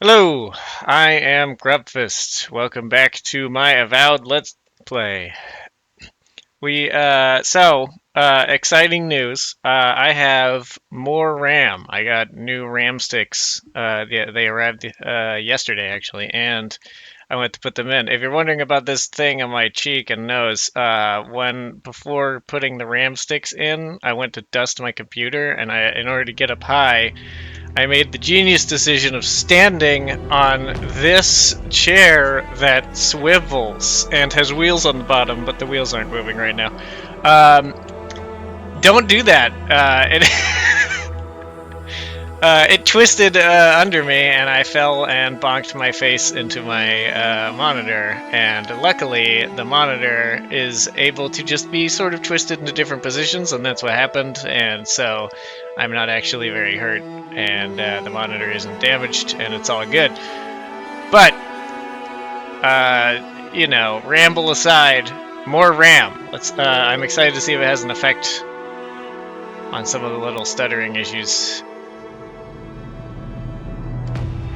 Hello, I am Grubfist. Welcome back to my Avowed Let's Play. Exciting news. I have more RAM. I got new RAM sticks. They arrived yesterday, actually, and I went to put them in. If you're wondering about this thing on my cheek and nose, before putting the RAM sticks in, I went to dust my computer, and in order to get up high, I made the genius decision of standing on this chair that swivels and has wheels on the bottom, but the wheels aren't moving right now. Don't do that. It twisted under me, and I fell and bonked my face into my monitor. And luckily, the monitor is able to just be sort of twisted into different positions, and that's what happened. And so I'm not actually very hurt, and the monitor isn't damaged, and it's all good. But, ramble aside, more RAM. I'm excited to see if it has an effect on some of the little stuttering issues.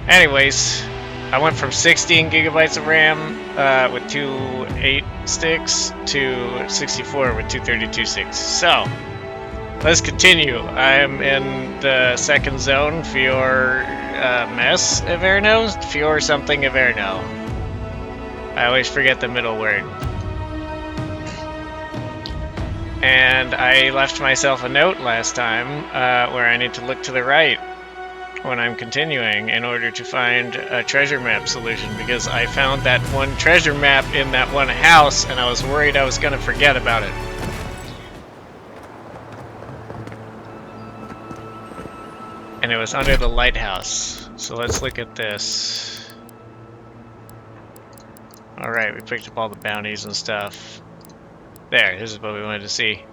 Anyways, I went from 16 gigabytes of RAM with two 8 sticks to 64 with two 32 sticks. So, let's continue. I am in the second zone, Fior Mess Averno? Fior something Averno. I always forget the middle word. And I left myself a note last time where I need to look to the right when I'm continuing in order to find a treasure map solution, because I found that one treasure map in that one house and I was worried I was going to forget about it. And it was under the lighthouse. So let's look at this. Alright, we picked up all the bounties and stuff. There, this is what we wanted to see.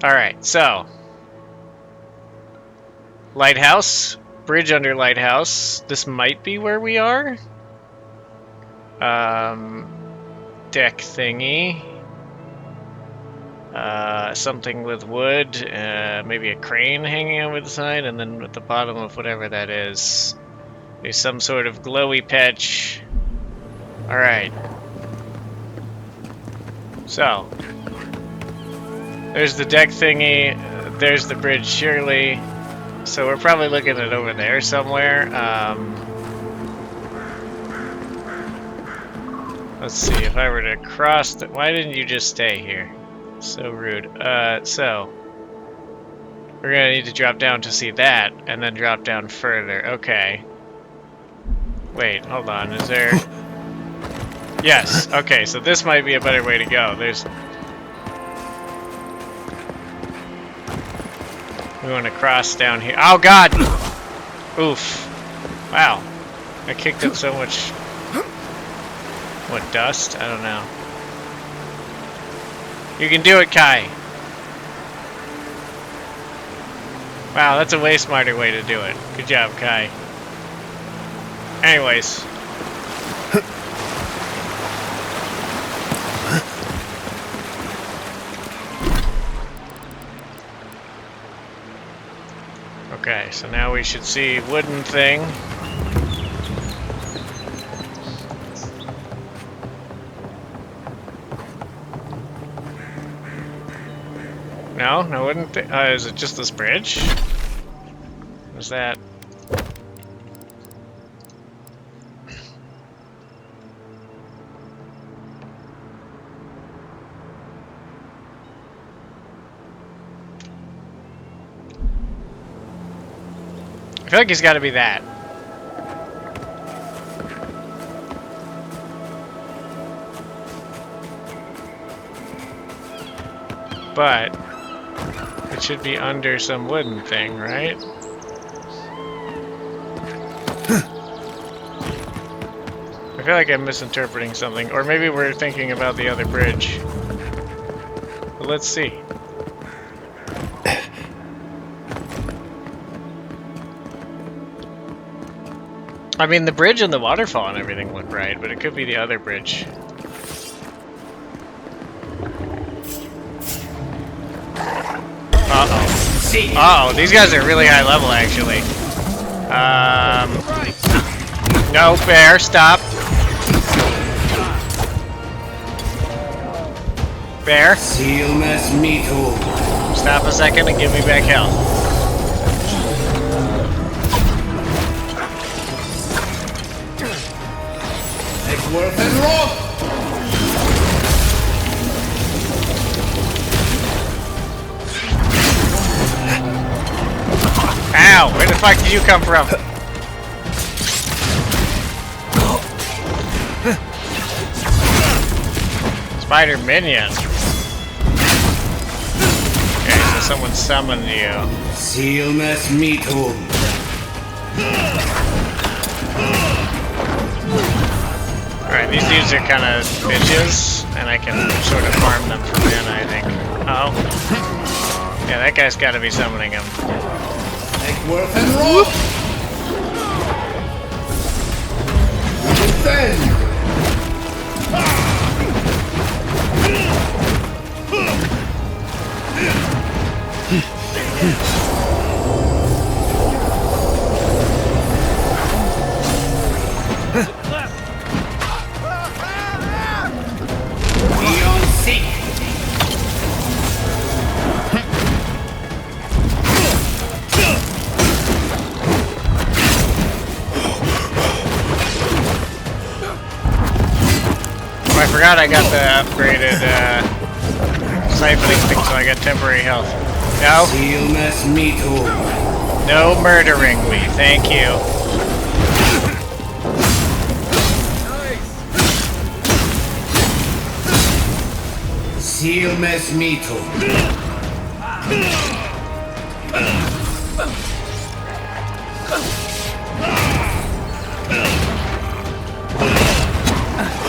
Alright, so lighthouse, bridge under lighthouse. This might be where we are. Deck thingy. Something with wood, maybe a crane hanging over the side, and then at the bottom of whatever that is, there's some sort of glowy patch. Alright. So, there's the deck thingy, there's the bridge surely. So we're probably looking at over there somewhere. Let's see, if I were to cross the... Why didn't you just stay here? So rude. So we're gonna need to drop down to see that, and then drop down further. Okay. Wait, hold on, is there... Yes, okay, so this might be a better way to go. We want to cross down here. Oh god! Oof. Wow. I kicked up so much... What, dust? I don't know. You can do it, Kai! Wow, that's a way smarter way to do it. Good job, Kai. Anyways. Okay, so now we should see wooden thing. No wooden thing. Is it just this bridge? What is that? I feel like it's got to be that. But it should be under some wooden thing, right? I feel like I'm misinterpreting something, or maybe we're thinking about the other bridge. But let's see. I mean, the bridge and the waterfall and everything look right, but it could be the other bridge. Uh-oh. Uh-oh, these guys are really high level, actually. No, bear, stop. Bear. Stop a second and give me back health. Ow! Where the fuck did you come from? Spider minion. Okay, so someone summoned you. Alright, these dudes are kind of bitches, and I can sort of farm them for mana, I think. Oh. Yeah, that guy's gotta be summoning him. I forgot I got the upgraded siphoning thing, so I got temporary health. No. No murdering me, thank you.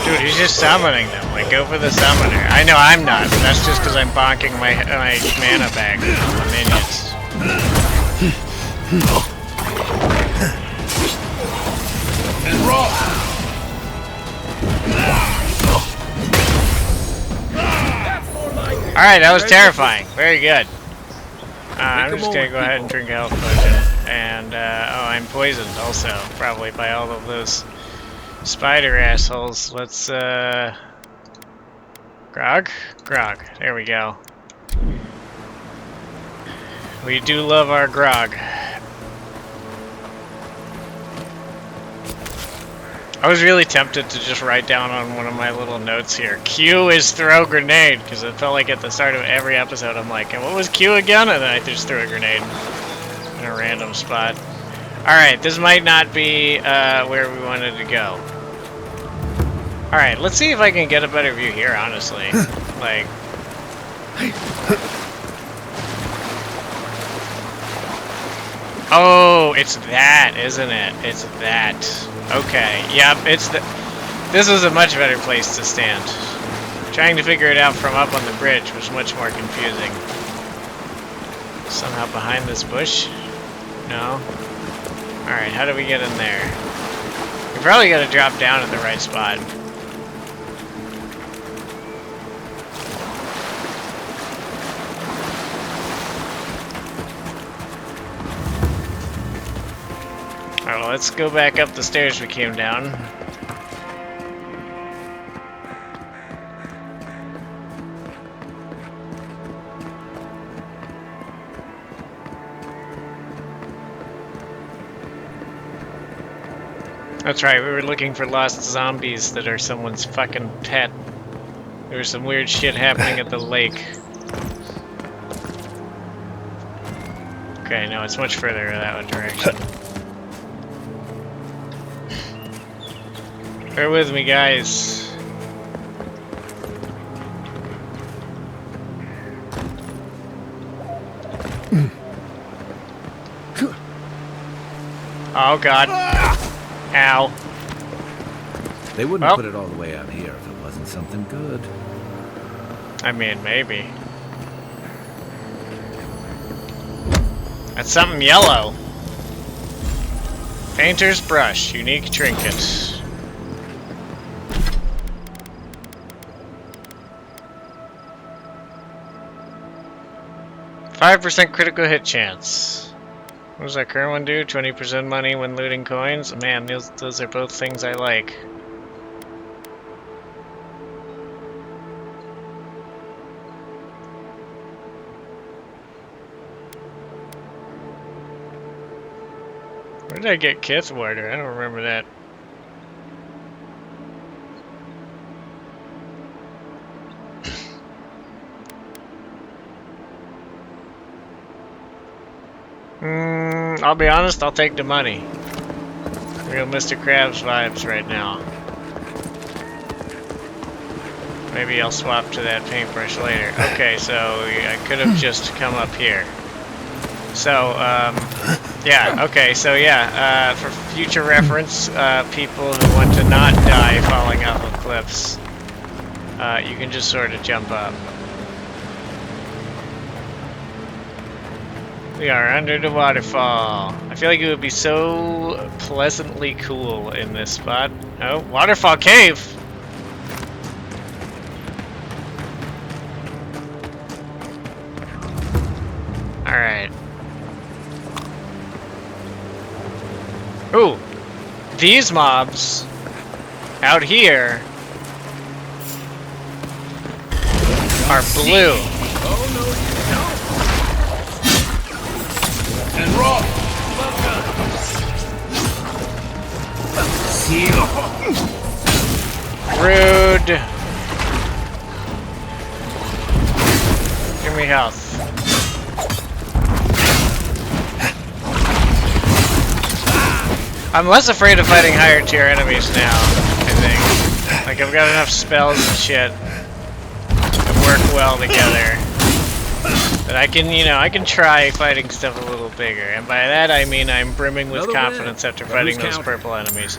Dude, he's just summoning them. Like, go for the summoner. I know I'm not, but that's just because I'm bonking my mana back on the minions. And roll. Alright, that was terrifying. Very good. I'm just gonna go ahead and drink a health potion. And, oh, I'm poisoned also, probably by all of those spider assholes. Let's, Grog? Grog. There we go. We do love our grog. I was really tempted to just write down on one of my little notes here, Q is throw grenade, because it felt like at the start of every episode I'm like, and what was Q again? And then I just threw a grenade in a random spot. Alright, this might not be where we wanted to go. Alright, let's see if I can get a better view here, honestly. Like... Oh, it's that, isn't it? It's that. Okay, yep, it's the... This is a much better place to stand. Trying to figure it out from up on the bridge was much more confusing. Somehow behind this bush? No? Alright, how do we get in there? We probably gotta drop down at the right spot. Alright, well, let's go back up the stairs we came down. That's right, we were looking for lost zombies that are someone's fucking pet. There was some weird shit happening at the lake. Okay, no, it's much further that direction. Bear with me, guys. Oh god. Ow. They wouldn't put it all the way out here if it wasn't something good. I mean, maybe. That's something yellow. Painter's brush, unique trinket. 5% critical hit chance. What does our current one do? 20% money when looting coins? Man, those are both things I like. Where did I get Kith Water? I don't remember that. I'll be honest, I'll take the money. Real Mr. Krabs vibes right now. Maybe I'll swap to that paintbrush later. Okay, so I could have just come up here. So, yeah, okay, so yeah, for future reference, people who want to not die falling off of cliffs, you can just sort of jump up. We are under the waterfall. I feel like it would be so pleasantly cool in this spot. Oh, waterfall cave! Alright. Ooh! These mobs out here are blue. Oh, no, you don't. And rock. Rude. Give me health. I'm less afraid of fighting higher tier enemies now, I think. Like, I've got enough spells and shit that work well together. But I can, you know, I can try fighting stuff a little bigger. And by that I mean I'm brimming with confidence after fighting those purple enemies.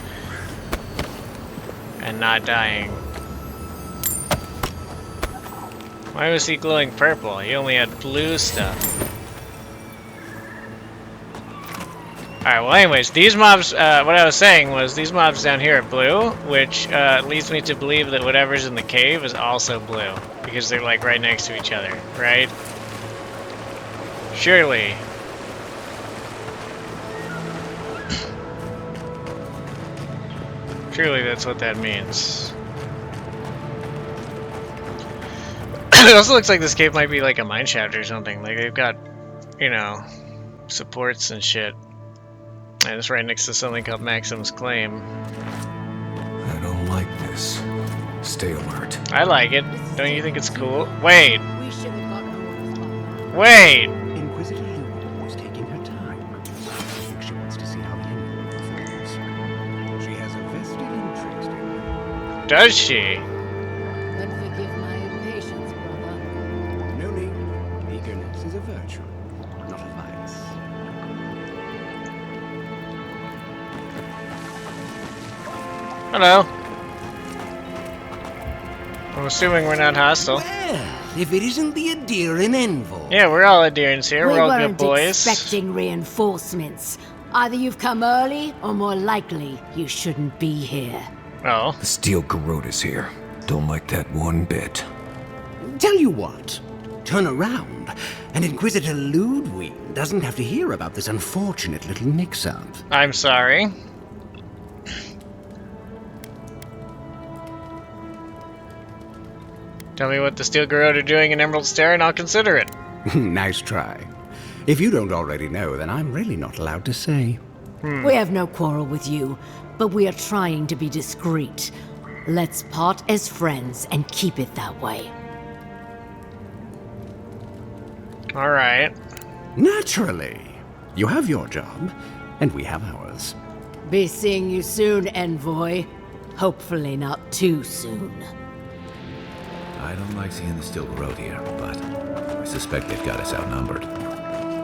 And not dying. Why was he glowing purple? He only had blue stuff. Alright, well anyways, these mobs, what I was saying was these mobs down here are blue, which leads me to believe that whatever's in the cave is also blue. Because they're like right next to each other, right? Surely. Surely that's what that means. It also looks like this cave might be like a mine shaft or something. Like they've got, you know, supports and shit. And it's right next to something called Maxim's Claim. I don't like this. Stay alert. I like it. Don't you think it's cool? Wait! Wait! Inquisitor Luke was taking her time. I think she wants to see how the enemy performs. She has a vested interest in you. Does she? Then forgive my impatience, brother. No need. Eagerness is a virtue, not a vice. Hello. I'm assuming we're not hostile. Well, if it isn't the Adherin Envoy. Yeah, we're all adherents here. We We're all weren't good boys. expecting reinforcements. Either you've come early, or more likely, you shouldn't be here. Oh. The steel garrote is here. Don't like that one bit. Tell you what, turn around, and Inquisitor Ludwig doesn't have to hear about this unfortunate little mix-up. I'm sorry. Tell me what the Steel Garrote are doing in Emerald Stair and I'll consider it. Nice try. If you don't already know, then I'm really not allowed to say. We have no quarrel with you, but we are trying to be discreet. Let's part as friends and keep it that way. Alright. Naturally. You have your job, and we have ours. Be seeing you soon, Envoy. Hopefully not too soon. I don't like seeing the steel garrote here, but I suspect they've got us outnumbered.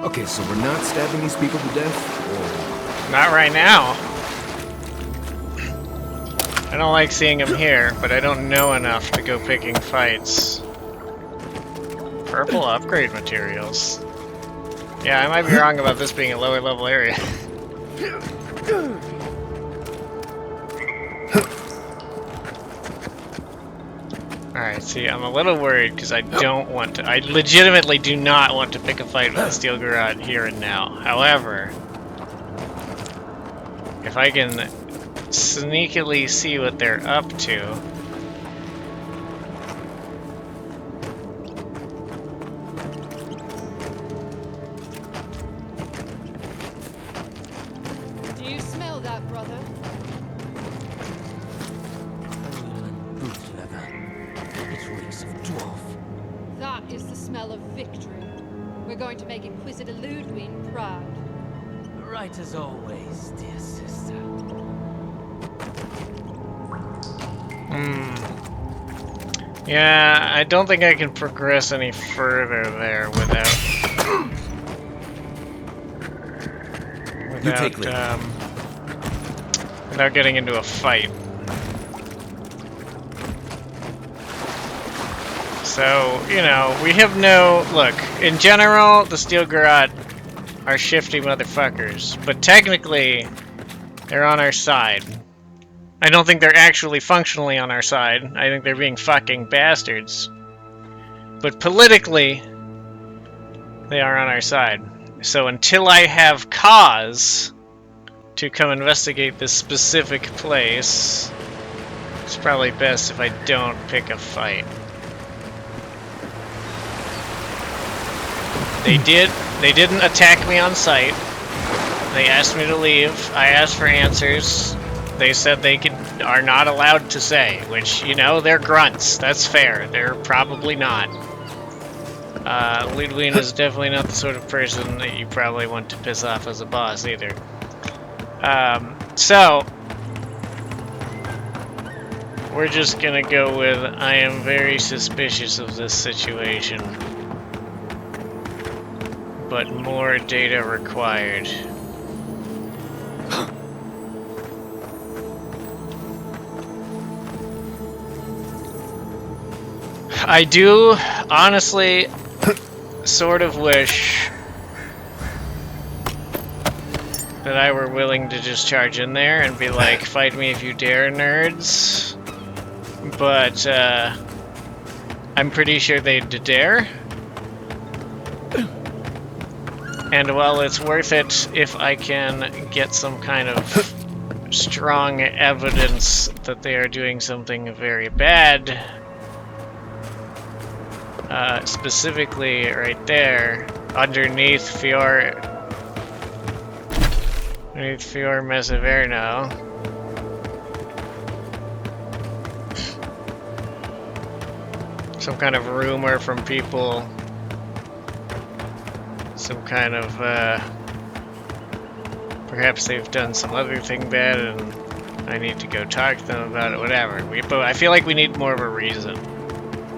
Okay, so we're not stabbing these people to death? Or... Not right now. I don't like seeing him here, but I don't know enough to go picking fights. Purple upgrade materials. Yeah, I might be wrong about this being a lower level area. Alright, see, I'm a little worried because I don't want to. I legitimately do not want to pick a fight with the Steel Garrote here and now. However, If I can sneakily see what they're up to. Do you smell that, brother? Oil and boot leather. It reeks of dwarf. That is the smell of victory. We're going to make Inquisitor Ludwig proud. Right as always, dear sister. Yeah, I don't think I can progress any further there without You take lead. without getting into a fight. So, you know, we have no... Look, in general, the Steel Garrote are shifty motherfuckers, but technically, they're on our side. I don't think they're actually functionally on our side. I think they're being fucking bastards. But politically, they are on our side. So until I have cause to come investigate this specific place, it's probably best if I don't pick a fight. They didn't attack me on sight. They asked me to leave. I asked for answers. They said they are not allowed to say, which, you know, they're grunts. That's fair. They're probably not. Ludwig is definitely not the sort of person that you probably want to piss off as a boss either. So, we're just gonna go with, I am very suspicious of this situation, but more data required. I do, honestly, sort of wish that I were willing to just charge in there and be like, fight me if you dare, nerds. But, I'm pretty sure they'd dare. And while it's worth it if I can get some kind of strong evidence that they are doing something very bad, specifically right there, underneath Fior Belderreno. Some kind of rumor from people, some kind of, perhaps they've done some other thing bad and I need to go talk to them about it, whatever. But I feel like we need more of a reason.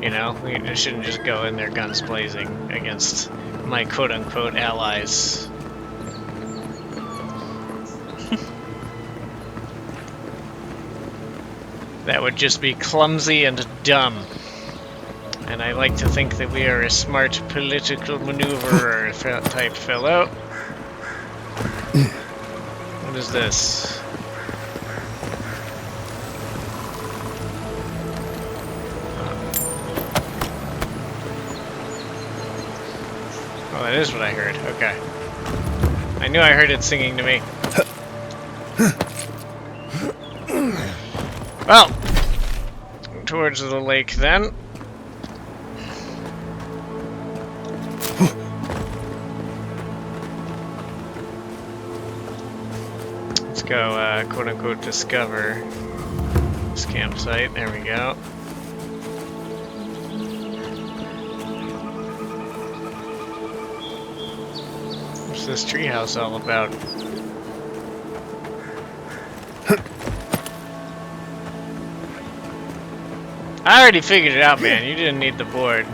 You know, we shouldn't just go in there guns blazing against my quote-unquote allies. That would just be clumsy and dumb. And I like to think that we are a smart political maneuverer type fellow. What is this? Oh, that is what I heard. Okay. I knew I heard it singing to me. Well, towards the lake then. Let's go, quote-unquote, discover this campsite. There we go. What's this treehouse all about? I already figured it out, man. You didn't need the board.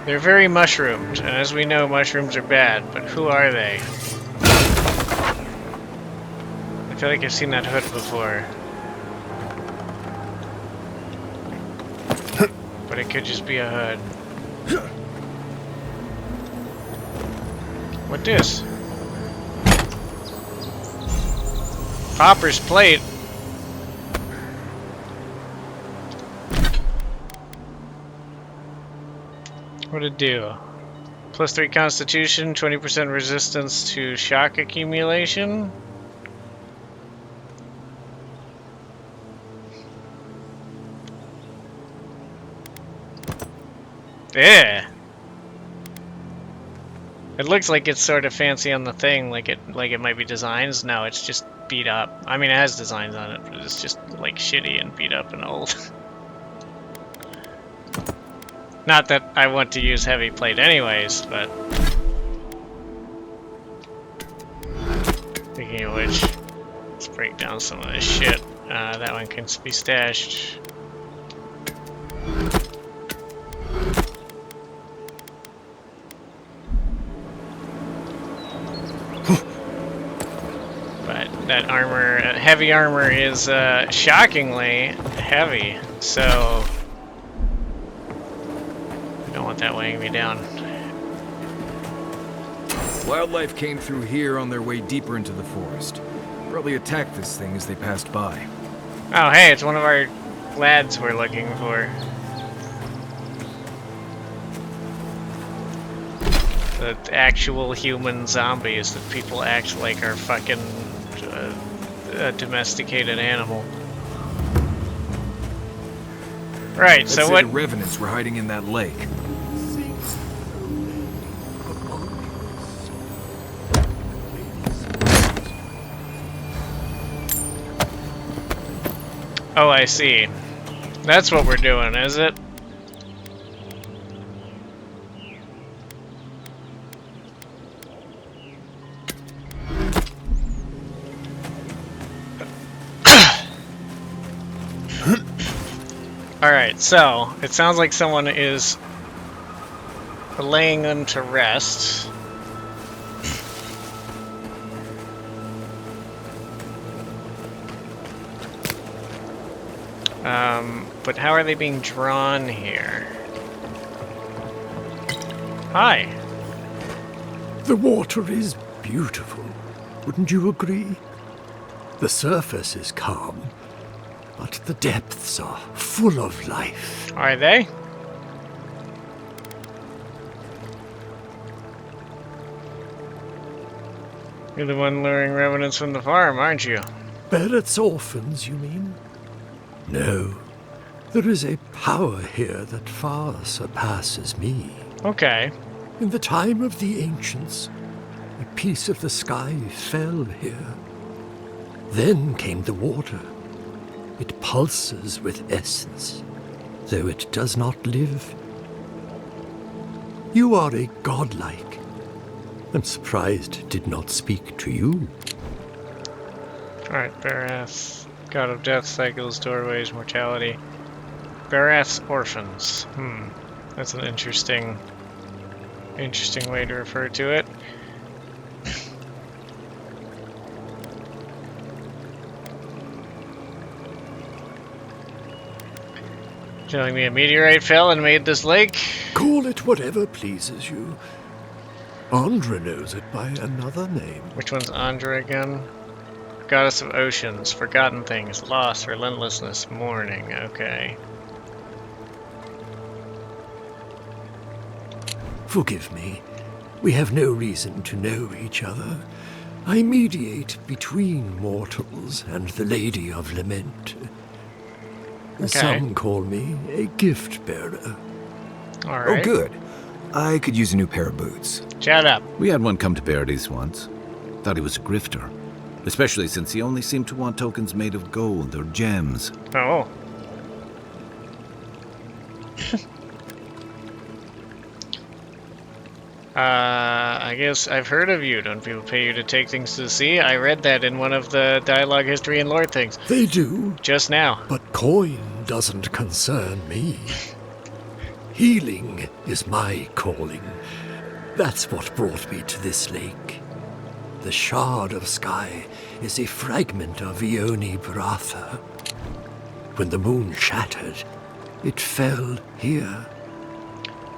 They're very mushroomed, and as we know, mushrooms are bad, but who are they? I feel like I've seen that hood before. But it could just be a hood. What this? Popper's plate. What'd it do? +3 constitution, 20% resistance to shock accumulation. Yeah. It looks like it's sort of fancy on the thing, like it might be designs. No, it's just beat up. I mean, it has designs on it, but it's just like shitty and beat up and old. Not that I want to use heavy plate anyways, but speaking of which, let's break down some of this shit. That one can be stashed. That armor, heavy armor is shockingly heavy, so I don't want that weighing me down. Wildlife came through here on their way deeper into the forest. Probably attacked this thing as they passed by. Oh hey, it's one of our lads we're looking for. The actual human zombies that people act like are fucking a domesticated animal. Right, so what? The revenants were hiding in that lake. Oh, I see. That's what we're doing, is it? Alright, so it sounds like someone is laying them to rest. But how are they being drawn here? Hi. The water is beautiful, wouldn't you agree? The surface is calm, but the depths are full of life. Are they? You're the one luring revenants from the farm, aren't you? Barrett's orphans, you mean? No. There is a power here that far surpasses me. Okay. In the time of the ancients, a piece of the sky fell here. Then came the water. It pulses with essence, though it does not live. You are a godlike. I'm surprised it did not speak to you. Alright, Barath. God of death, cycles, doorways, mortality. Barath's orphans. That's an interesting way to refer to it. Telling me a meteorite fell and made this lake? Call it whatever pleases you. Andra knows it by another name. Which one's Andra again? Goddess of oceans, forgotten things, loss, relentlessness, mourning. Okay. Forgive me. We have no reason to know each other. I mediate between mortals and the Lady of Lament. Okay. Some call me a gift bearer. Alright. Oh, good. I could use a new pair of boots. Shut up. We had one come to Paradise once. Thought he was a grifter. Especially since he only seemed to want tokens made of gold or gems. Oh. I guess I've heard of you. Don't people pay you to take things to the sea? I read that in one of the dialogue, history, and lore things. They do, Just now. but coin doesn't concern me. Healing is my calling. That's what brought me to this lake. The shard of sky is a fragment of Ione Bratha. When the moon shattered, it fell here.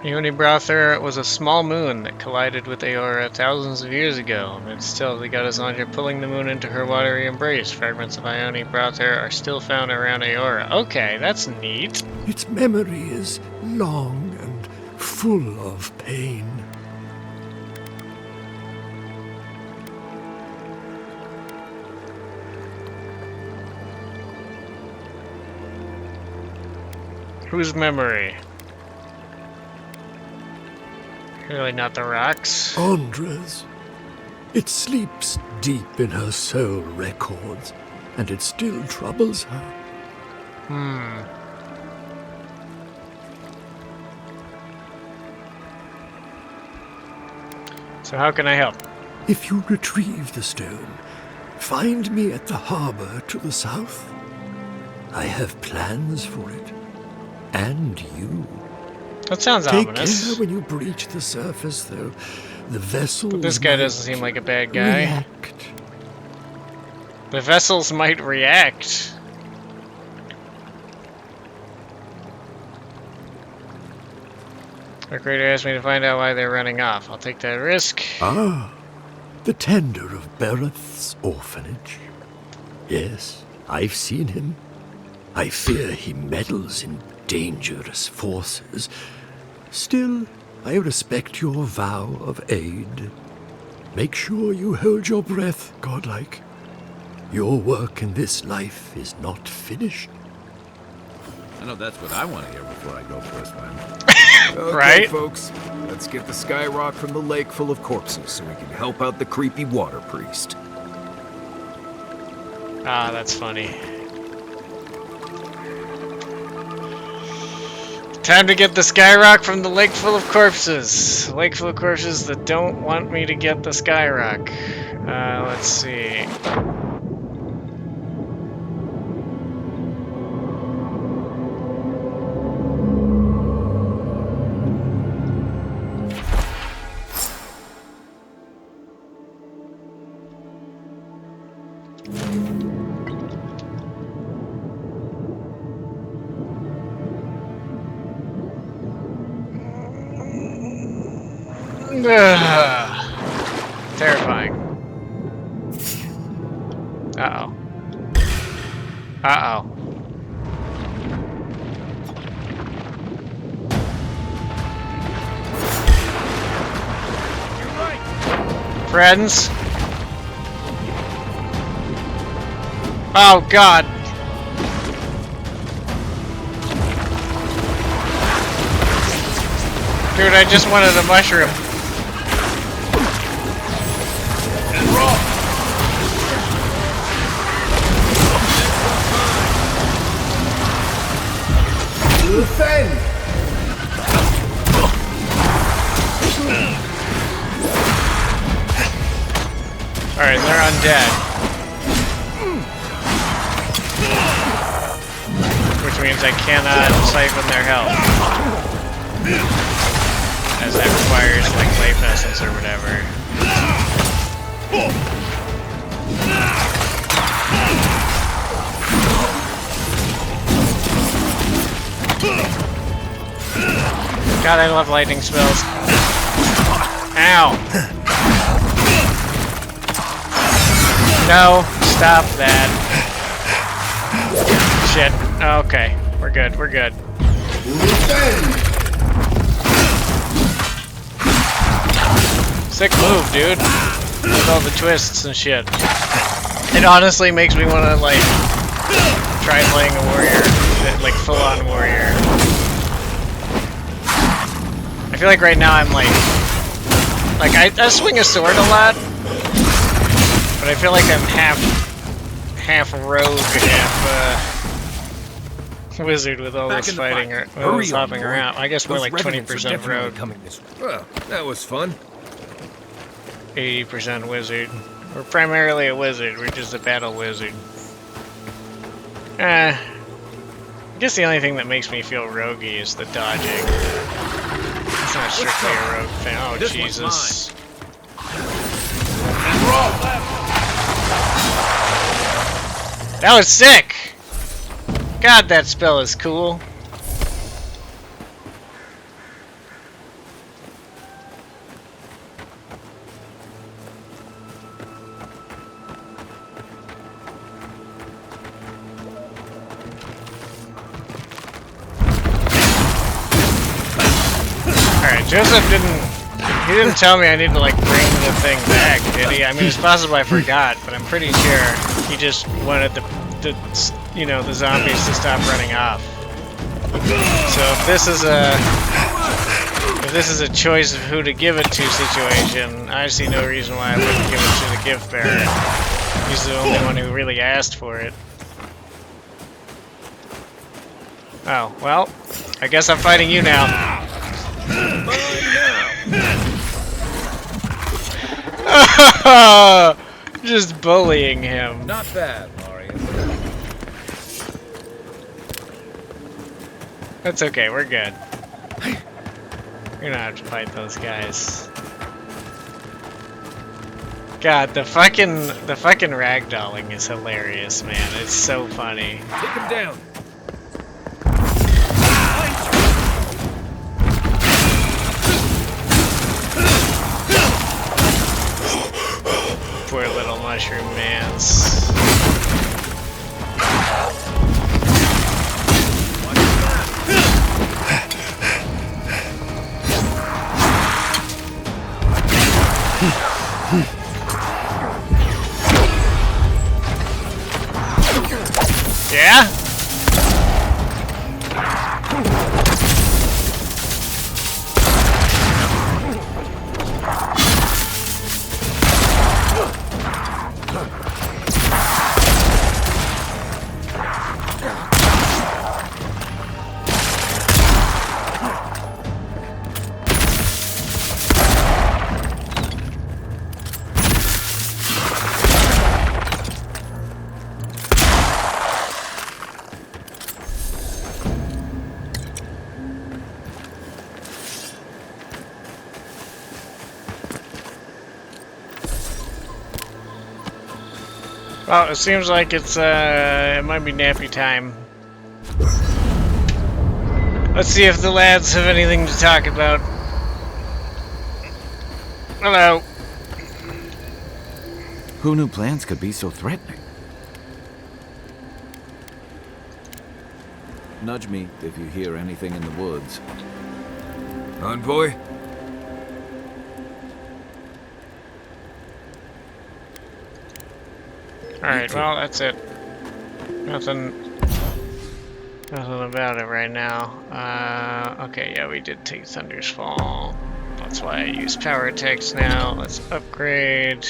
Ione Brother was a small moon that collided with Aora thousands of years ago, but still the goddess Anja pulling the moon into her watery embrace. Fragments of Ione Brother are still found around Aora. Okay, that's neat. Its memory is long and full of pain. Whose memory? Really not the rocks? Andra's. It sleeps deep in her soul records, and it still troubles her. So how can I help? If you retrieve the stone, find me at the harbor to the south. I have plans for it. And you. That sounds Take ominous. care when you breach the surface, though. The vessel. But this guy doesn't seem like a bad guy. React. The vessels might react. Our creator asked me to find out why they're running off. I'll take that risk. Ah, the tender of Bereth's orphanage. Yes, I've seen him. I fear he meddles in dangerous forces. Still, I respect your vow of aid. Make sure you hold your breath, godlike. Your work in this life is not finished. I know that's what I want to hear before I go for a swim. Okay, Right? folks. Let's get the sky rock from the lake full of corpses so we can help out the creepy water priest. Ah, that's funny. Time to get the skyrock from the lake full of corpses. Lake full of corpses that don't want me to get the skyrock. Let's see. Terrifying. Uh-oh. Uh-oh. Friends? Oh, God. Dude, I just wanted a mushroom. And raw. Defend. Alright, they're undead. Which means I cannot siphon their health. As that requires, like, life essence or whatever. God, I love lightning spells. Ow! No, stop that. Shit. Okay, we're good, we're good. Sick move, dude. With all the twists and shit. It honestly makes me want to, like, try playing a warrior. Like, full-on warrior. I feel like right now I'm, like I swing a sword a lot. But I feel like I'm half rogue, half wizard with all this fighting or all this hopping around. I guess more like 20% rogue, Well, that was fun. 80% wizard. We're primarily a wizard. We're just a battle wizard. I guess the only thing that makes me feel roguey is the dodging. It's not strictly a rogue thing. Oh Jesus! And raw left. That was sick! God, that spell is cool. Joseph he didn't tell me I need to like bring the thing back, did he? I mean, it's possible I forgot, but I'm pretty sure he just wanted the zombies to stop running off. So if this is a choice of who to give it to situation, I see no reason why I wouldn't give it to the gift bearer. He's the only one who really asked for it. Oh, well, I guess I'm fighting you now. Just bullying him. Not bad, Mario. That's okay, we're good. We're gonna have to fight those guys. God, the fucking ragdolling is hilarious, man. It's so funny. Take him down. Poor little mushroom mans. Yeah? Well, it seems like it might be nappy time. Let's see if the lads have anything to talk about. Hello. Who knew plants could be so threatening? Nudge me if you hear anything in the woods. Envoy? Alright, well, that's it. Nothing about it right now. Okay, yeah, we did take Thunder's Fall. That's why I use power attacks now. Let's upgrade.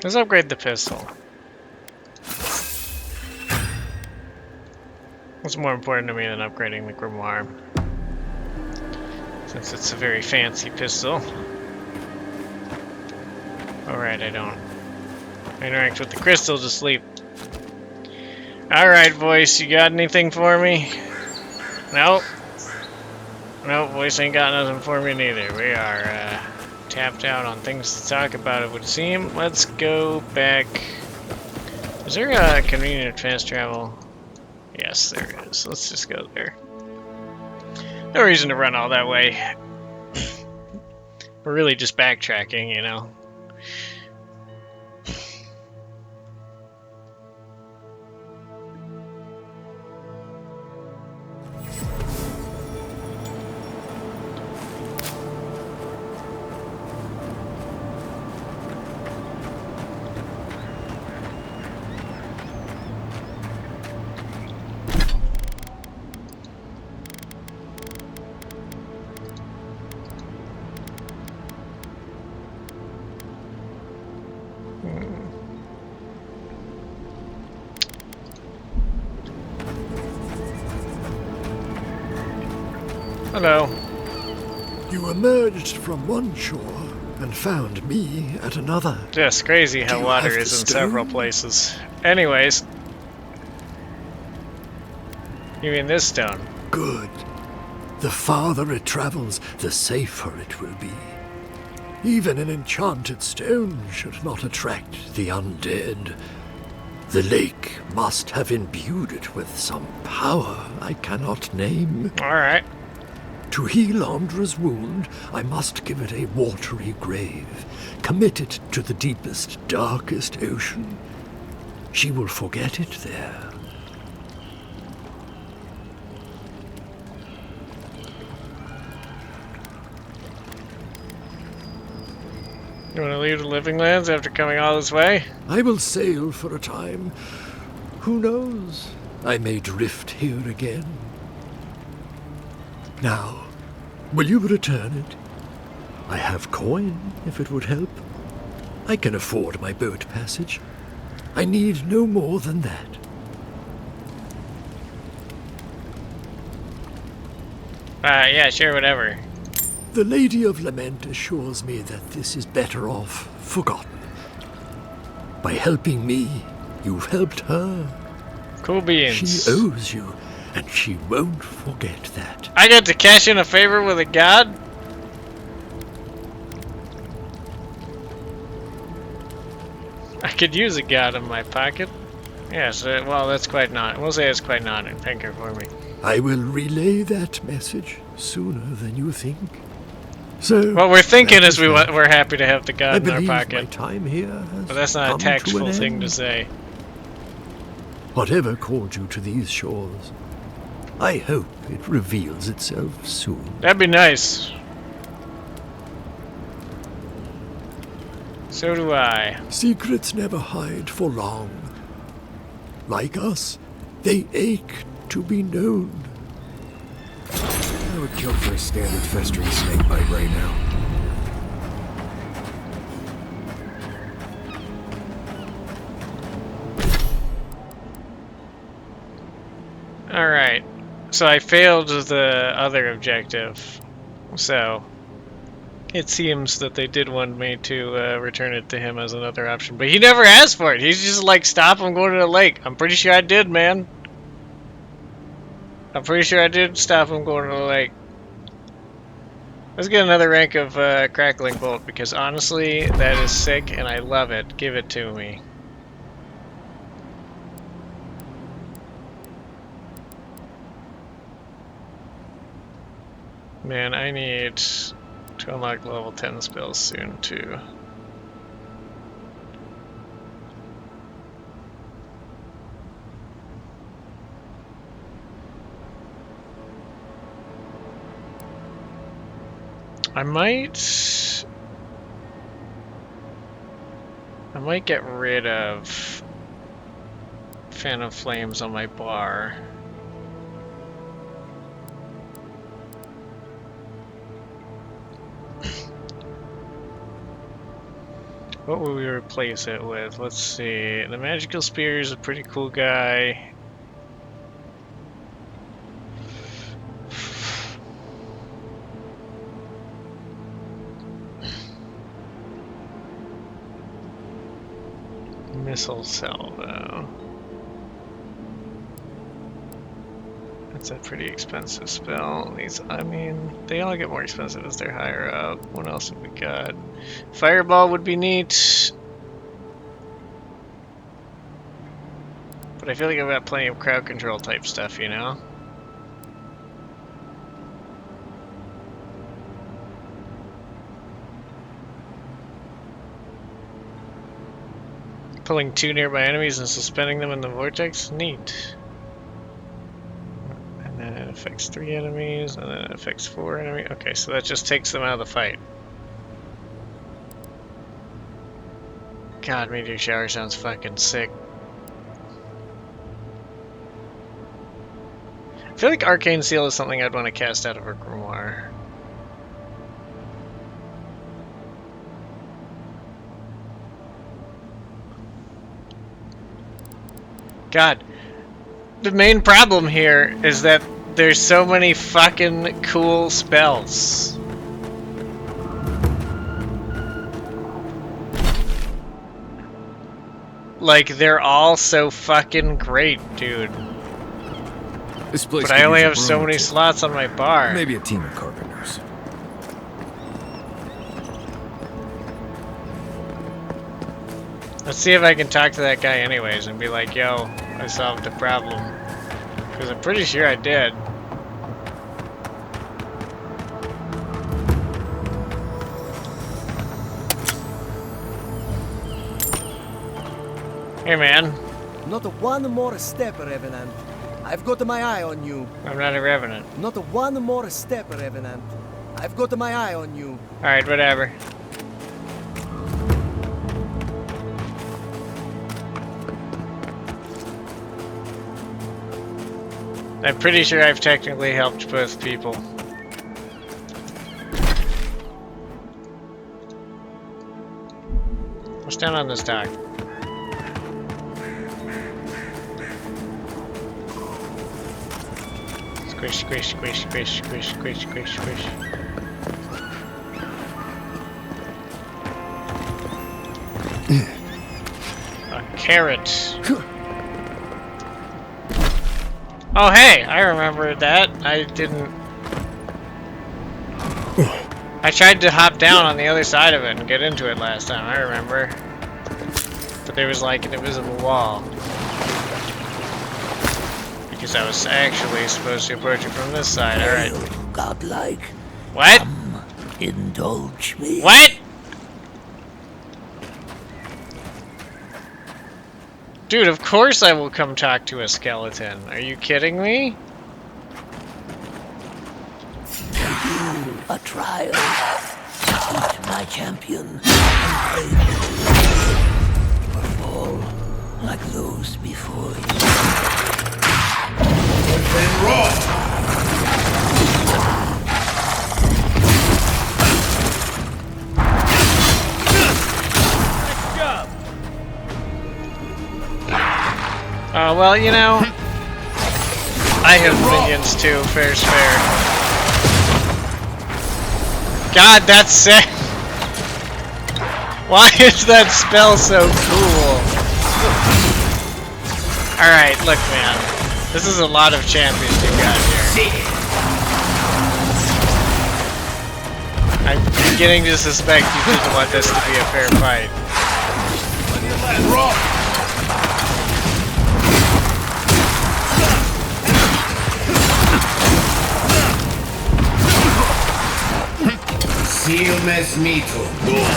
Let's upgrade the pistol. What's more important to me than upgrading the grimoire? Since it's a very fancy pistol. Alright, I don't interact with the crystal to sleep. Alright, voice, you got anything for me? Nope. Nope, voice ain't got nothing for me neither. We are tapped out on things to talk about, it would seem. Let's go back. Is there a convenient fast travel? Yes, there is. Let's just go there. No reason to run all that way. We're really just backtracking, you know. Hello. You emerged from one shore and found me at another. Just crazy how Do you water have is the in several stone? places. Anyways. You mean this stone? Good. The farther it travels, the safer it will be. Even an enchanted stone should not attract the undead. The lake must have imbued it with some power I cannot name. Alright. To heal Andra's wound, I must give it a watery grave, commit it to the deepest, darkest ocean. she will forget it there. You want to leave the Living Lands after coming all this way? I will sail for a time. Who knows? I may drift here again. Now, will you return it? I have coin, if it would help. I can afford my boat passage. I need no more than that. Yeah, sure, whatever. The Lady of Lament assures me that this is better off forgotten. By helping me, you've helped her. Cool beans. She owes you, and she won't forget that. I get to cash in a favor with a god? I could use a god in my pocket. Yes, well, that's quite not. We'll say it's quite not. Thank her for me. I will relay that message sooner than you think. So, What we're thinking that is that. we're happy to have the I god in our believe my pocket. time here has But that's not a come to tactful an thing to end. say. Whatever called you to these shores, I hope it reveals itself soon. That'd be nice. So do I. Secrets never hide for long. Like us, they ache to be known. I would kill for a standard festering snake bite right now. Alright. So I failed the other objective. So it seems that they did want me to return it to him as another option. But he never asked for it. He's just like, stop, I'm going to the lake. I'm pretty sure I did, man. I'm pretty sure I did stop him going to the lake. Let's get another rank of Crackling Bolt, because honestly, that is sick and I love it. Give it to me. Man, I need to unlock level 10 spells soon, too. I might get rid of Phantom Flames on my bar. What would we replace it with? Let's see. The Magical Spear is a pretty cool guy. Missile Salvo. That's a pretty expensive spell. These, I mean, they all get more expensive as they're higher up. What else have we got? Fireball would be neat. But I feel like I've got plenty of crowd control type stuff, you know? Pulling 2 nearby enemies and suspending them in the vortex? Neat. And then it affects 3 enemies, and then it affects 4 enemies. Okay, so that just takes them out of the fight. God, Meteor Shower sounds fucking sick. I feel like Arcane Seal is something I'd want to cast out of a grimoire. God, the main problem here is that there's so many fucking cool spells. Like, they're all so fucking great, dude. This place But could I only use a have so broom or many two. slots on my bar. Maybe a team of carpenters. Let's see if I can talk to that guy anyways and be like, yo, I solved the problem. Because I'm pretty sure I did. Hey man, Not one more step, Revenant. I've got my eye on you. I'm not a revenant. Not one more step, Revenant. I've got my eye on you. Alright, whatever. I'm pretty sure I've technically helped both people. What's down on this dock? Squish, squish, squish, squish, squish, squish, squish, squish. A carrot. Oh hey, I remember that. I didn't... I tried to hop down on the other side of it and get into it last time, I remember. But there was like an invisible wall. Because I was actually supposed to approach it from this side, alright. Godlike. What? Indulge me. What? Dude, of course I will come talk to a skeleton. Are you kidding me? A trial. Eat my champion. Or fall like those before you. Then roar! Well, you know, I have minions too, fair's fair. God, that's sick! Why is that spell so cool? Alright, look man, this is a lot of champions you got here. I'm beginning to suspect you didn't want this to be a fair fight. Seal mes mito.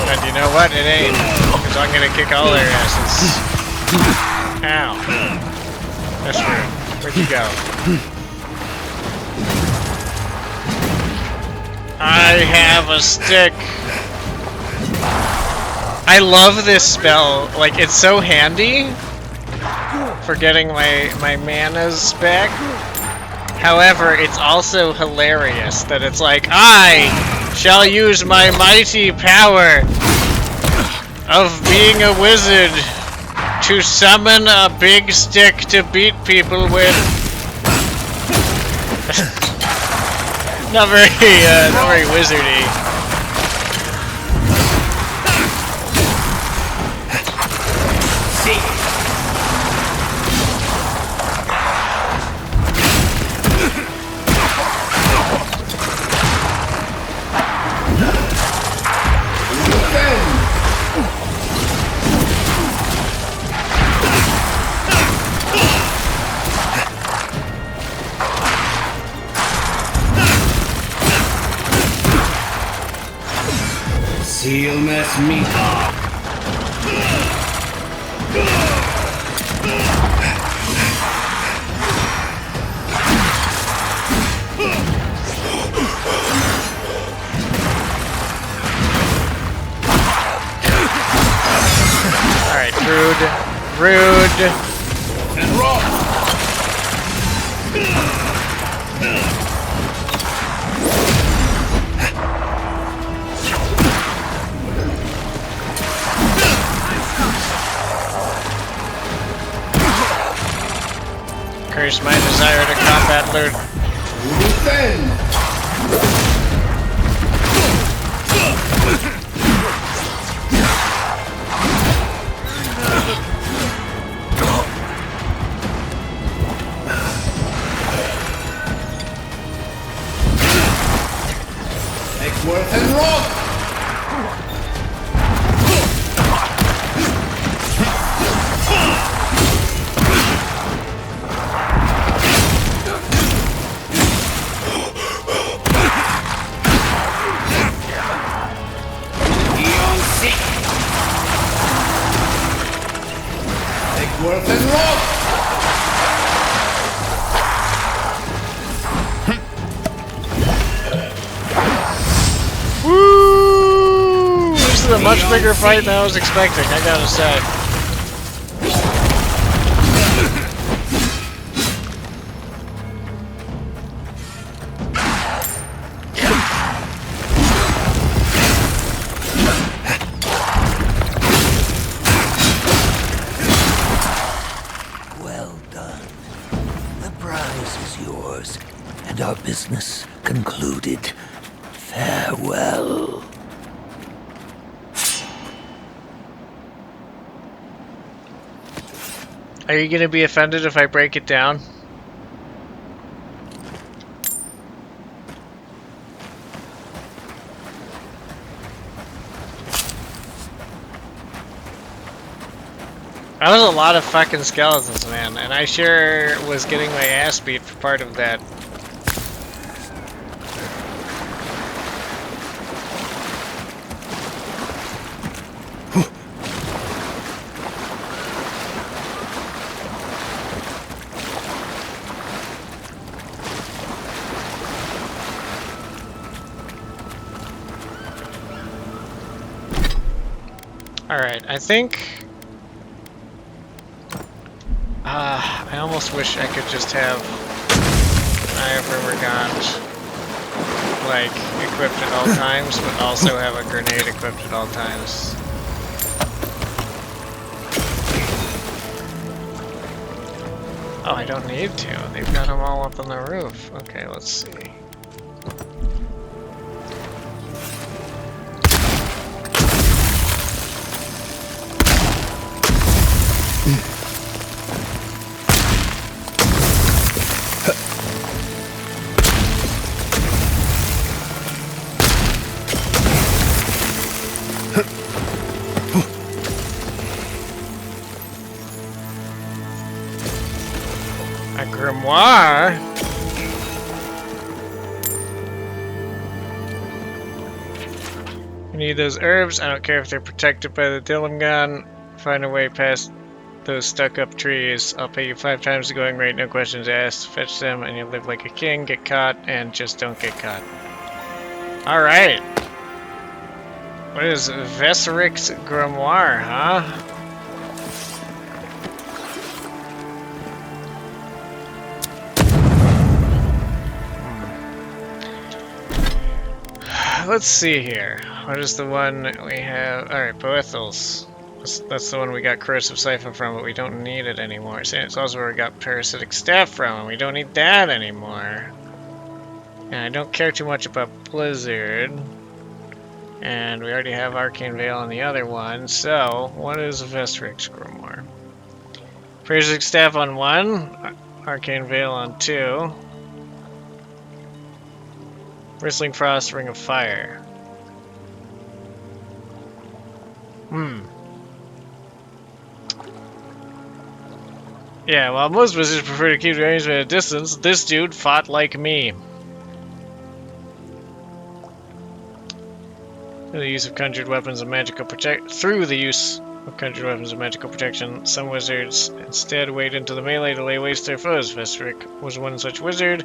And you know what? It ain't. Because I'm gonna kick all their asses. Ow. That's rude. Where'd you go? I have a stick. I love this spell. Like, it's so handy for getting my manas back. However, it's also hilarious that it's like, I shall use my mighty power of being a wizard to summon a big stick to beat people with. Not very wizardy. Seal mes mito. Alright, rude. And roar! Curse my desire to combat Lord. Defend! Worth and rock! Worth and rock! a much bigger fight than I was expecting, I gotta say. Well done. The prize is yours, and our business concluded. Farewell. Are you gonna be offended if I break it down? That was a lot of fucking skeletons, man, and I sure was getting my ass beat for part of that. Alright, I think... I almost wish I could just have Eye of Rivergond, like, equipped at all times, but also have a grenade equipped at all times. Oh, I don't need to. They've got them all up on the roof. Okay, let's see. A grimoire? You need those herbs. I don't care if they're protected by the Dillingon. Find a way past those stuck-up trees. I'll pay you 5 times the going rate, no questions asked. Fetch them and you live like a king. Get caught and just don't get caught. Alright. What is Vesric's grimoire, huh? Let's see here. What is the one we have? Alright, Boethels. That's the one we got Corrosive Siphon from, but we don't need it anymore. See, it's also where we got Parasitic Staff from, and we don't need that anymore. And I don't care too much about Blizzard. And we already have Arcane Veil on the other one, so what is Vesric's grimoire? Parasitic Staff on 1, Arcane Veil on 2. Whistling Frost, Ring of Fire. Yeah, while most wizards prefer to keep their arrangement at a distance, this dude fought like me. Through the use of conjured weapons and magical protection, some wizards instead wade into the melee to lay waste their foes. Vesric was one such wizard.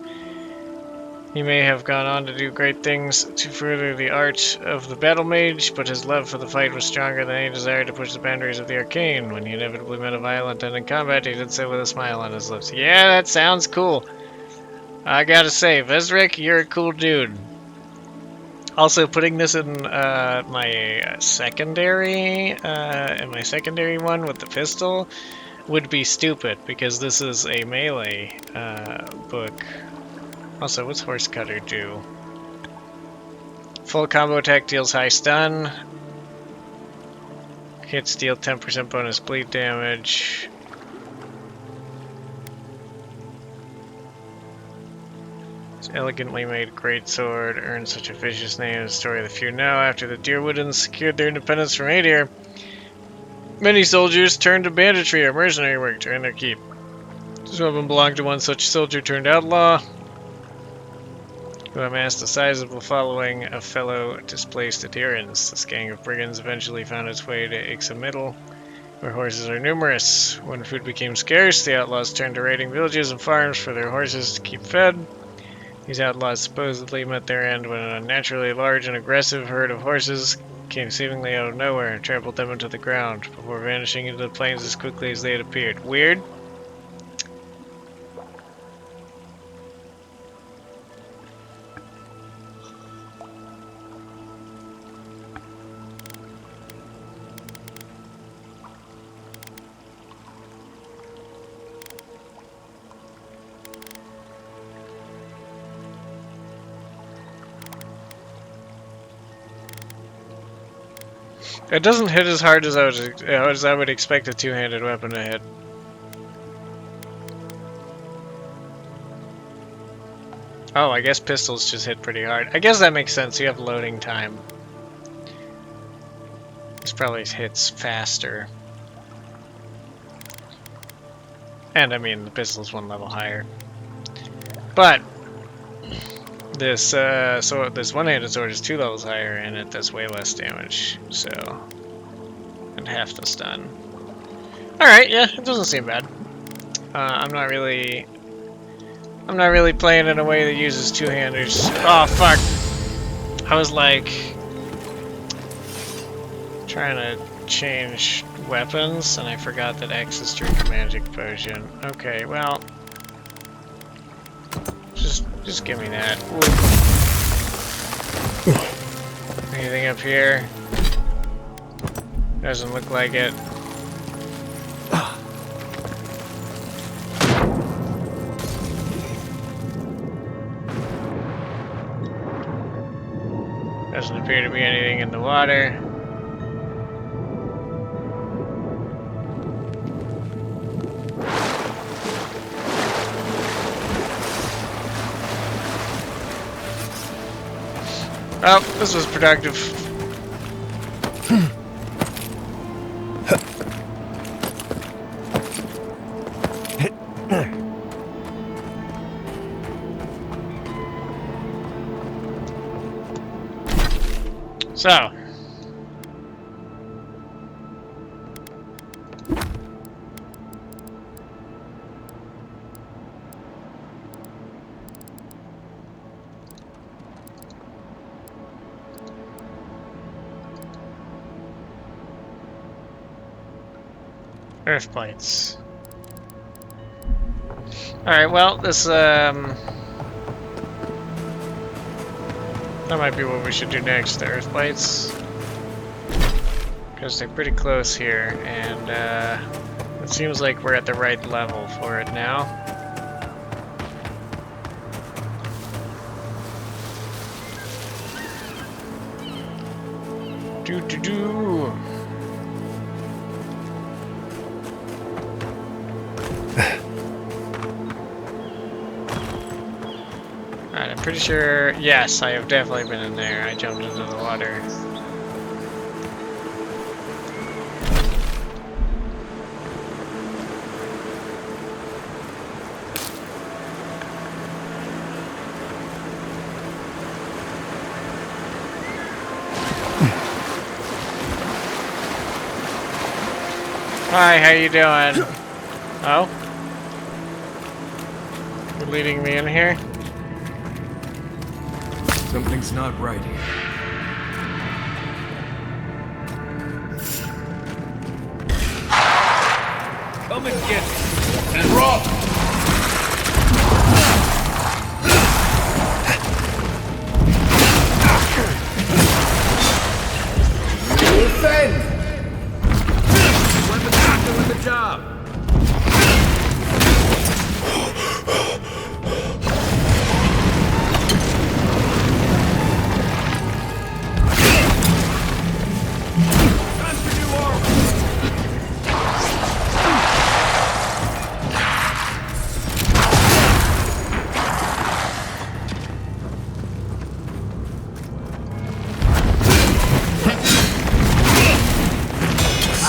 He may have gone on to do great things to further the art of the battle mage, but his love for the fight was stronger than any desire to push the boundaries of the arcane. When he inevitably met a violent end in combat, he did so with a smile on his lips. Yeah, that sounds cool. I gotta say, Vesric, you're a cool dude. Also, putting this in my secondary one with the pistol would be stupid, because this is a melee book. Also, what's Horse Cutter do? Full combo attack deals high stun. Hits deal 10% bonus bleed damage. It's elegantly made greatsword. Earned such a vicious name in the story of the few know. After the Deerwoodens secured their independence from Aedir, many soldiers turned to banditry or mercenary work to earn their keep. This weapon belonged to one such soldier turned outlaw, who amassed a sizable following of fellow displaced adherents. This gang of brigands eventually found its way to Ixamiddle, where horses are numerous. When food became scarce, the outlaws turned to raiding villages and farms for their horses to keep fed. These outlaws supposedly met their end when an unnaturally large and aggressive herd of horses came seemingly out of nowhere and trampled them into the ground before vanishing into the plains as quickly as they had appeared. Weird. It doesn't hit as hard as I would expect a two-handed weapon to hit. Oh, I guess pistols just hit pretty hard. I guess that makes sense. You have loading time. This probably hits faster. And I mean, the pistol's one level higher. But this this one-handed sword is 2 levels higher, and it does way less damage. So, and half the stun. All right, yeah, it doesn't seem bad. I'm not really playing in a way that uses two-handers. Oh fuck! I was like trying to change weapons, and I forgot that X is drink a magic potion. Okay, well. Just give me that. Ooh. Anything up here? Doesn't look like it. Doesn't appear to be anything in the water. Oh, this was productive. So. Earth plates. Alright, well, this, that might be what we should do next, the earth plates. Because they're pretty close here, and, it seems like we're at the right level for it now. Do-do-do! Alright, I'm pretty sure, yes, I have definitely been in there. I jumped into the water. Hi, how you doing? Oh? You're leading me in here? Something's not right here. Come and get it. And rock! Defend! Weapons are doing the job.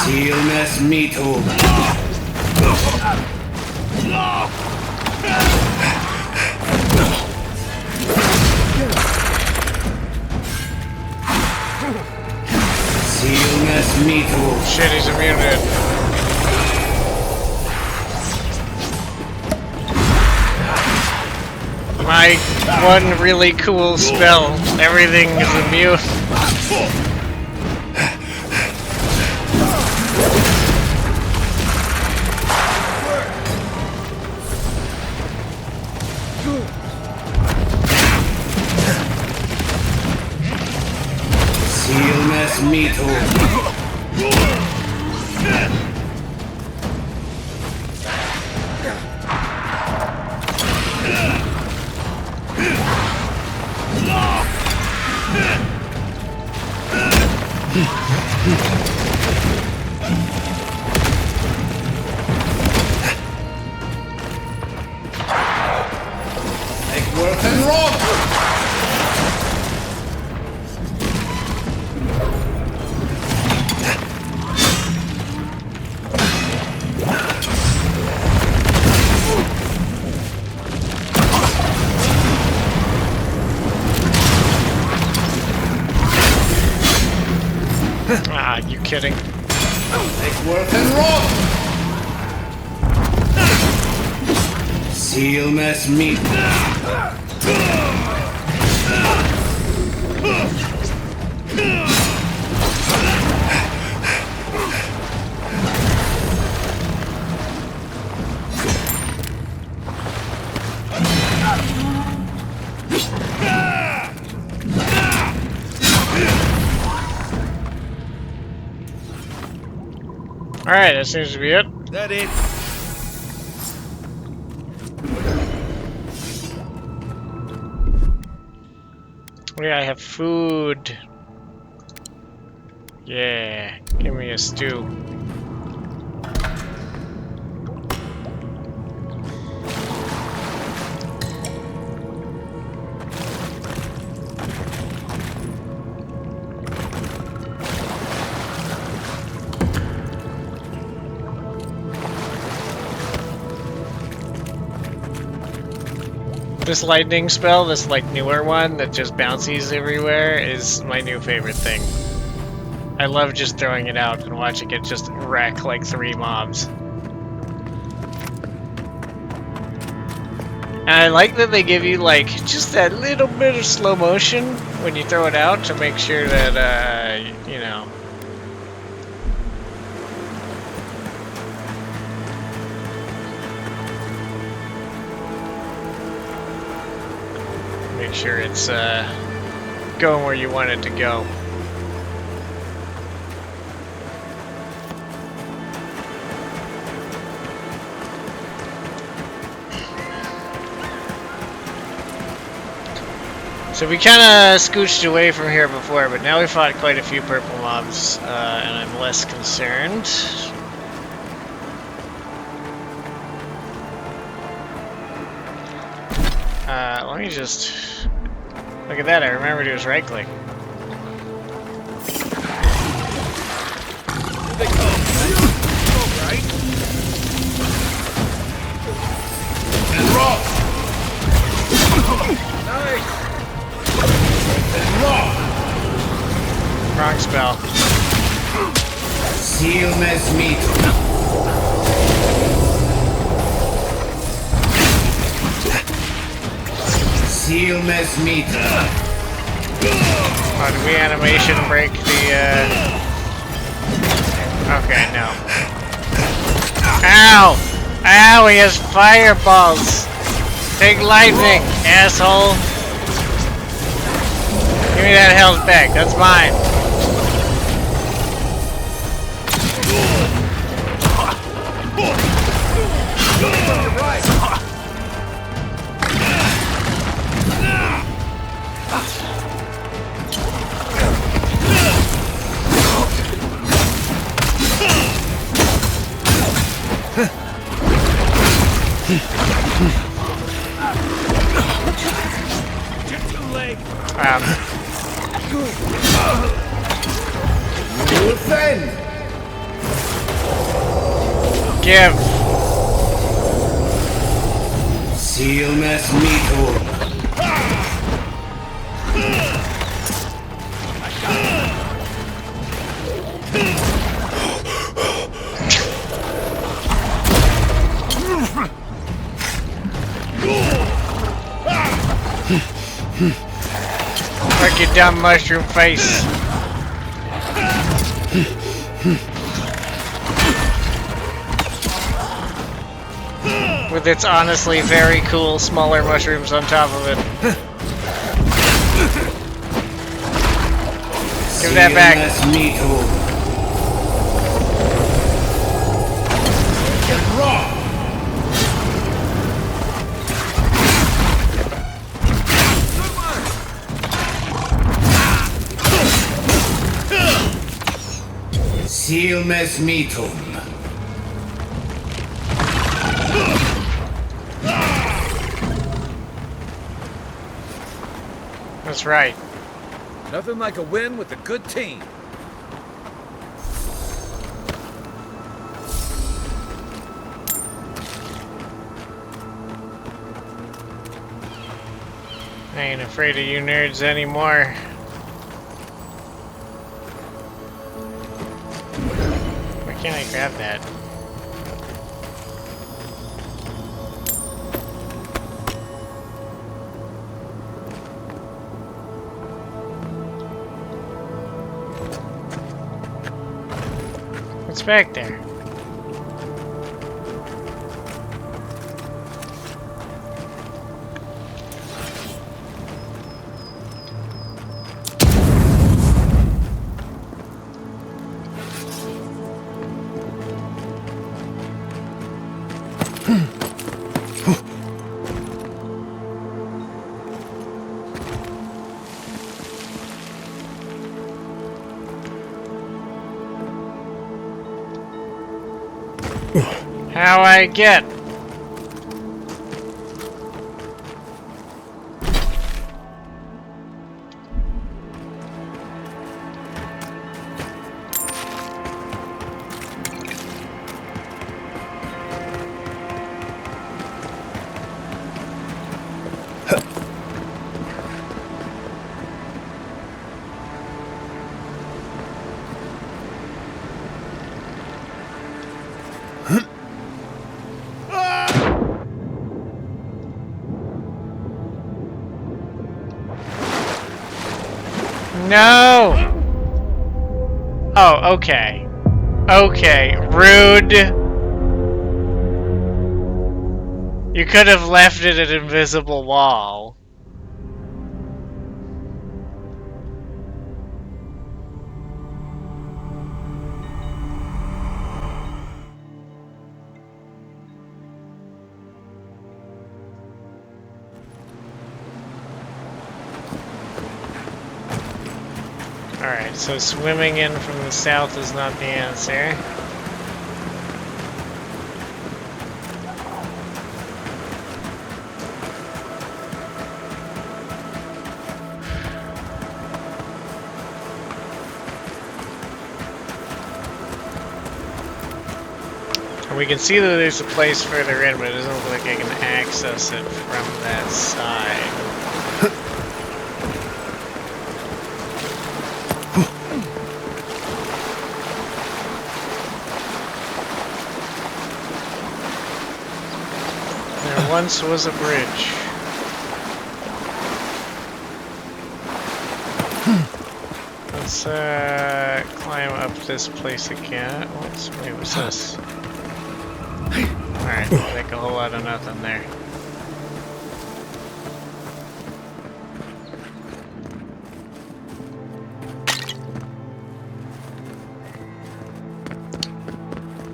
Illness me too. Illness me too. Shit, he's immune to it. my one really cool spell. Everything is immune. Sealmas Mito. Egworth and Rock! Ah, you kidding? Egworth and Rock! Sealmas Mito. Alright, that seems to be it. That it? Yeah, I have food. Yeah, give me a stew. This lightning spell, this like newer one that just bounces everywhere, is my new favorite thing. I love just throwing it out and watching it just wreck like 3 mobs. And I like that they give you like just that little bit of slow motion when you throw it out to make sure that, you know, make sure it's going where you want it to go. So we kind of scooched away from here before, but now we fought quite a few purple mobs, and I'm less concerned. Let me just look at that. I remember to just right click. Here they come. All right. And Rock. Nice. And Rock. Wrong spell. Sealmas Mito. Sealmas Mito. Oh, did we animation break the, Okay, no. Ow! Ow, he has fireballs! Take lightning, asshole! Give me that health back, that's mine! Defend. Give! Sealmas Mito. dumb mushroom face. With its honestly very cool smaller mushrooms on top of it. Give that back. Silmes mitum. That's right. Nothing like a win with a good team. I ain't afraid of you nerds anymore. Why can't I grab that? What's back there? How I get? No! Oh, okay. Okay, rude. You could have left it an invisible wall. Alright, so swimming in from the south is not the answer. And we can see that there's a place further in, but it doesn't look like I can access it from that side. Once was a bridge. Let's climb up this place again. Wait, what's this? Alright, like a whole lot of nothing there.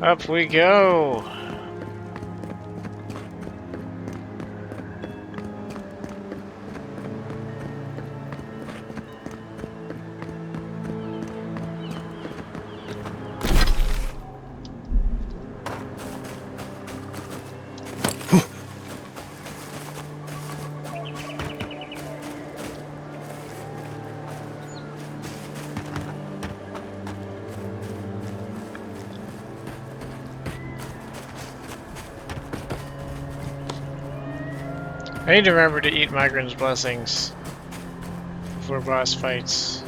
Up we go! I need to remember to eat Migrant's blessings before boss fights.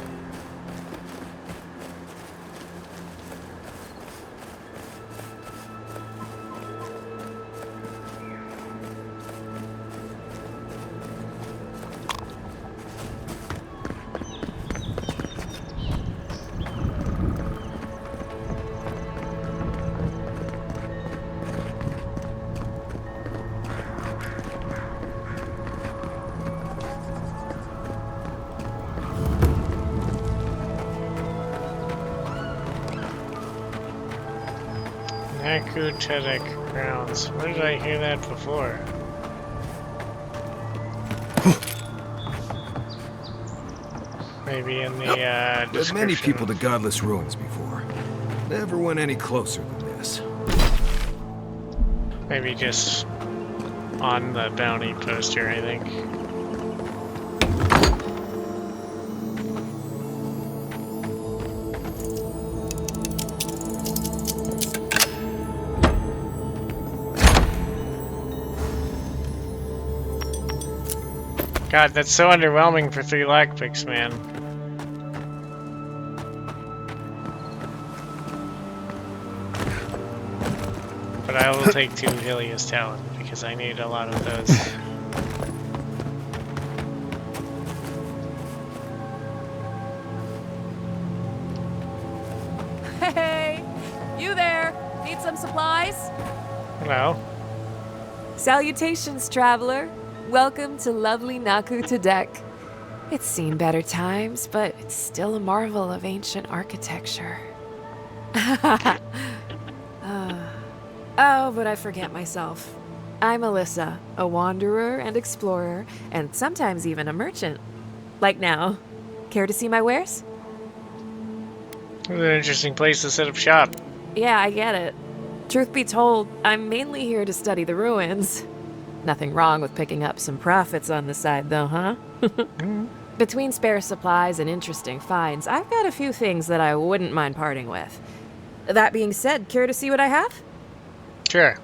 Naku Tedek grounds. Where did I hear that before? Maybe in the Led description. many people to godless ruins before. Never went any closer than this. Maybe just on the bounty poster, I think. God, that's so underwhelming for 3 lockpicks, man. But I will take 2 Helios Talon because I need a lot of those. Hey! You there! Need some supplies? Hello. Salutations, traveler. Welcome to lovely Naku Tedek. It's seen better times, but it's still a marvel of ancient architecture. Oh, but I forget myself. I'm Alyssa, a wanderer and explorer, and sometimes even a merchant. Like now. Care to see my wares? It's an interesting place to set up shop. Yeah, I get it. Truth be told, I'm mainly here to study the ruins. Nothing wrong with picking up some profits on the side, though, huh? Between spare supplies and interesting finds, I've got a few things that I wouldn't mind parting with. That being said, care to see what I have? Sure.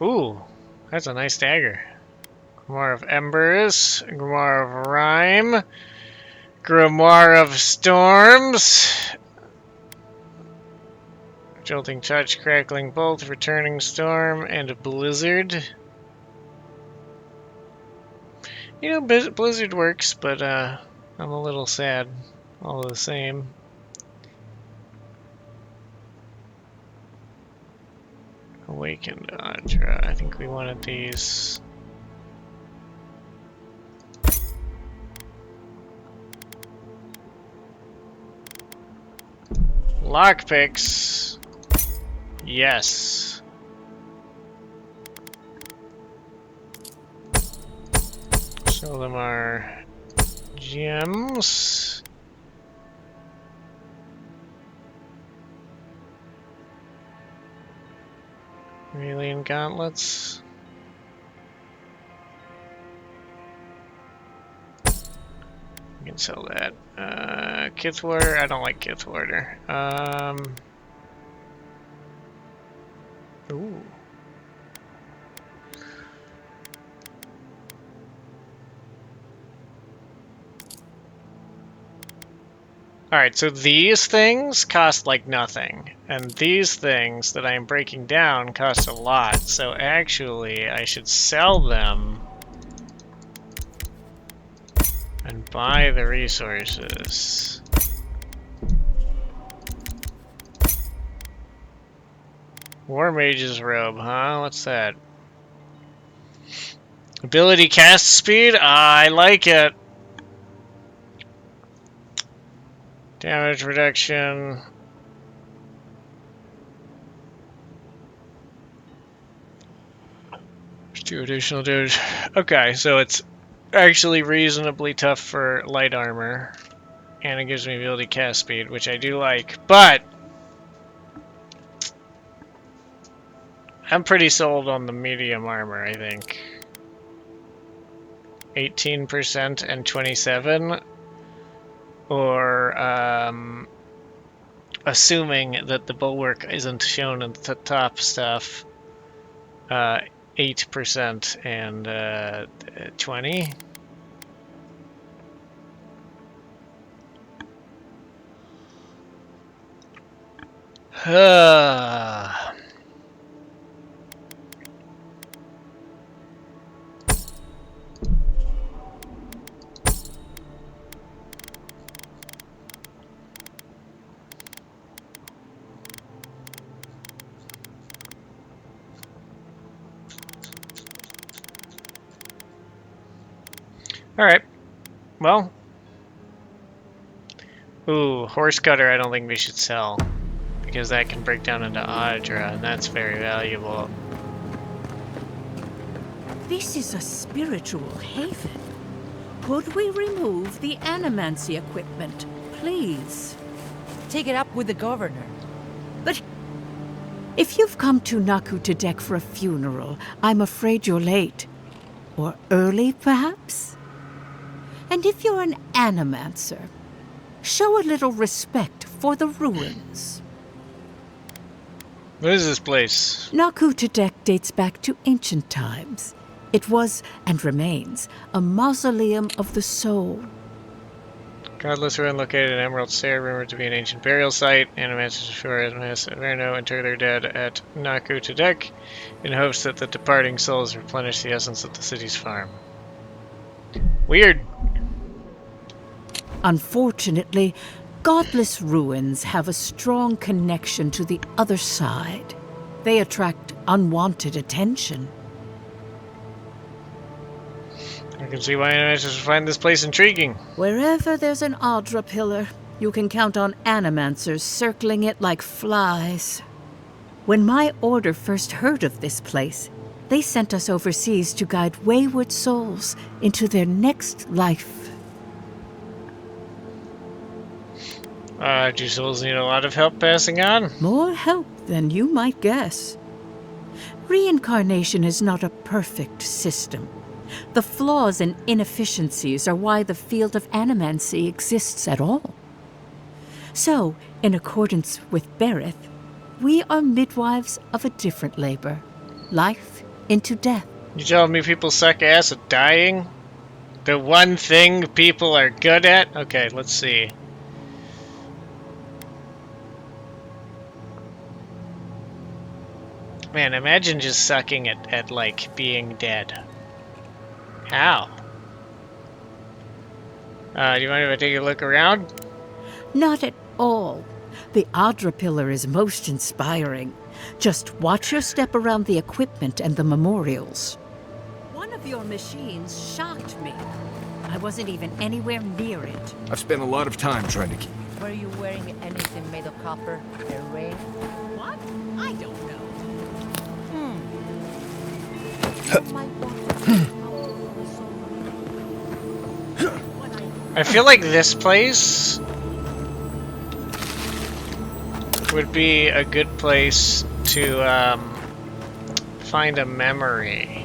Ooh, that's a nice dagger. Grimoire of Embers, Grimoire of Rime, Grimoire of Storms, Jolting Touch, Crackling Bolt, Returning Storm, and a Blizzard. You know, Blizzard works, but I'm a little sad all the same. Awakened Audra. I think we wanted these. Lockpicks. Yes. Some of them are gems. Alien gauntlets. You can sell that. Kithwater. I don't like Kithwater. Ooh. Alright, so these things cost like nothing. And these things that I am breaking down cost a lot. So actually, I should sell them and buy the resources. War Mage's Robe, huh? What's that? Ability cast speed? I like it. Damage reduction. There's 2 additional damage. Okay, so it's actually reasonably tough for light armor. And it gives me ability cast speed, which I do like. But I'm pretty sold on the medium armor, I think. 18% and 27. Or, assuming that the bulwark isn't shown in the top stuff, 8% and 20. Alright. Well. Ooh, horse cutter I don't think we should sell. because that can break down into Audra, and that's very valuable. This is a spiritual haven. Could we remove the animancy equipment, please? Take it up with the governor. But if you've come to Naku Tedek for a funeral, I'm afraid you're late. Or early, perhaps? And if you're an animancer, show a little respect for the ruins. What is this place? Naku Tedek dates back to ancient times. It was, and remains, a mausoleum of the soul. Godless ruin located in Emerald Stair, rumored to be an ancient burial site. Animancers ashore as Belderreno inter their dead at Naku Tedek in hopes that the departing souls replenish the essence of the city's farm. Weird. Unfortunately, godless ruins have a strong connection to the other side. They attract unwanted attention. I can see why animancers would find this place intriguing. Wherever there's an Audra pillar, you can count on animancers circling it like flies. When my order first heard of this place, they sent us overseas to guide wayward souls into their next life. Do souls need a lot of help passing on? More help than you might guess. Reincarnation is not a perfect system. The flaws and inefficiencies are why the field of animancy exists at all. So, in accordance with Berith, we are midwives of a different labor. Life into death. You telling me people suck ass at dying? The one thing people are good at? Okay, let's see. Man, imagine just sucking at like being dead. How? Do you mind if I take a look around? Not at all. The Audra pillar is most inspiring. Just watch your step around the equipment and the memorials. One of your machines shocked me. I wasn't even anywhere near it. I've spent a lot of time trying to keep... Were you wearing anything made of copper? A ring? What? I don't know. I feel like this place would be a good place to find a memory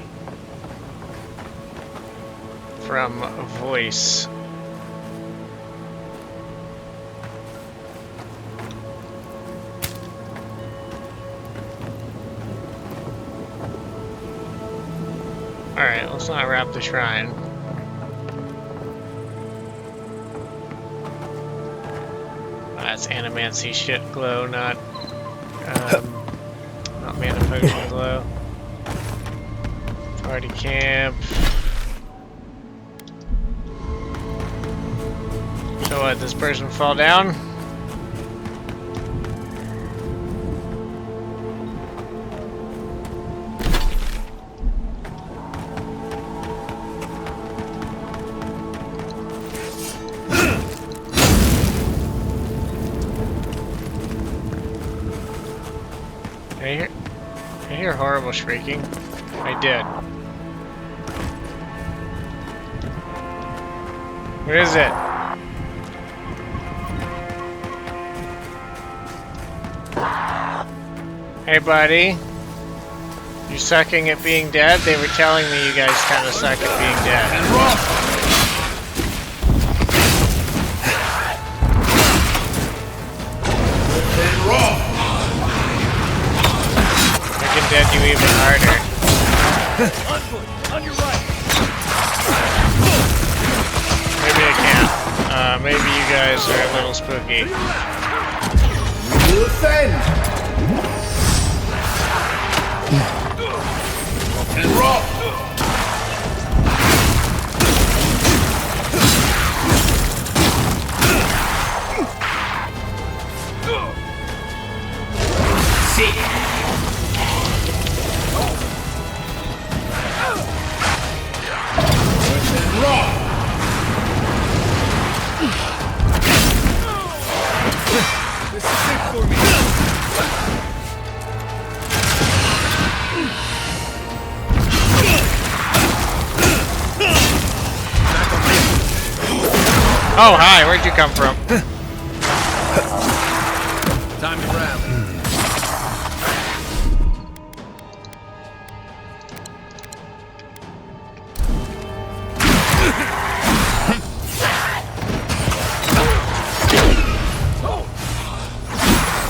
from a voice. Alright, let's not wrap the shrine. That's animancy shit glow, not mana potion glow. Party camp. So what, this person fall down? I hear horrible shrieking. I did. What is it? Hey buddy. You're sucking at being dead? They were telling me you guys kind of suck at being dead. Dead you even harder. On your right. Maybe I can't. Maybe you guys are a little spooky. We will defend. And rock. See. This is it for me. Oh, hi, where'd you come from? Time to rally.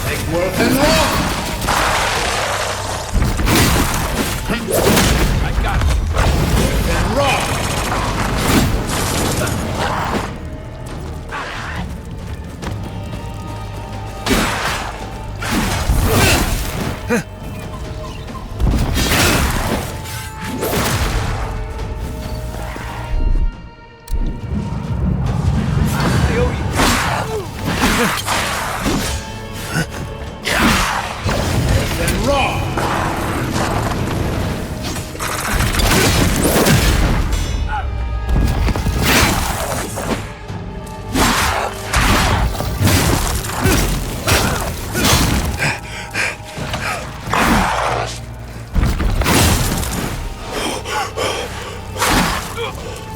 Take worth and rock! I got it. Worth and rock!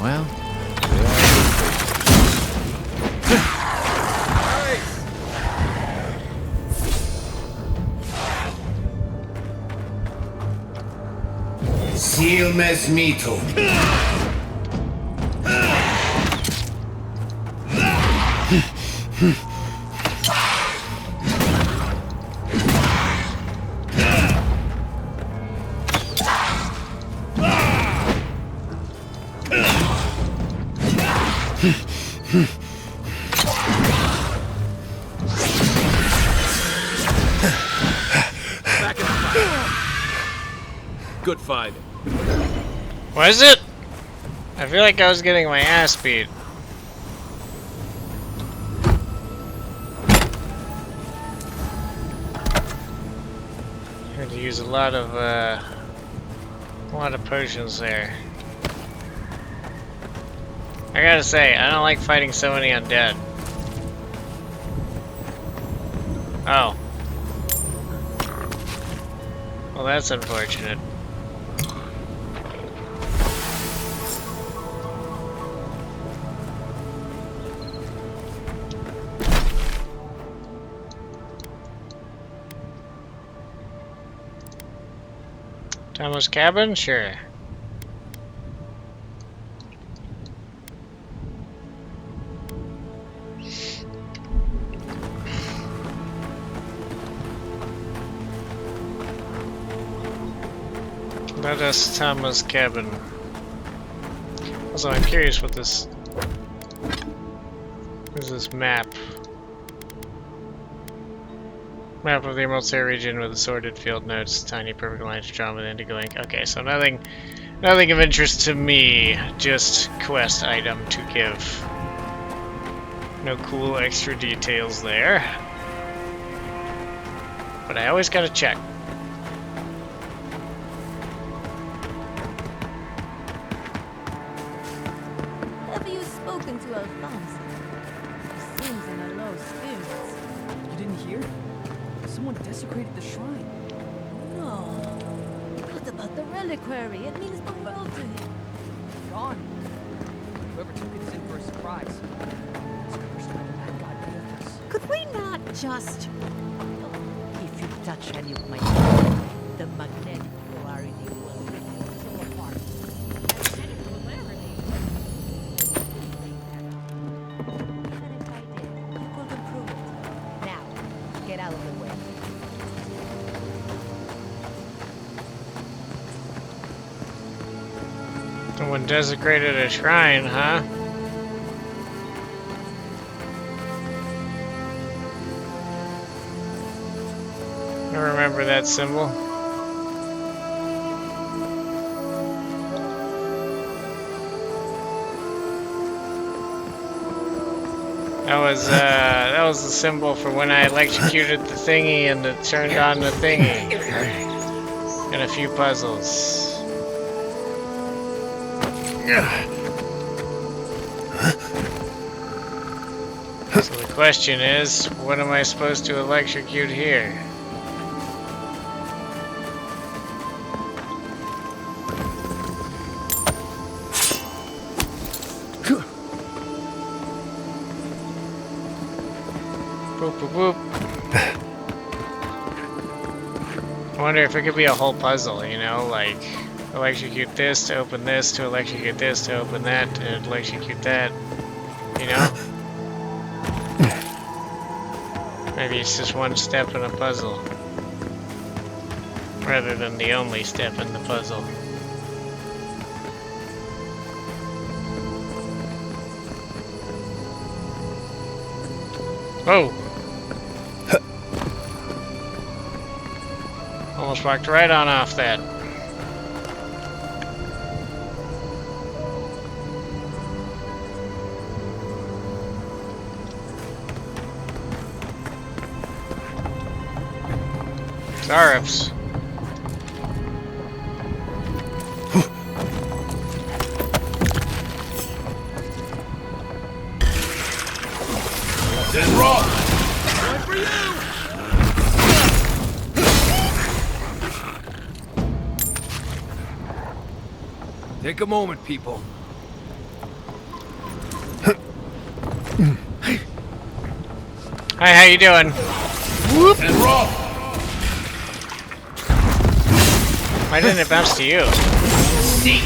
Well, Seal mes mito. back in the fight. Good fight. Was it? I feel like I was getting my ass beat. Had to use a lot of potions there. I gotta say, I don't like fighting so many undead. Oh. Well, that's unfortunate. Tama's cabin? Sure. Let us Tama's cabin. Also, I'm curious what this is. This map. Map of the Emerald Sea region with assorted field notes, tiny perfect lines drawn with indigo ink. Okay, so nothing of interest to me. Just quest item to give. No cool extra details there. But I always gotta check. Have you spoken to Alphonse? He seems in a low spirits. You didn't hear? Someone desecrated the shrine. No. What about the reliquary? It means the world to him. Gone. Whoever took it is in for a surprise. It's cursed by the bad god Belderreno. Could we not just... If you touch any of my the magnetic polarity will rip your soul apart. Magnetic polarity? Even if I did, you couldn't prove it. Now, get out of the way. Someone desecrated a shrine, huh? I remember that symbol. That was the symbol for when I electrocuted the thingy and it turned on the thingy. And a few puzzles. So the question is, what am I supposed to electrocute here? Boop, boop, boop. I wonder if it could be a whole puzzle, you know, like electrocute this to open this, to electrocute this to open that, to electrocute that, you know? Maybe it's just one step in a puzzle, rather than the only step in the puzzle. Oh! Almost walked right on off that. Zarifs. Then rock! One for you! Take a moment, people. Hi, how you doing? Whoop! And rock! Why didn't it bounce to you? Seek!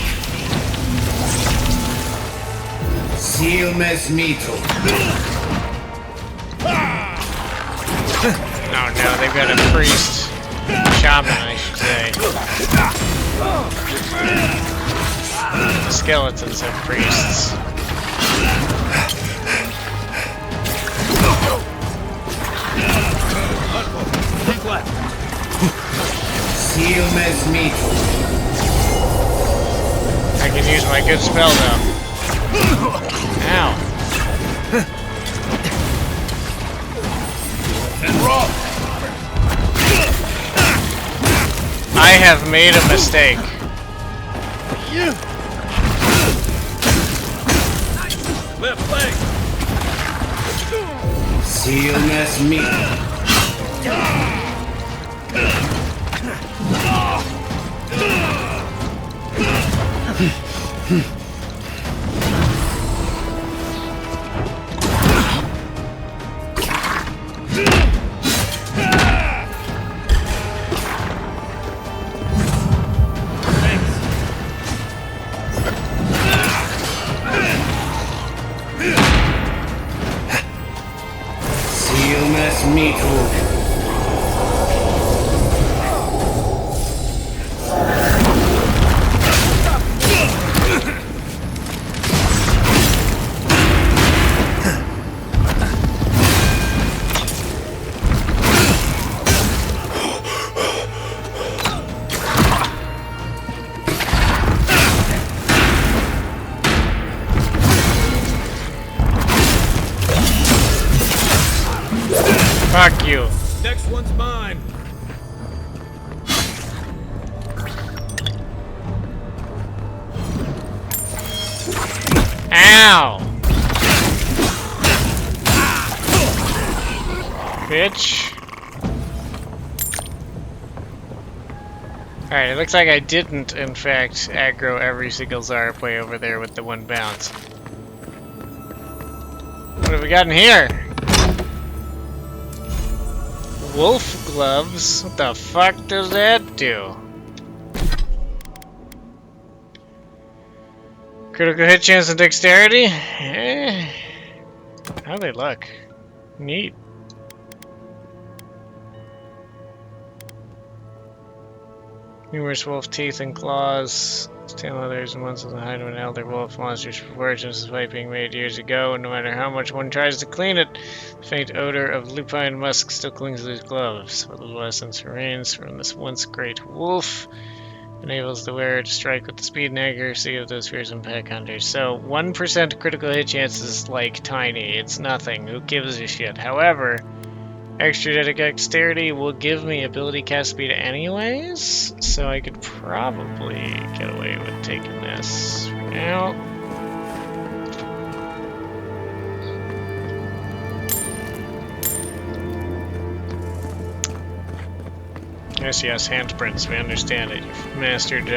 Seal mes mito. Oh no, they've got a priest. Shaman, I should say. The skeletons have priests. Seal mes mito. I can use my good spell though. Ow. And rock! I have made a mistake. Left leg. Seal mes mito. Seal mes mito. Fuck you. Next one's mine. Ow! Bitch. Alright, it looks like I didn't, in fact, aggro every single Zarp way over there with the one bounce. What have we got in here? Wolf gloves? What the fuck does that do? Critical hit chance and dexterity? Eh. How they look? Neat. Numerous wolf teeth and claws. Tail others and once in the hide of an elder wolf monster's proportions despite being made years ago, and no matter how much one tries to clean it, the faint odor of lupine musk still clings to his gloves. What little essence remains from this once great wolf enables the wearer to strike with the speed and accuracy of those fearsome pack hunters. So 1% critical hit chance is like tiny. It's nothing. Who gives a shit? However, extra dexterity will give me ability cast speed anyways, so I could probably get away with taking this for now. Yes, handprints, we understand it. You've mastered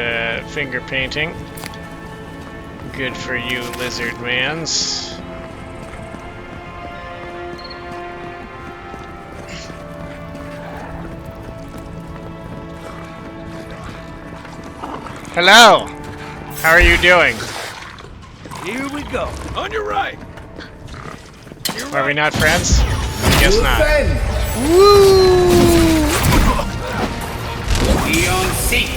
finger painting. Good for you, lizard mans. Hello! How are you doing? Here we go. On your right. Are we not friends? I guess not. Woo! Beyond seek.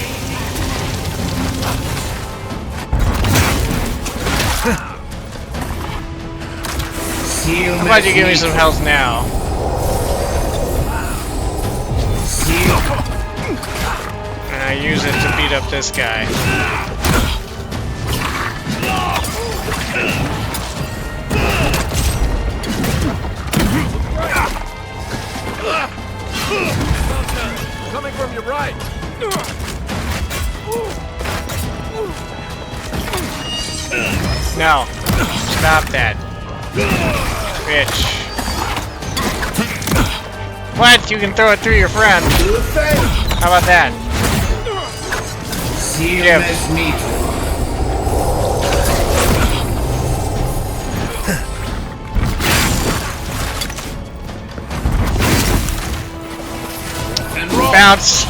How about you give me some health now? And I use it to beat up this guy. Coming from your right. No. Stop that. Bitch. What? You can throw it through your friend. How about that? Give. Bounce.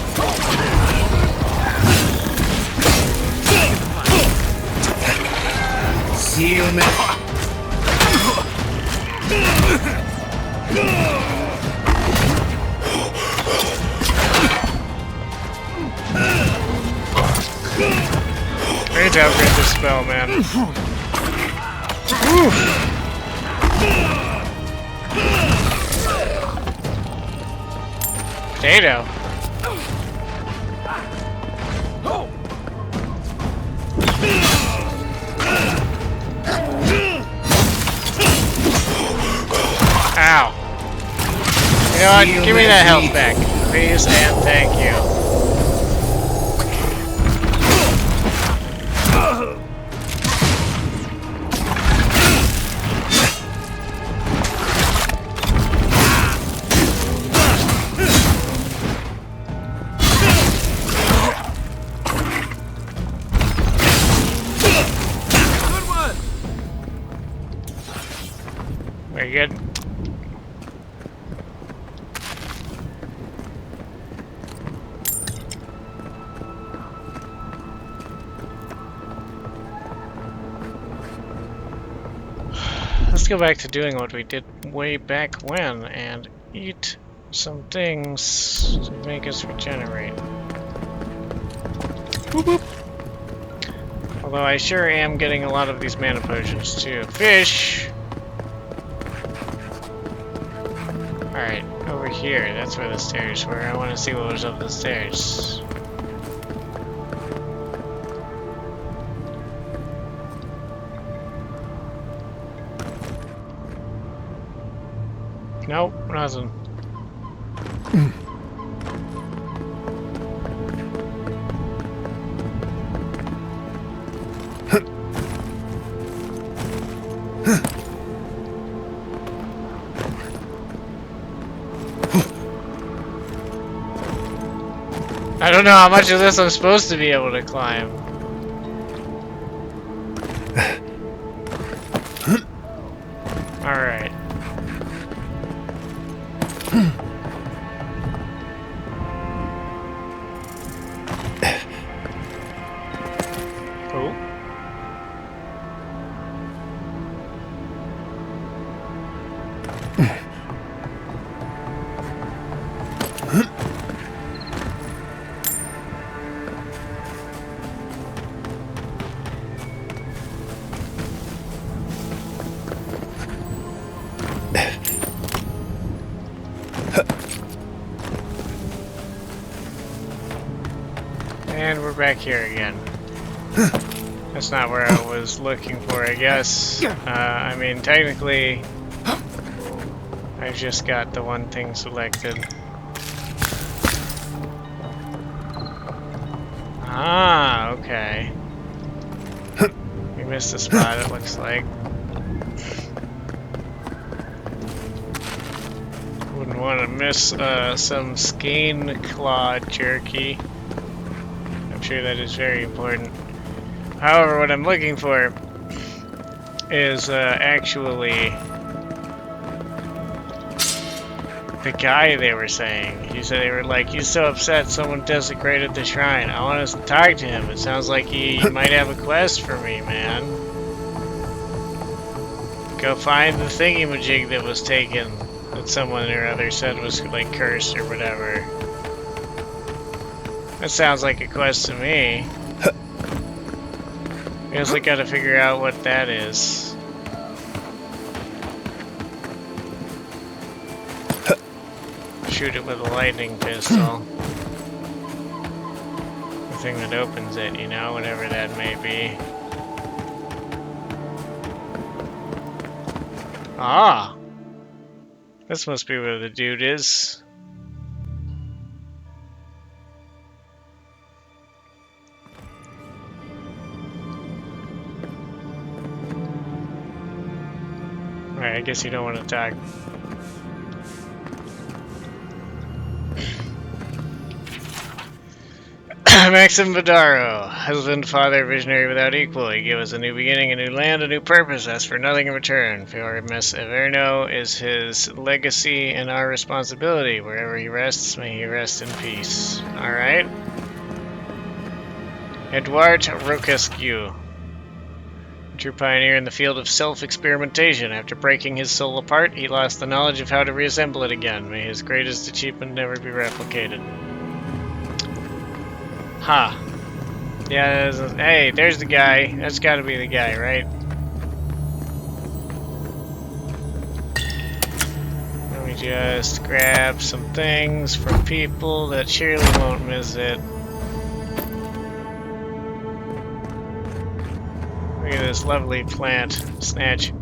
I need to upgrade this spell, man. Potato. Ow. You know what? Give me that health back. Please and thank you. Very good. Let's go back to doing what we did way back when and eat some things to make us regenerate. Boop, boop. Although I sure am getting a lot of these mana potions too. Fish! Alright, over here. That's where the stairs were. I want to see what was up the stairs. Nope, nothing. I don't know how much of this I'm supposed to be able to climb. Alright. Cool. And we're back here again. That's not where I was looking for, I guess. I mean, technically, I just got the one thing selected. Ah, okay. We missed a spot, it looks like. Wouldn't want to miss some skein claw jerky. I'm sure that is very important. However, what I'm looking for is actually the guy they were saying. He said they were like, he's so upset someone desecrated the shrine. I want us to talk to him. It sounds like he might have a quest for me, man. Go find the thingy-majig that was taken, that someone or other said was like cursed or whatever. That sounds like a quest to me. Guess I gotta figure out what that is. Shoot it with a lightning pistol. The thing that opens it, you know, whatever that may be. Ah! This must be where the dude is. Alright, I guess you don't want to talk. Maxim Vidaro, husband, father, visionary without equal. He gave us a new beginning, a new land, a new purpose. Asked for nothing in return. For Miss Averno is his legacy and our responsibility. Wherever he rests, may he rest in peace. Alright. Edouard Rocascu. A true pioneer in the field of self-experimentation. After breaking his soul apart, he lost the knowledge of how to reassemble it again. May his greatest achievement never be replicated. Ha. Huh. Yeah, hey, there's the guy. That's gotta be the guy, right? Let me just grab some things from people that surely won't miss it. Look at this lovely plant. Snatch.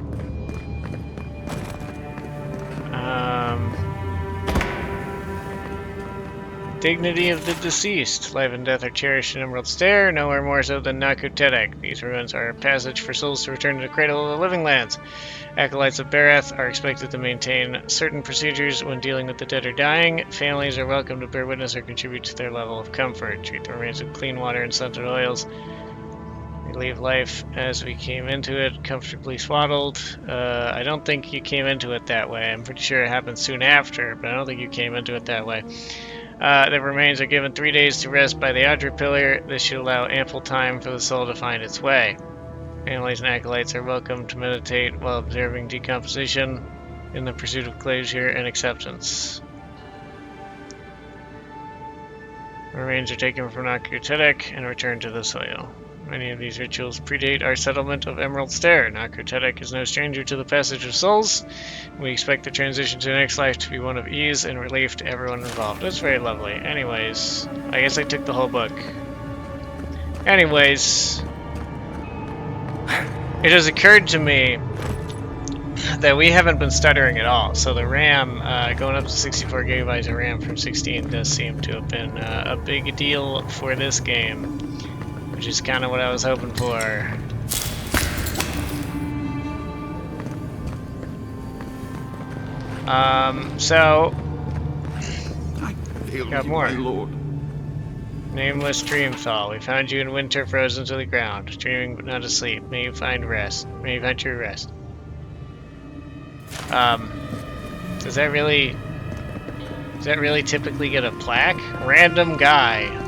Dignity of the deceased. Life and death are cherished in Emerald Stair, nowhere more so than Naku Tedek. These ruins are a passage for souls to return to the cradle of the living lands. Acolytes of Bereth are expected to maintain certain procedures when dealing with the dead or dying. Families are welcome to bear witness or contribute to their level of comfort. Treat the remains with clean water and scented oils. We leave life as we came into it, comfortably swaddled. I don't think you came into it that way. I'm pretty sure it happened soon after, but I don't think you came into it that way. The remains are given 3 days to rest by the Audra Pillar. This should allow ample time for the soul to find its way. Families and acolytes are welcome to meditate while observing decomposition in the pursuit of closure and acceptance. The remains are taken from Naku Tedek and returned to the soil. Many of these rituals predate our settlement of Emerald Stair. Naku Tedek is no stranger to the passage of souls. We expect the transition to the next life to be one of ease and relief to everyone involved. That's very lovely. Anyways, I guess I took the whole book. Anyways, it has occurred to me that we haven't been stuttering at all. So the RAM, going up to 64 gigabytes of RAM from 16 does seem to have been a big deal for this game. Which is kind of what I was hoping for. So got more. My lord. Nameless Dreamfall. We found you in winter, frozen to the ground, dreaming but not asleep. May you find rest. May you find true rest. Does that really typically get a plaque? Random guy.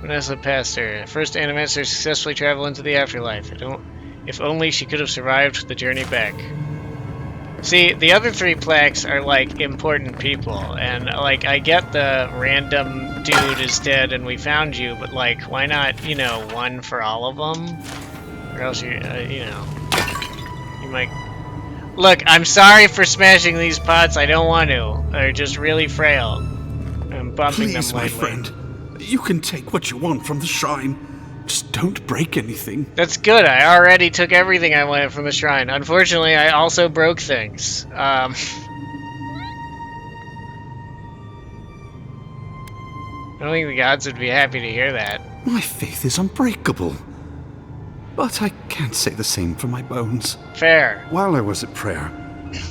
Vanessa Pastor. First Animaster to successfully travel into the afterlife. If only she could have survived the journey back. See, the other 3 plaques are like important people, and like I get the random dude is dead and we found you, but like why not, you know, one for all of them? Or else you know, you might. Look, I'm sorry for smashing these pots. I don't want to. They're just really frail. I'm bumping Please, them lately. my friend. You can take what you want from the shrine. Just don't break anything. That's good. I already took everything I wanted from the shrine. Unfortunately, I also broke things. I don't think the gods would be happy to hear that. My faith is unbreakable. But I can't say the same for my bones. Fair. While I was at prayer,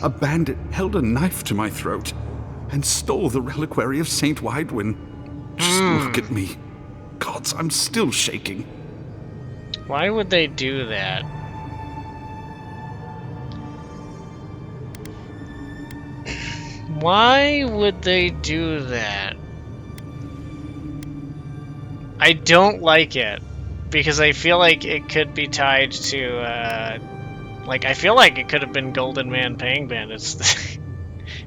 a bandit held a knife to my throat and stole the reliquary of Saint Wildwoods. Just look at me. Gods, I'm still shaking. Why would they do that? Why would they do that? I don't like it because I feel like it could be tied to like I feel like it could have been Golden Man paying bandits.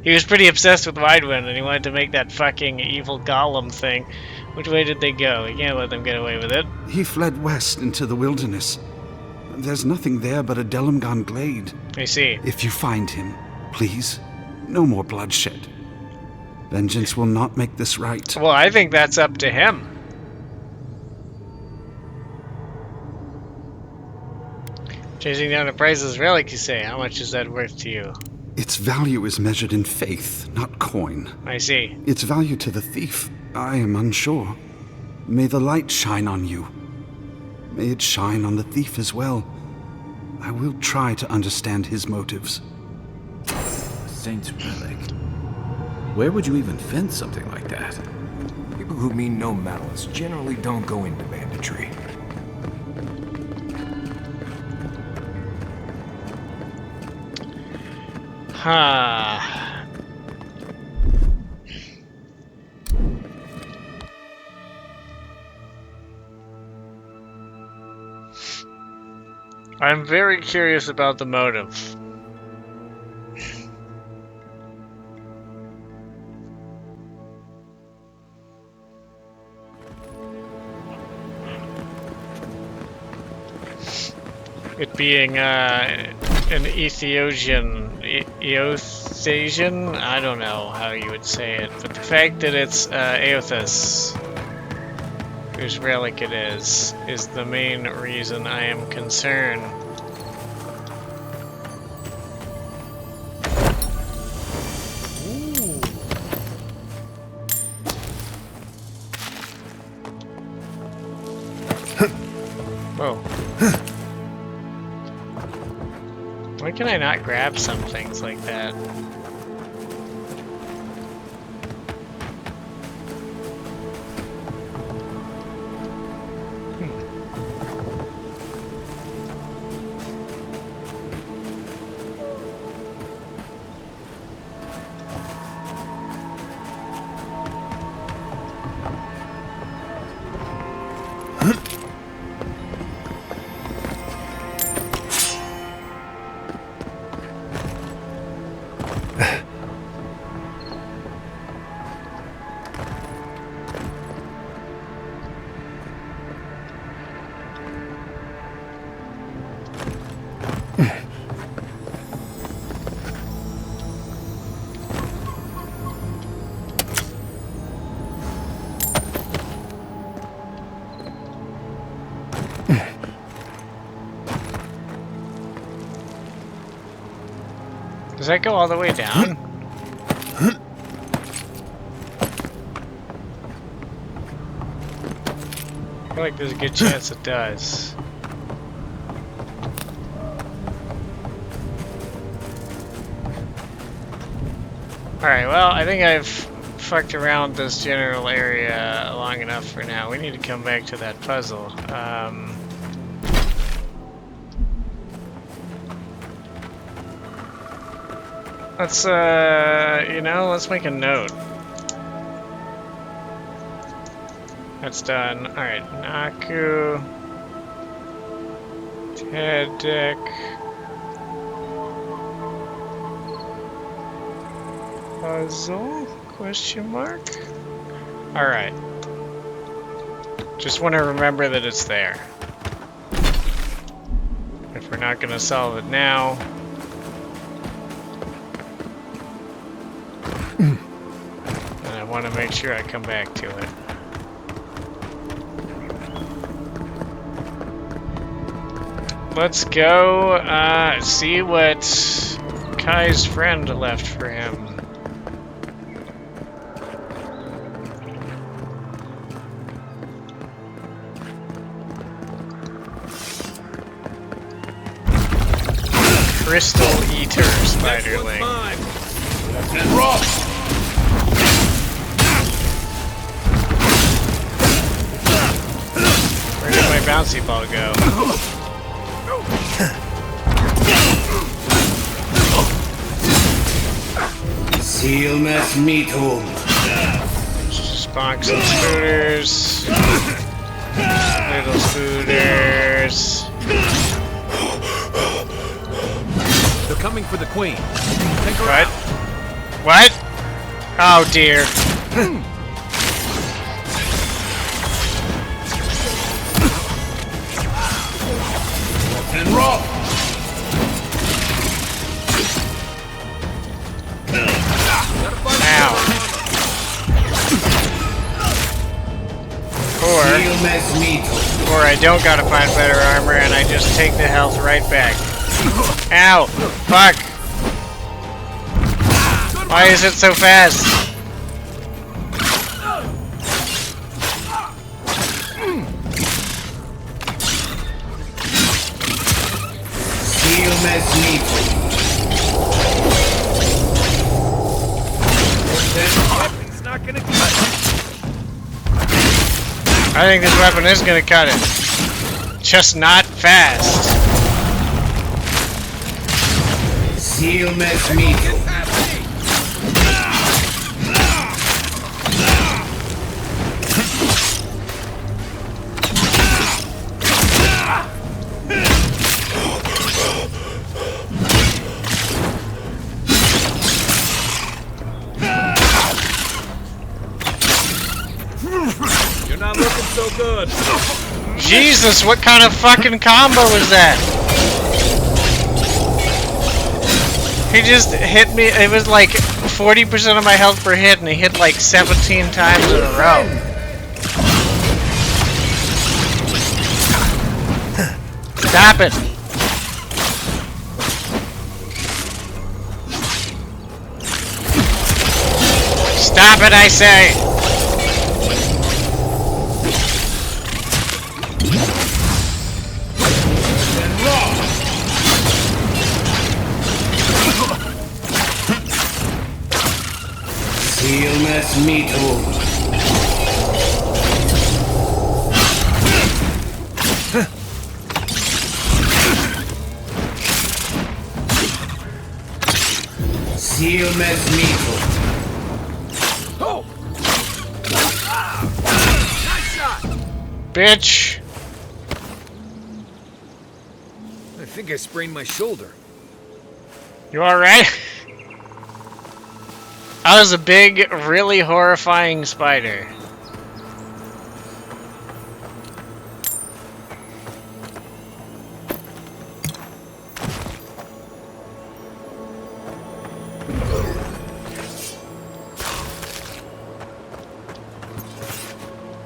He was pretty obsessed with Wildwood and he wanted to make that fucking evil golem thing. Which way did they go? You can't let them get away with it. He fled west into the wilderness. There's nothing there but a Delimgon glade. I see. If you find him, please, no more bloodshed. Vengeance will not make this right. Well, I think that's up to him. Chasing down the priceless relic, you say? How much is that worth to you? Its value is measured in faith, not coin. I see. Its value to the thief, I am unsure. May the light shine on you. May it shine on the thief as well. I will try to understand his motives. Saint's relic. Where would you even find something like that? People who mean no malice generally don't go into banditry. I'm very curious about the motive. It being an Ethiopian, I don't know how you would say it, but the fact that it's Aothas, whose relic it is the main reason I am concerned. Whoa. Why can I not grab some things like that? Does that go all the way down? I feel like there's a good chance it does. Alright, well, I think I've fucked around this general area long enough for now. We need to come back to that puzzle. Let's, let's make a note. That's done. Alright, Naku Tedek. Puzzle? Question mark? Alright. Just want to remember that it's there. If we're not going to solve it now, then I want to make sure I come back to it. Let's go see what Kai's friend left for him. Crystal Eater Spiderling. Where did my bouncy ball go? Seal mess meat hole. Sponks and scooters. Little scooters. They're coming for the queen. What? What? Oh dear. And roll. Ow. Or I don't gotta find better armor and I just take the health right back. Ow! Fuck! Why is it so fast? Seal mess meat. It's not gonna cut it. I think this weapon is gonna cut it. Just not fast. Seal mess meat. You're not looking so good. Jesus, what kind of fucking combo was that? He just hit me, it was like 40% of my health per hit and he hit like 17 times in a row. Stop it! Stop it, I say! Seal mess meat hole. Seal mess meat hole. Oh! Nice shot! Bitch! I think I sprained my shoulder. You alright? I was a big, really horrifying spider.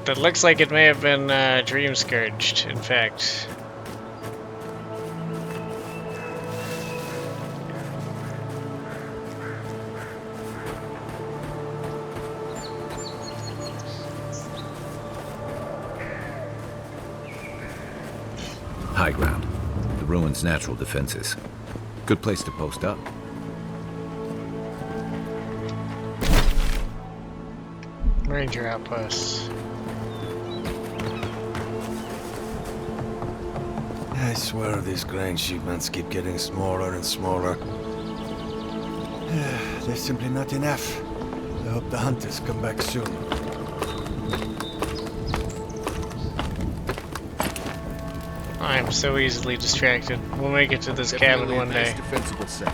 That looks like it may have been dream scourged, in fact. High ground. The ruins' natural defenses. Good place to post up. Ranger outposts. I swear these grain shipments keep getting smaller and smaller. They're simply not enough. I hope the hunters come back soon. I'm so easily distracted. We'll make it to this cabin one day. Defensible set.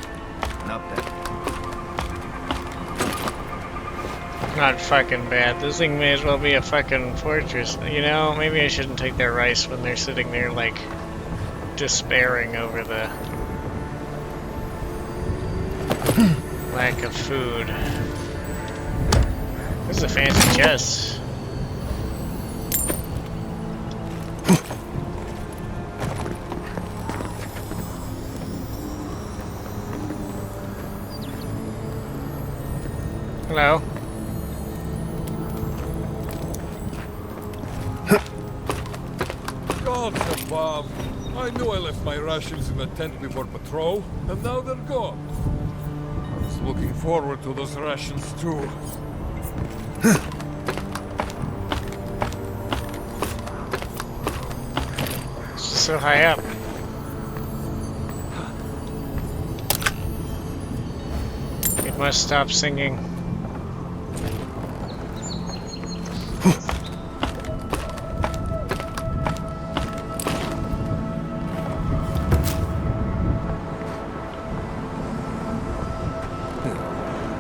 Not bad. Not fucking bad. This thing may as well be a fucking fortress. You know, maybe I shouldn't take their rice when they're sitting there, like, despairing over the lack of food. This is a fancy chest. Hello. Gods above. I knew I left my rations in the tent before patrol, and now they're gone. I was looking forward to those rations too. So high up. must stop singing.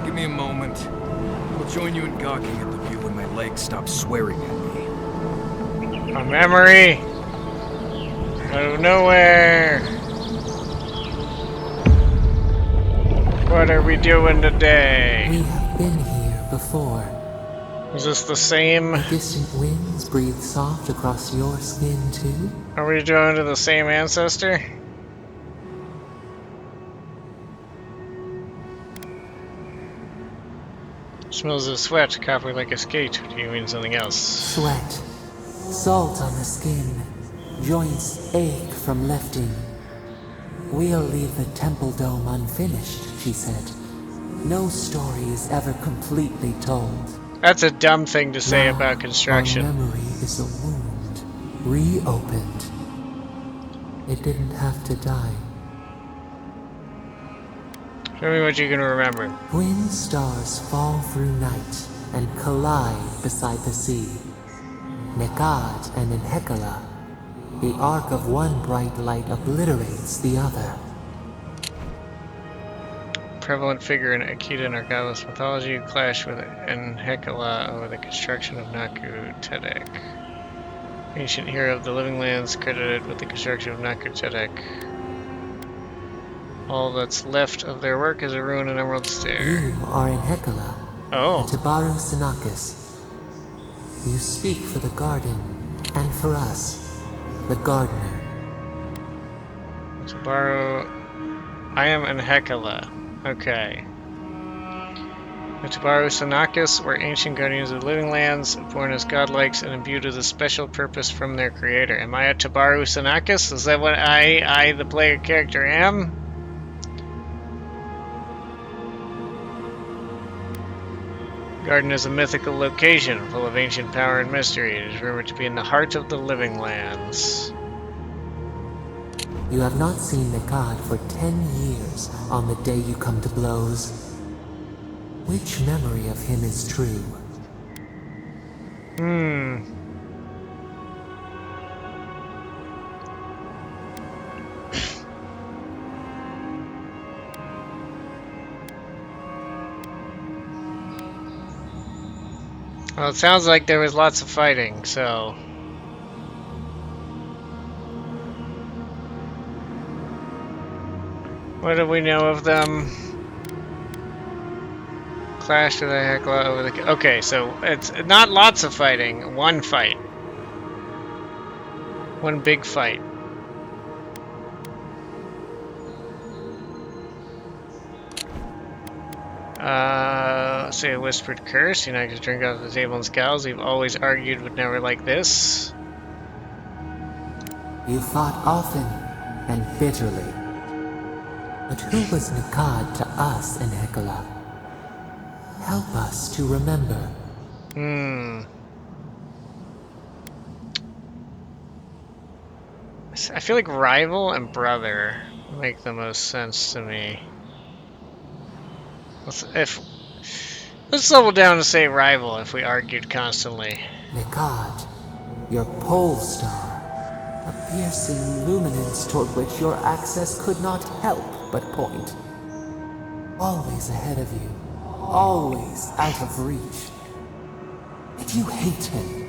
Give me a moment. I'll join you in gawking at the view when my legs stop swearing at me. A memory out of nowhere. What are we doing today? We have been here before. Is this the same? The distant winds breathe soft across your skin too. Are we going to the same ancestor? Smells of sweat, copper like a skate. Do you mean something else? Sweat, salt on the skin, joints ache from lifting. We'll leave the temple dome unfinished, she said. No story is ever completely told. That's a dumb thing to say Now, about construction. Our memory is a wound, reopened. It didn't have to die. Show me what you can remember. Twin stars fall through night and collide beside the sea. Nekad and Enhekala. The arc of one bright light obliterates the other. Prevalent figure in Akita and Argalis mythology who clashed with Enhekala over the construction of Naku Tedek. Ancient hero of the living lands credited with the construction of Naku Tedek. All that's left of their work is a ruin and emerald stair. You are Enhekala. Oh. Tabaru Sinakis. You speak for the garden and for us, the gardener. Tabaru. I am Enhekala. Okay. The Tabaru Sinakis were ancient guardians of the living lands, born as godlikes and imbued with a special purpose from their creator. Am I a Tabaru Sinakis? Is that what I the player character, am? Garden is a mythical location full of ancient power and mystery. It is rumored to be in the heart of the living lands. You have not seen Nekad for 10 years on the day you come to blows. Which memory of him is true? Well, it sounds like there was lots of fighting, so... What do we know of them? Clash with the Hekla over the... Okay, so it's not lots of fighting, one fight. One big fight. Say a whispered curse. You know, I could drink off the table and scowls. We've always argued, but never like this. You fought often and bitterly. But who was Nekad to us in Hekala? Help us to remember. I feel like rival and brother make the most sense to me. Let's level down to say rival if we argued constantly. Nekad, your pole star. A piercing luminance toward which your access could not help but point. Always ahead of you. Always out of reach. Did you hate him?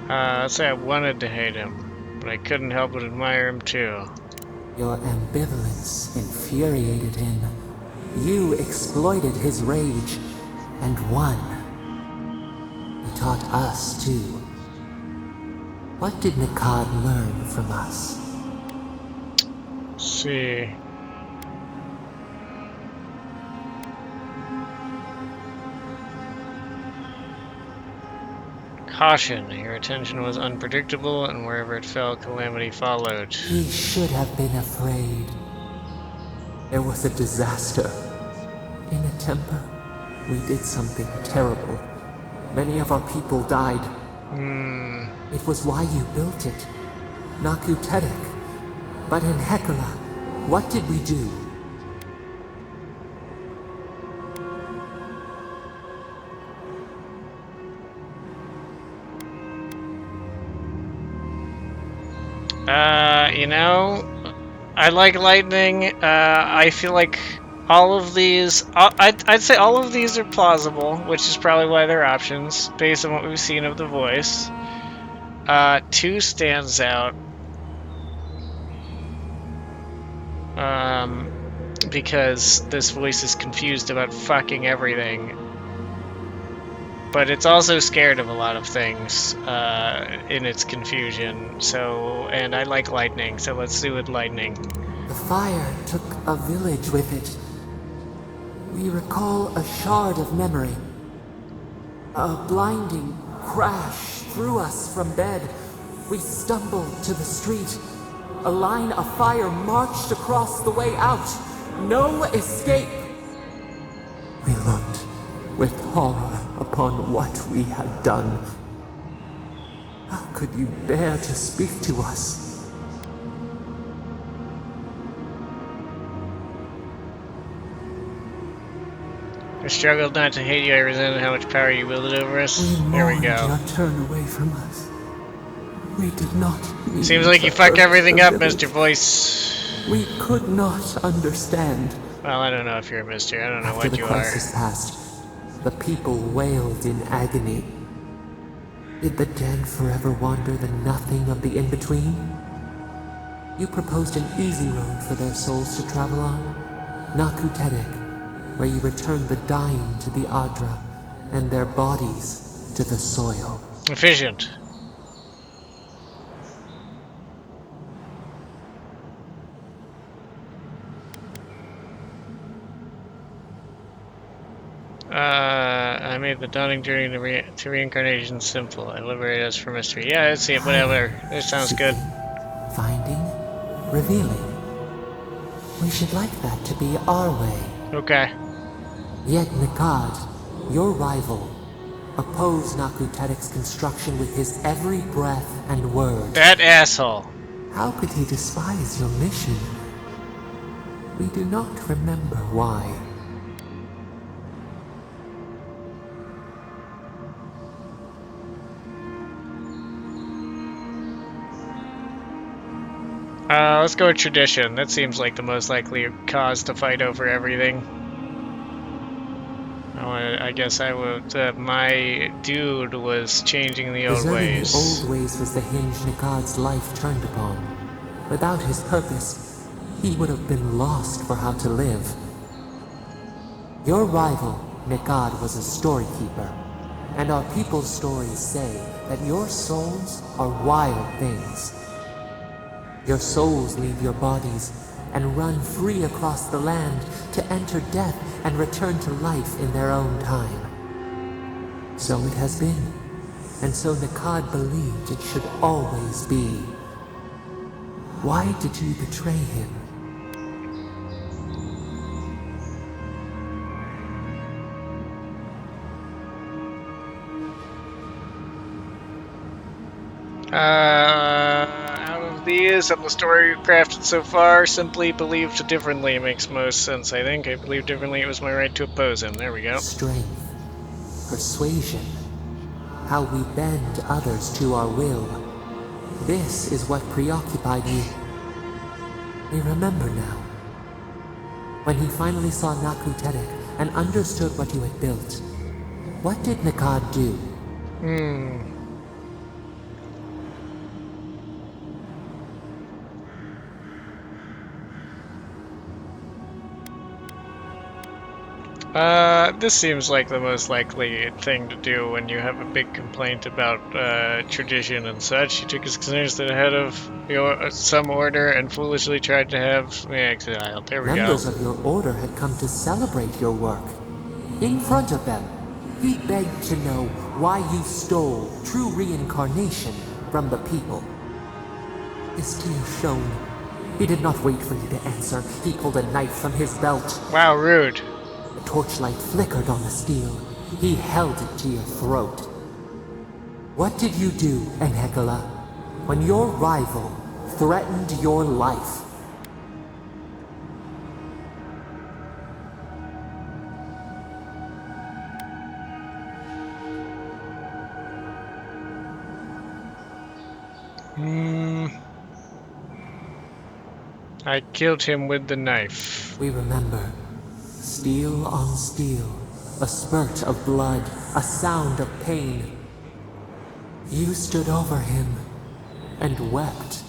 I'd say I wanted to hate him, but I couldn't help but admire him too. Your ambivalence infuriated him. You exploited his rage, and won. He taught us too. What did Nekad learn from us? Let's see. Caution. Your attention was unpredictable, and wherever it fell, calamity followed. He should have been afraid. There was a disaster. In a temper, we did something terrible. Many of our people died. It was why you built it. Naku Tedek. But in Hecla, what did we do? You know, I like lightning. I feel like all of these, I'd say all of these are plausible, which is probably why they're options, based on what we've seen of the voice. Two stands out. Because this voice is confused about fucking everything. But it's also scared of a lot of things in its confusion. So, and I like lightning, so let's do with lightning. The fire took a village with it. We recall a shard of memory. A blinding crash threw us from bed. We stumbled to the street. A line of fire marched across the way out. No escape. We looked with horror upon what we had done. How could you bear to speak to us? I struggled not to hate you. I resented how much power you wielded over us. There we go. Your turn away from us. We did not. Seems like you fucked everything up, Mr. Voice. We could not understand. Well, I don't know if you're a mister. I don't know After what you the crisis passed, the people wailed in agony. Did the dead forever wander the nothing of the in-between? You proposed an easy road for their souls to travel on, Naku Tedek, where you returned the dying to the Adra and their bodies to the soil. Efficient. I made the dawning journey to reincarnation simple. I liberated us from mystery. Yeah, let's see it. Whatever. This sounds good. Finding, revealing. We should like that to be our way. Okay. Yet Nikad, your rival, opposed Naku Tedek's construction with his every breath and word. That asshole. How could he despise your mission? We do not remember why. Let's go with tradition. That seems like the most likely cause to fight over everything. I guess I would. My dude was changing the old ways. The old ways was the hinge Nikad's life turned upon. Without his purpose, he would have been lost for how to live. Your rival, Nikad, was a storykeeper, and our people's stories say that your souls are wild things. Your souls leave your bodies and run free across the land to enter death and return to life in their own time. So it has been, and so Nikad believed it should always be. Why did you betray him? Out of these and the story we've crafted so far, simply believed differently makes most sense, I think. I believed differently, it was my right to oppose him. There we go. Strength, persuasion, how we bend others to our will. This is what preoccupied you. We remember now. When he finally saw Naku Tedek and understood what you had built, what did Nikad do? This seems like the most likely thing to do when you have a big complaint about tradition and such. He took his concerns to the head of some order and foolishly tried to have me exiled. There we go. Members of your order had come to celebrate your work. In front of them, he begged to know why you stole true reincarnation from the people. His tears shone. He did not wait for you to answer. He pulled a knife from his belt. Wow, rude. The torchlight flickered on the steel. He held it to your throat. What did you do, Enhekala, when your rival threatened your life. I killed him with the knife. We remember. Steel on steel. A spurt of blood. A sound of pain. You stood over him and wept.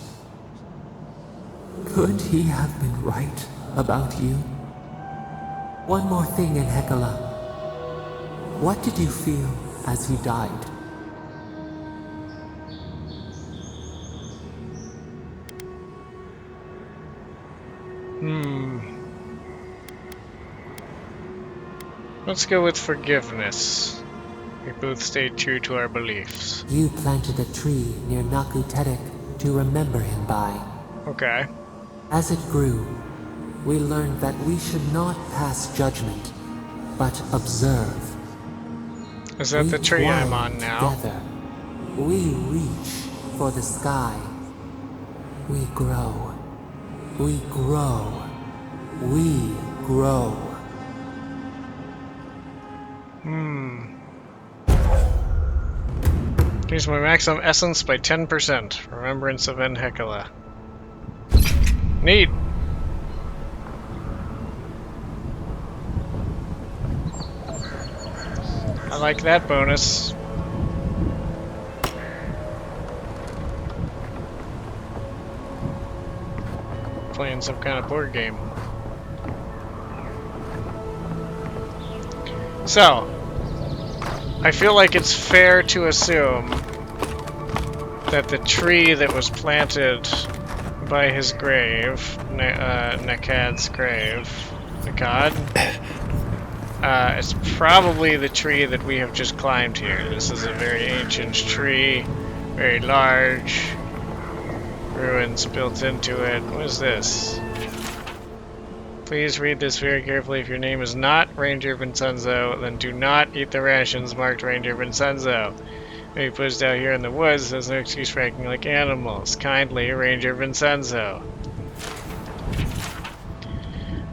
Could he have been right about you? One more thing, Hekala. What did you feel as he died? Let's go with forgiveness. We both stayed true to our beliefs. You planted a tree near Naku Tedek to remember him by. Okay. As it grew, we learned that we should not pass judgment, but observe. Is that the tree I'm on now? Together, we reach for the sky. We grow. We grow. We grow. Increase my maximum essence by 10%. Remembrance of Hekala. Neat. I like that bonus. Playing some kind of board game. So, I feel like it's fair to assume that the tree that was planted by his grave, Nakad's grave, Nakad, it's probably the tree that we have just climbed here. This is a very ancient tree, very large, ruins built into it. What is this? Please read this very carefully. If your name is not Ranger Vincenzo, then do not eat the rations marked Ranger Vincenzo. May be pushed out here in the woods. There's no excuse for acting like animals. Kindly, Ranger Vincenzo.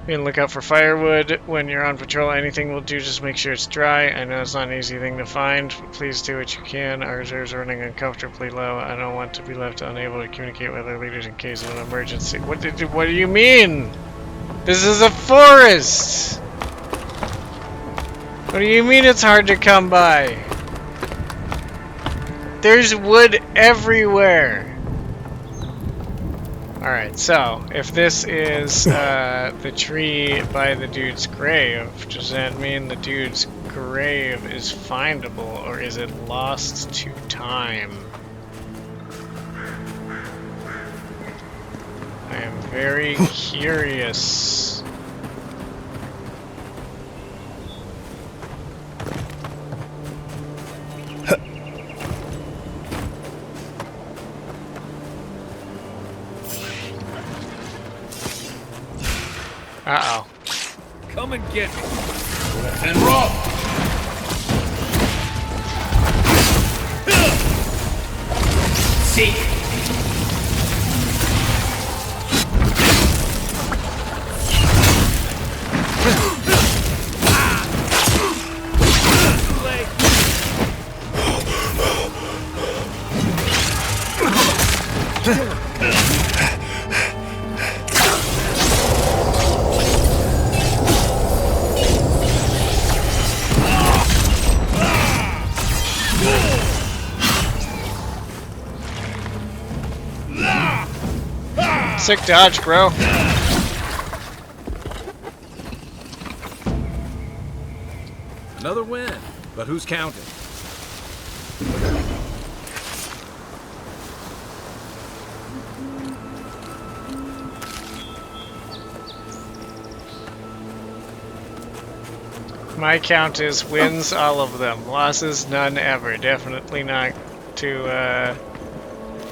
You can look out for firewood when you're on patrol. Anything will do, just make sure it's dry. I know it's not an easy thing to find, but please do what you can. Our reserves are running uncomfortably low. I don't want to be left unable to communicate with our leaders in case of an emergency. What do you mean? This is a forest! What do you mean it's hard to come by? There's wood everywhere! Alright, so, if this is the tree by the dude's grave, does that mean the dude's grave is findable, or is it lost to time? I am very curious. Uh-oh. Come and get me. And roll! Seek! Sick dodge, bro. Another win, but who's counting? My count is wins all of them. Losses none ever. Definitely not to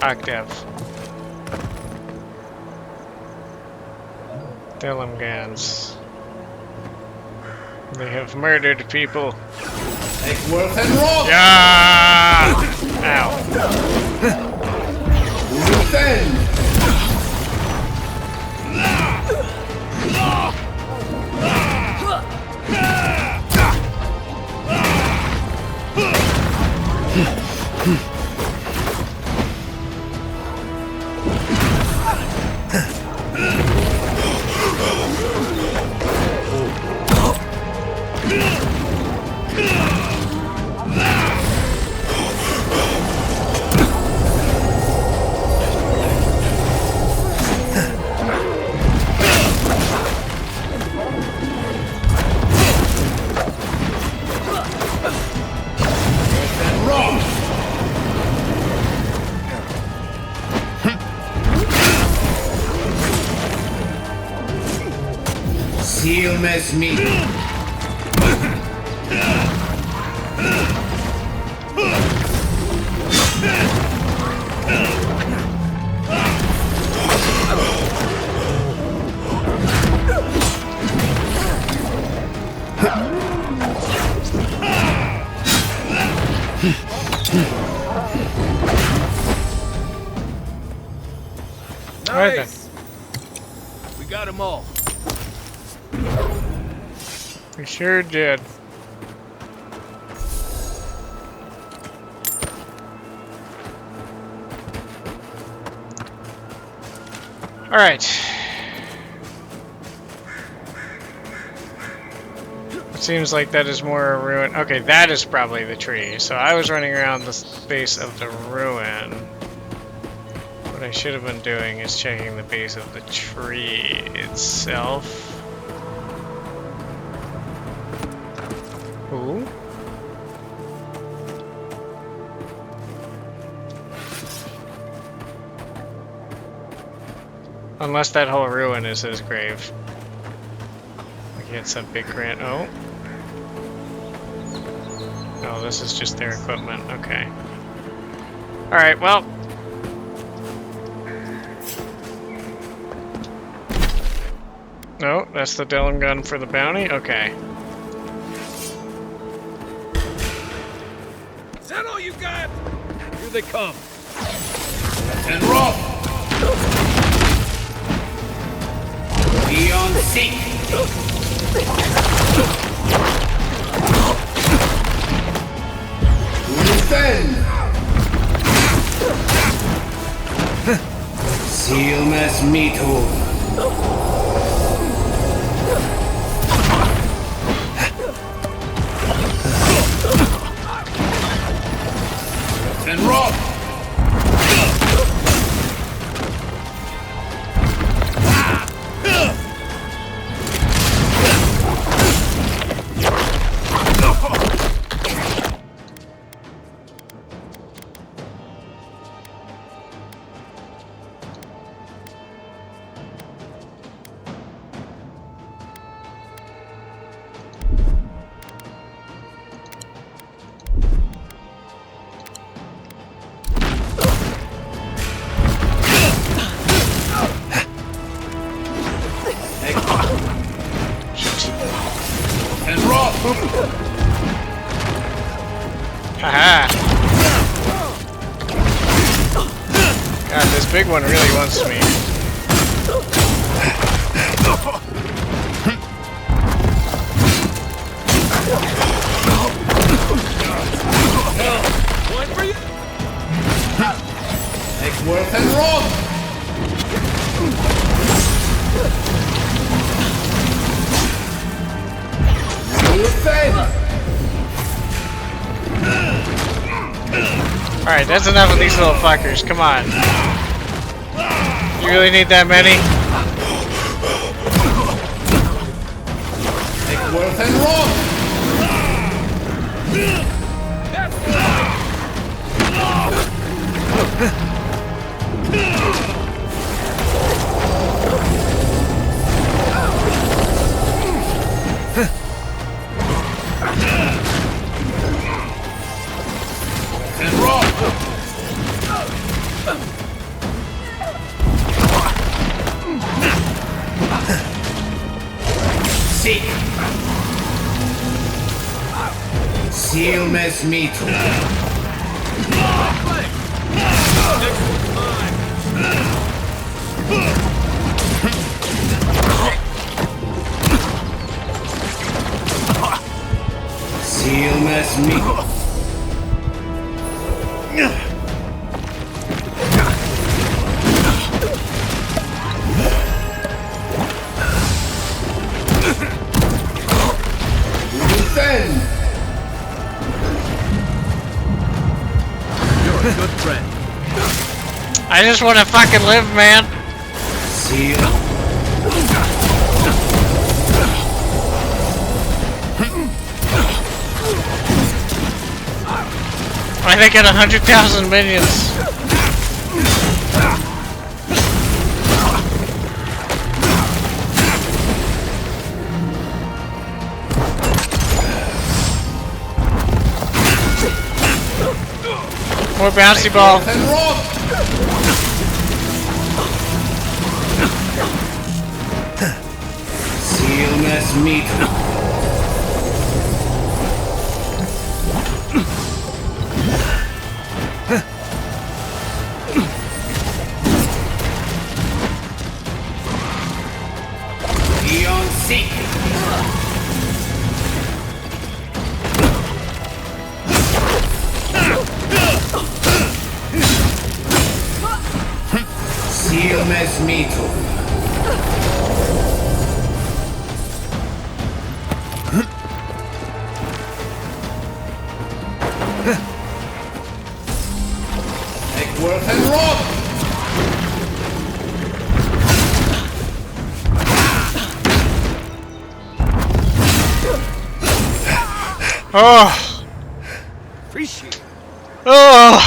Octav. Delimgans. They have murdered people. Take worth and roll! Yeah! Ow. Revenge! Seal mess me. Nice. We got them all. We sure did. All right. It seems like that is more a ruin. Okay, that is probably the tree. So I was running around the base of the ruin. What I should have been doing is checking the base of the tree itself. Ooh. Unless that whole ruin is his grave. Like he had some big grant. Oh. No, this is just their equipment. Okay. Alright, well. No, that's the Dellum gun for the bounty? Okay. Is that all you got? Here they come. And roll! Be on sync. Defend. Seal mess meat hole. And roll! Haha! God, this big one really wants me. One for you! Take worth and roll! Alright, that's enough of these little fuckers. Come on. You really need that many? Take worth and roll! And roll! Seek. Seal mess meat. Seal mess meat. Defend. You're a good friend. I just want to fucking live, man. Seal. I think at 100,000 minions. more bouncy ball. Seal mess meat. Eon seek. Seal mess meat. Worth and rob! Oh! Appreciate it. Oh!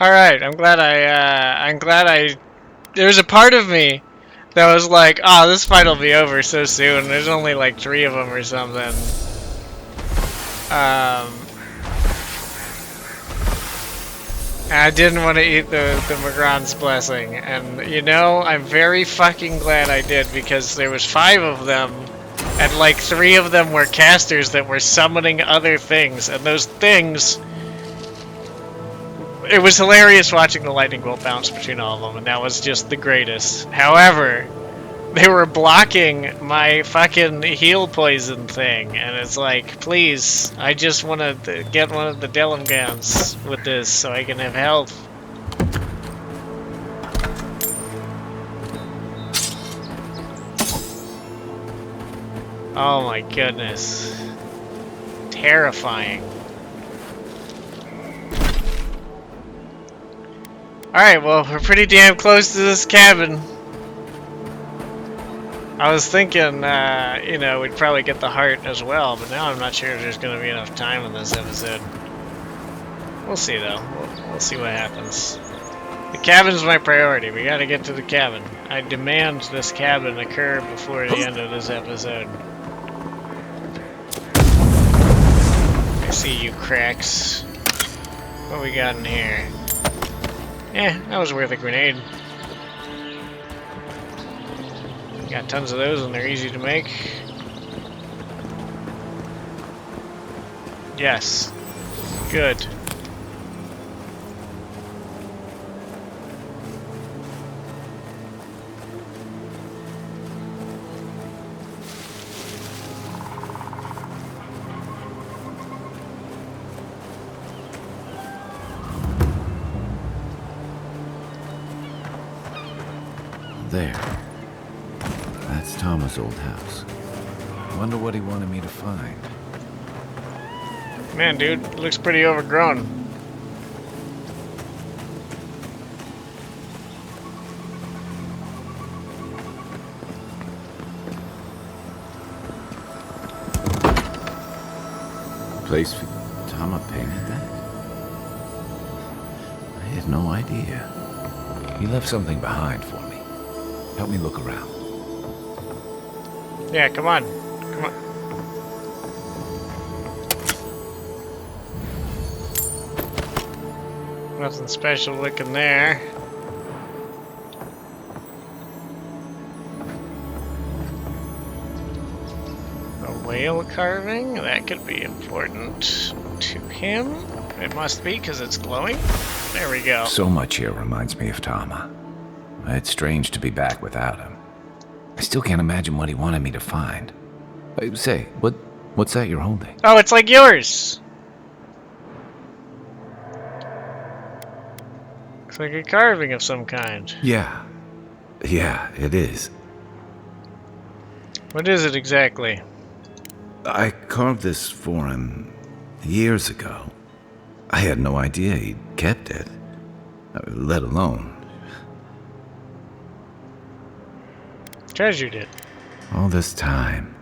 Alright, I'm glad there's a part of me that was like, oh, this fight will be over so soon. There's only like 3 of them or something. I didn't want to eat the Magran's blessing, and you know, I'm very fucking glad I did, because there was 5 of them, and like 3 of them were casters that were summoning other things, and those things... It was hilarious watching the lightning bolt bounce between all of them, and that was just the greatest. However, they were blocking my fucking heal poison thing, and it's like, please, I just want to get one of the Delungans with this so I can have health. Oh my goodness. Terrifying. Alright, well, we're pretty damn close to this cabin. I was thinking, you know, we'd probably get the heart as well, but now I'm not sure if there's going to be enough time in this episode. We'll see, though. We'll see what happens. The cabin's my priority. We gotta get to the cabin. I demand this cabin occur before the end of this episode. I see you cracks. What we got in here? Yeah, that was worth a grenade. Got tons of those and they're easy to make. Yes. Good. There. That's Tama's old house. Wonder what he wanted me to find. Man, dude, it looks pretty overgrown. Place for Tama painted that? I had no idea. He left something behind for me. Help me look around. Yeah, come on. Come on. Nothing special looking there. A whale carving? That could be important to him. It must be, because it's glowing. There we go. So much here reminds me of Tama. It's strange to be back without him. I still can't imagine what he wanted me to find. Say, what's that you're holding? Oh, it's like yours! Looks like a carving of some kind. Yeah. Yeah, it is. What is it exactly? I carved this for him years ago. I had no idea he'd kept it, let alone... treasured it. All this time,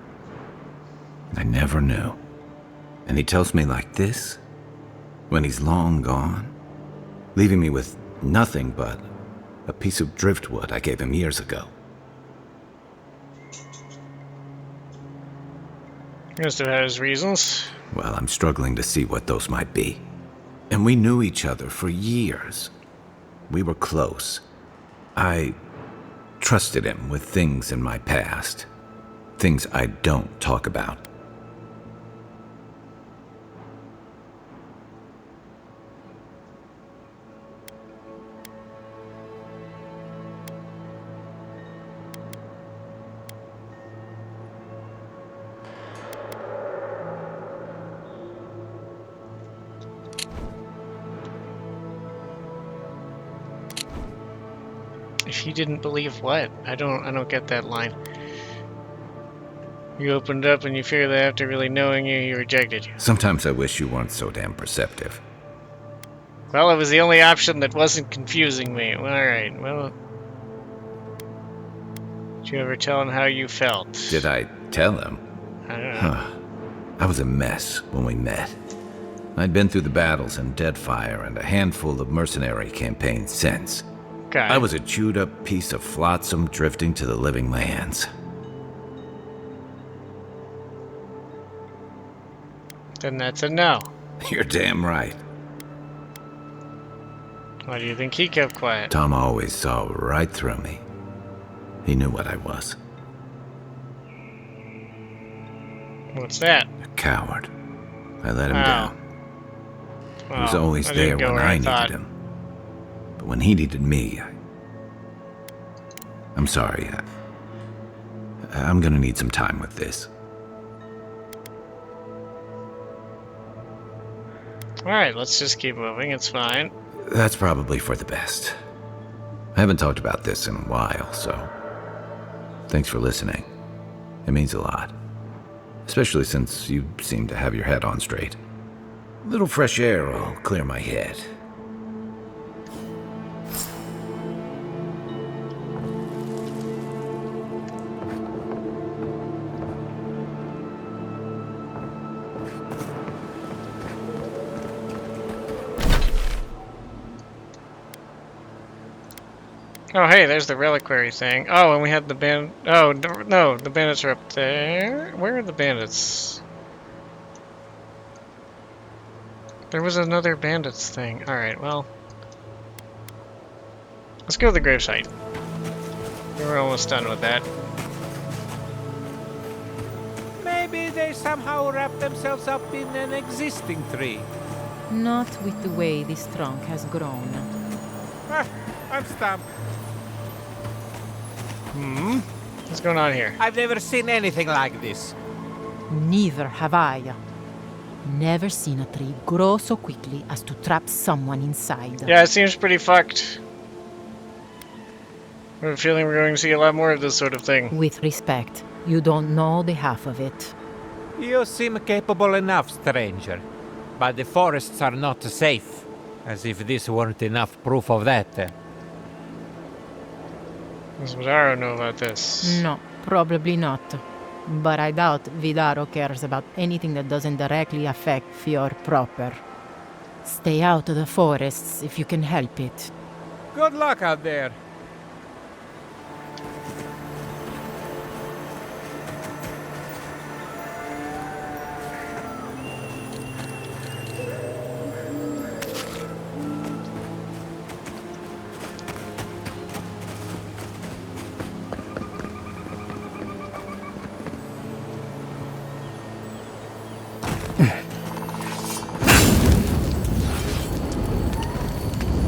I never knew. And he tells me like this, when he's long gone, leaving me with nothing but a piece of driftwood I gave him years ago. He must have had his reasons. Well, I'm struggling to see what those might be. And we knew each other for years. We were close. I trusted him with things in my past. Things I don't talk about. If he didn't believe what? I don't get that line. You opened up and you figured that after really knowing you, he rejected you. Sometimes I wish you weren't so damn perceptive. Well, it was the only option that wasn't confusing me. Alright, well... Did you ever tell him how you felt? Did I tell him? I don't know. Huh. I was a mess when we met. I'd been through the battles in Deadfire and a handful of mercenary campaigns since. God. I was a chewed-up piece of flotsam drifting to the living lands. Then that's a no. You're damn right. Why do you think he kept quiet? Tama always saw right through me. He knew what I was. What's that? A coward. I let him down. Well, he was always there when I needed him. But when he needed me, I'm sorry. I'm gonna need some time with this. Alright, let's just keep moving. It's fine. That's probably for the best. I haven't talked about this in a while, so... Thanks for listening. It means a lot. Especially since you seem to have your head on straight. A little fresh air will clear my head. Oh, hey, there's the reliquary thing. Oh, and we had the band... Oh, no, the bandits are up there. Where are the bandits? There was another bandits thing. Alright, well... Let's go to the gravesite. We're almost done with that. Maybe they somehow wrap themselves up in an existing tree. Not with the way this trunk has grown. Ah, I'm stumped. What's going on here? I've never seen anything like this. Neither have I. Never seen a tree grow so quickly as to trap someone inside. Yeah, it seems pretty fucked. I have a feeling we're going to see a lot more of this sort of thing. With respect, you don't know the half of it. You seem capable enough, stranger. But the forests are not safe. As if this weren't enough proof of that. Does Vidaro know about this? No, probably not. But I doubt Vidaro cares about anything that doesn't directly affect Fior proper. Stay out of the forests if you can help it. Good luck out there.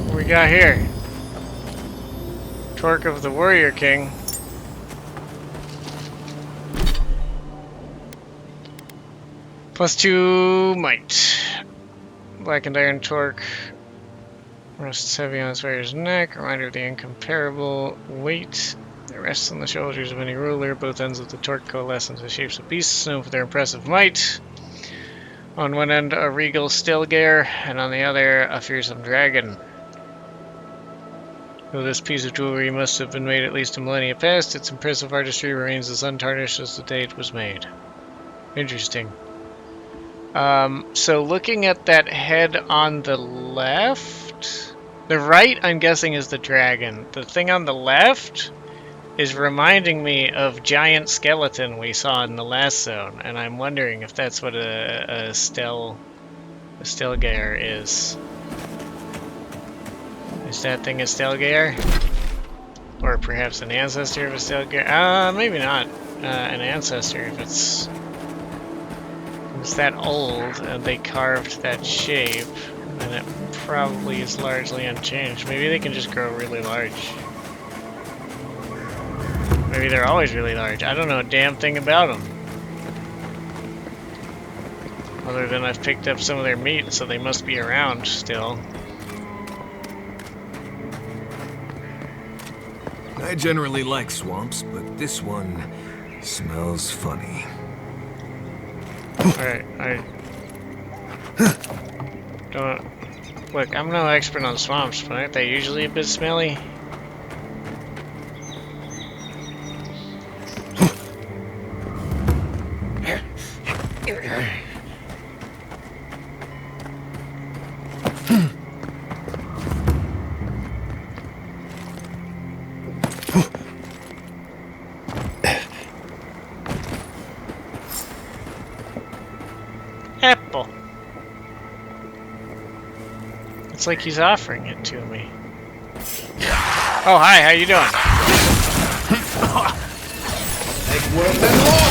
What we got here? Torque of the Warrior King. +2 might. Blackened iron torque. Rests heavy on its warrior's neck. Reminder of the incomparable weight. It rests on the shoulders of any ruler. Both ends of the torque coalesce into shapes of beasts, known for their impressive might. On one end, a regal Stilgar, and on the other, a fearsome dragon. Though this piece of jewelry must have been made at least a millennia past, its impressive artistry remains as untarnished as the day it was made. Interesting. So looking at that head on the left... The right, I'm guessing, is the dragon. The thing on the left is reminding me of giant skeleton we saw in the last zone, and I'm wondering if that's what a Stelgaer is. Is that thing a Stelgaer? Or perhaps an ancestor of a Stelgaer? Maybe not an ancestor if it's that old and they carved that shape, and it probably is largely unchanged. Maybe they can just grow really large. Maybe they're always really large. I don't know a damn thing about them. Other than I've picked up some of their meat, so they must be around still. I generally like swamps, but this one smells funny. Alright, I don't... Look, I'm no expert on swamps, but aren't they usually a bit smelly? Apple. It's like he's offering it to me. Oh, hi, how you doing? Make worth and roll!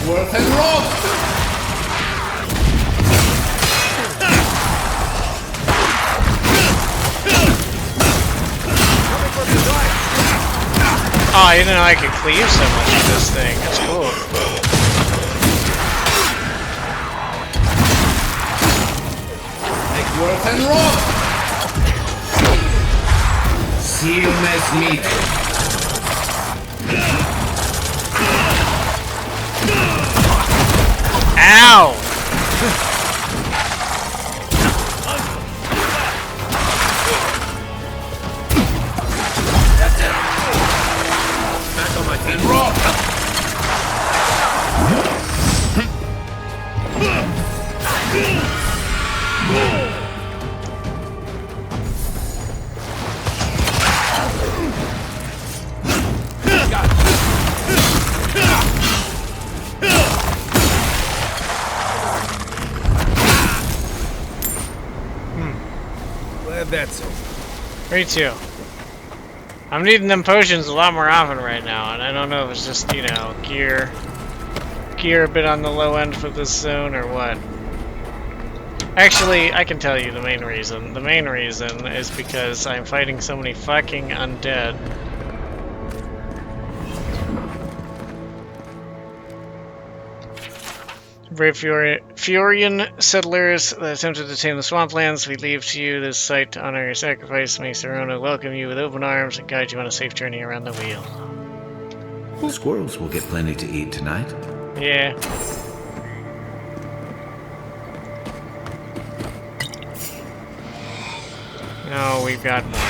Worth and roll! Oh, I didn't know I could cleave so much with this thing. That's cool. Make worth and roll! Seal as meat. Ow! That's it. Back on my feet. And roll. That's over. Me too. I'm needing them potions a lot more often right now, and I don't know if it's just, you know, gear a bit on the low end for this zone or what. Actually, I can tell you the main reason. The main reason is because I'm fighting so many fucking undead. Brave Furian settlers that attempted to tame the swamplands, we leave to you this site to honor your sacrifice. May Serona welcome you with open arms and guide you on a safe journey around the wheel. Squirrels will get plenty to eat tonight. Yeah. No, we've got more.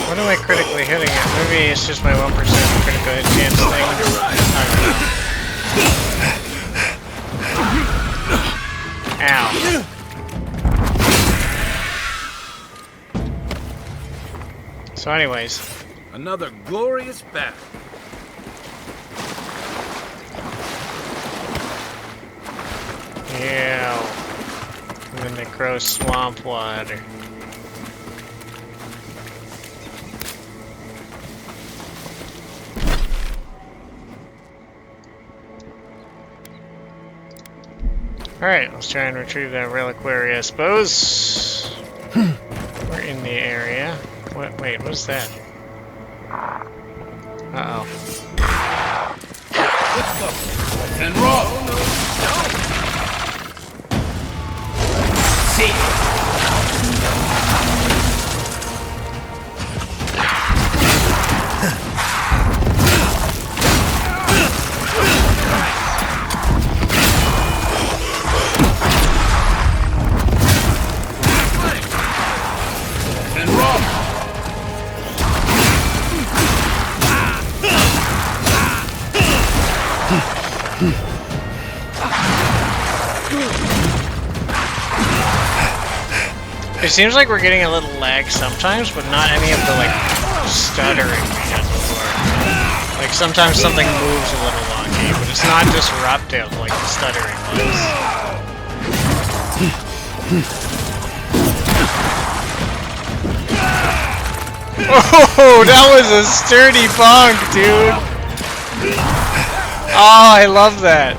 What am I critically hitting it? Maybe it's just my 1% critical hit chance thing. I don't know. Ow. So anyways. Another glorious battle. Yeah. And then they grow swamp water. Alright, let's try and retrieve that reliquary, I suppose. We're in the area. What? Wait, what's that? Uh-oh. And roll! See! And roll! It seems like we're getting a little lag sometimes, but not any of the, like, stuttering we had before. Like, sometimes something moves a little wonky, but it's not disruptive like the stuttering was. Oh, that was a sturdy bonk, dude! Oh, I love that.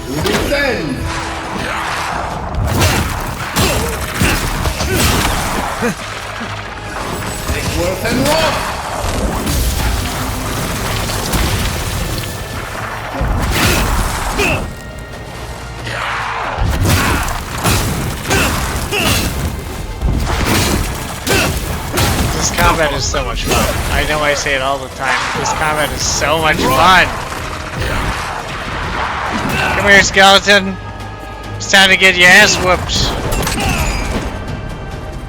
Defend! Make worth and walk! This combat is so much fun. I know I say it all the time. This combat is so much fun. Come here, skeleton. It's time to get your ass whooped.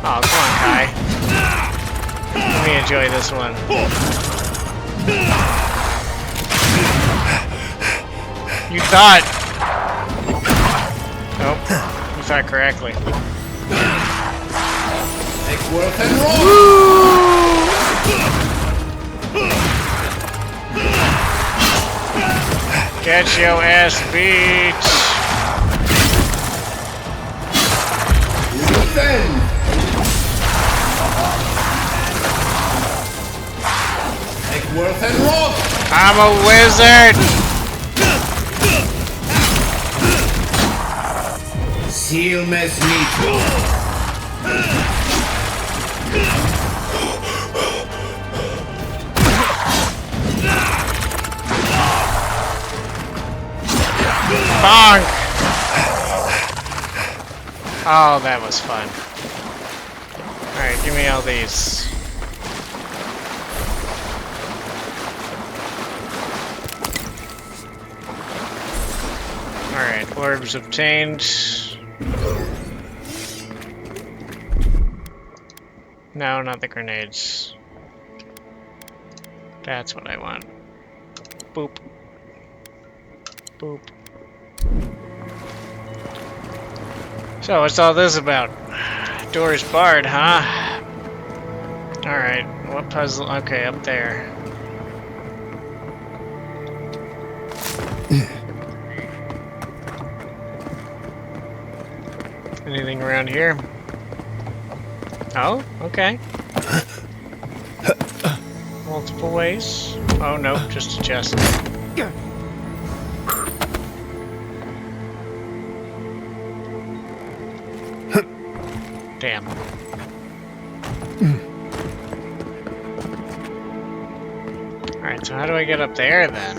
Oh, come on, Kai. Let me enjoy this one. You thought. Nope. You thought correctly. Make worth and roll! Get your ass beat! Defend! Make worth and roll! I'm a wizard! Seal mes meat! Bonk! Oh, that was fun. Alright, give me all these. Alright, orbs obtained. No, not the grenades. That's what I want. Boop. Boop. So, what's all this about? Door's barred, huh? Alright, what puzzle? Okay, up there. Anything around here? Oh, okay. Multiple ways. Oh, no, just a chest. Damn. Alright, so how do I get up there then?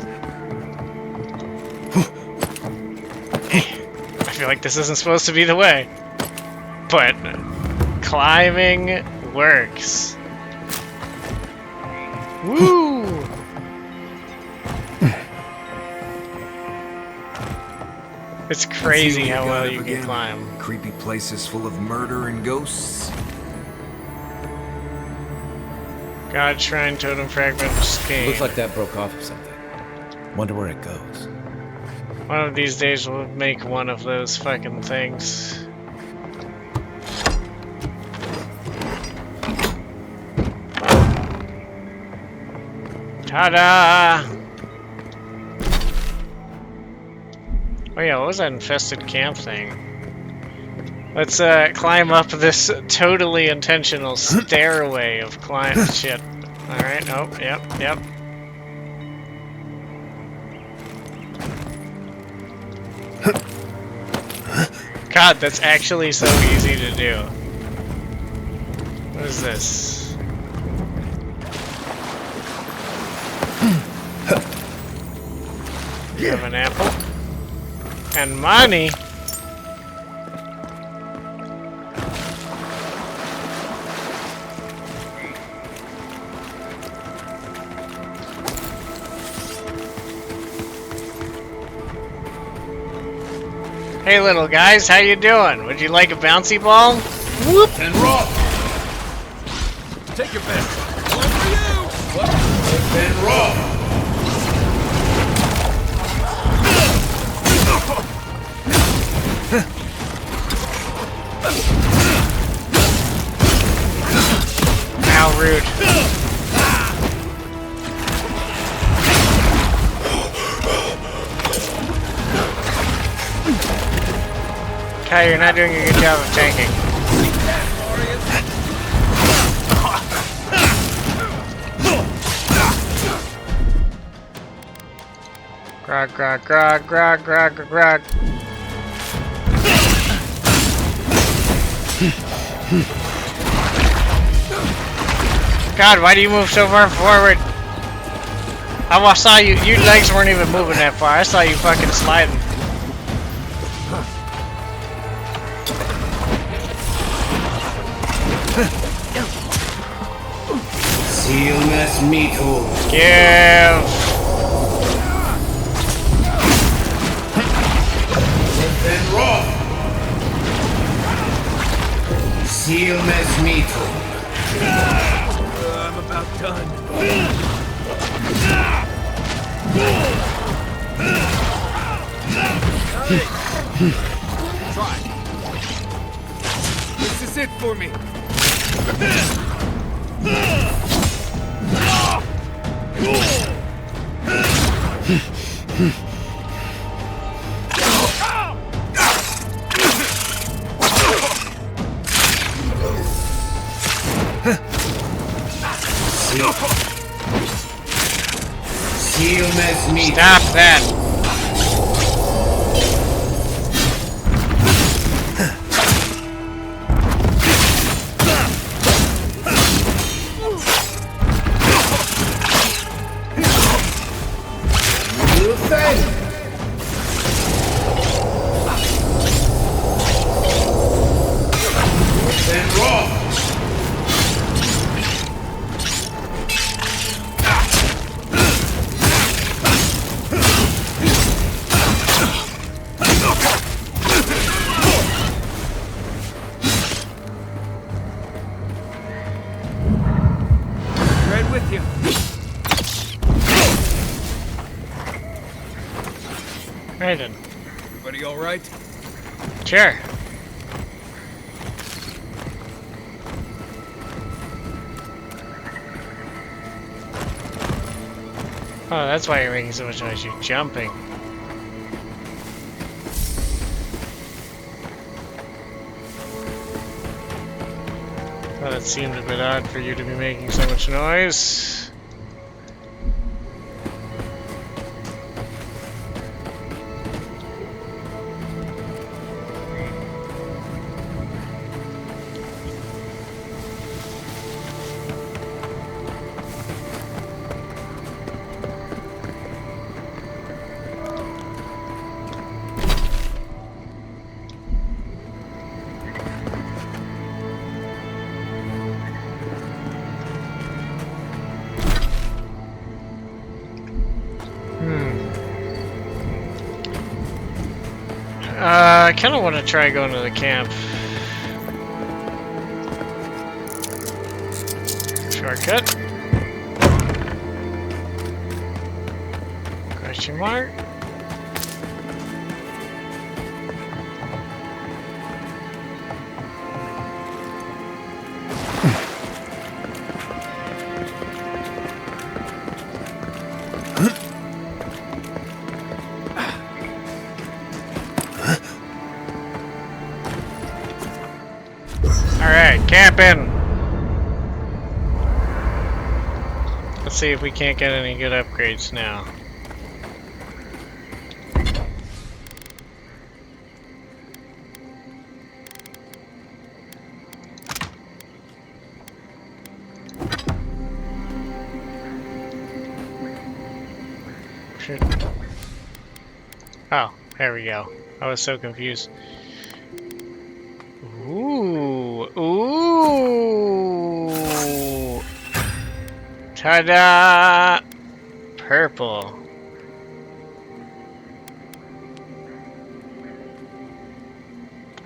I feel like this isn't supposed to be the way. But climbing works. Woo! It's crazy how well you can climb. Creepy places full of murder and ghosts. God Shrine Totem Fragment Escape. Looks like that broke off of something. Wonder where it goes. One of these days we'll make one of those fucking things. Ta-da! Oh yeah, what was that infested camp thing? Let's climb up this totally intentional stairway of climb shit. Alright, oh, yep. God, that's actually so easy to do. What is this? You have an apple? And money? Hey little guys, how you doing? Would you like a bouncy ball? Whoop and roll! Take your best. One for you! Lift and roll! How rude. Kai, you're not doing a good job of tanking. Grog, grog, grog, grog, grog, grog. God, why do you move so far forward? I saw you. Your legs weren't even moving that far. I saw you fucking sliding. Sealness meat hole. Give. Lift and roll. Sealness meat hole. I'm about done. Try. This is it for me. Sealness meat. Stop that. Right then. Everybody all right? Sure. Oh, that's why you're making so much noise. You're jumping. Well, that seemed a bit odd for you to be making so much noise. I kind of want to try going to the camp. Shortcut. Question mark. camping! Let's see if we can't get any good upgrades now. Shit. Oh, there we go. I was so confused. Ooh, ooh! Ta-da! Purple.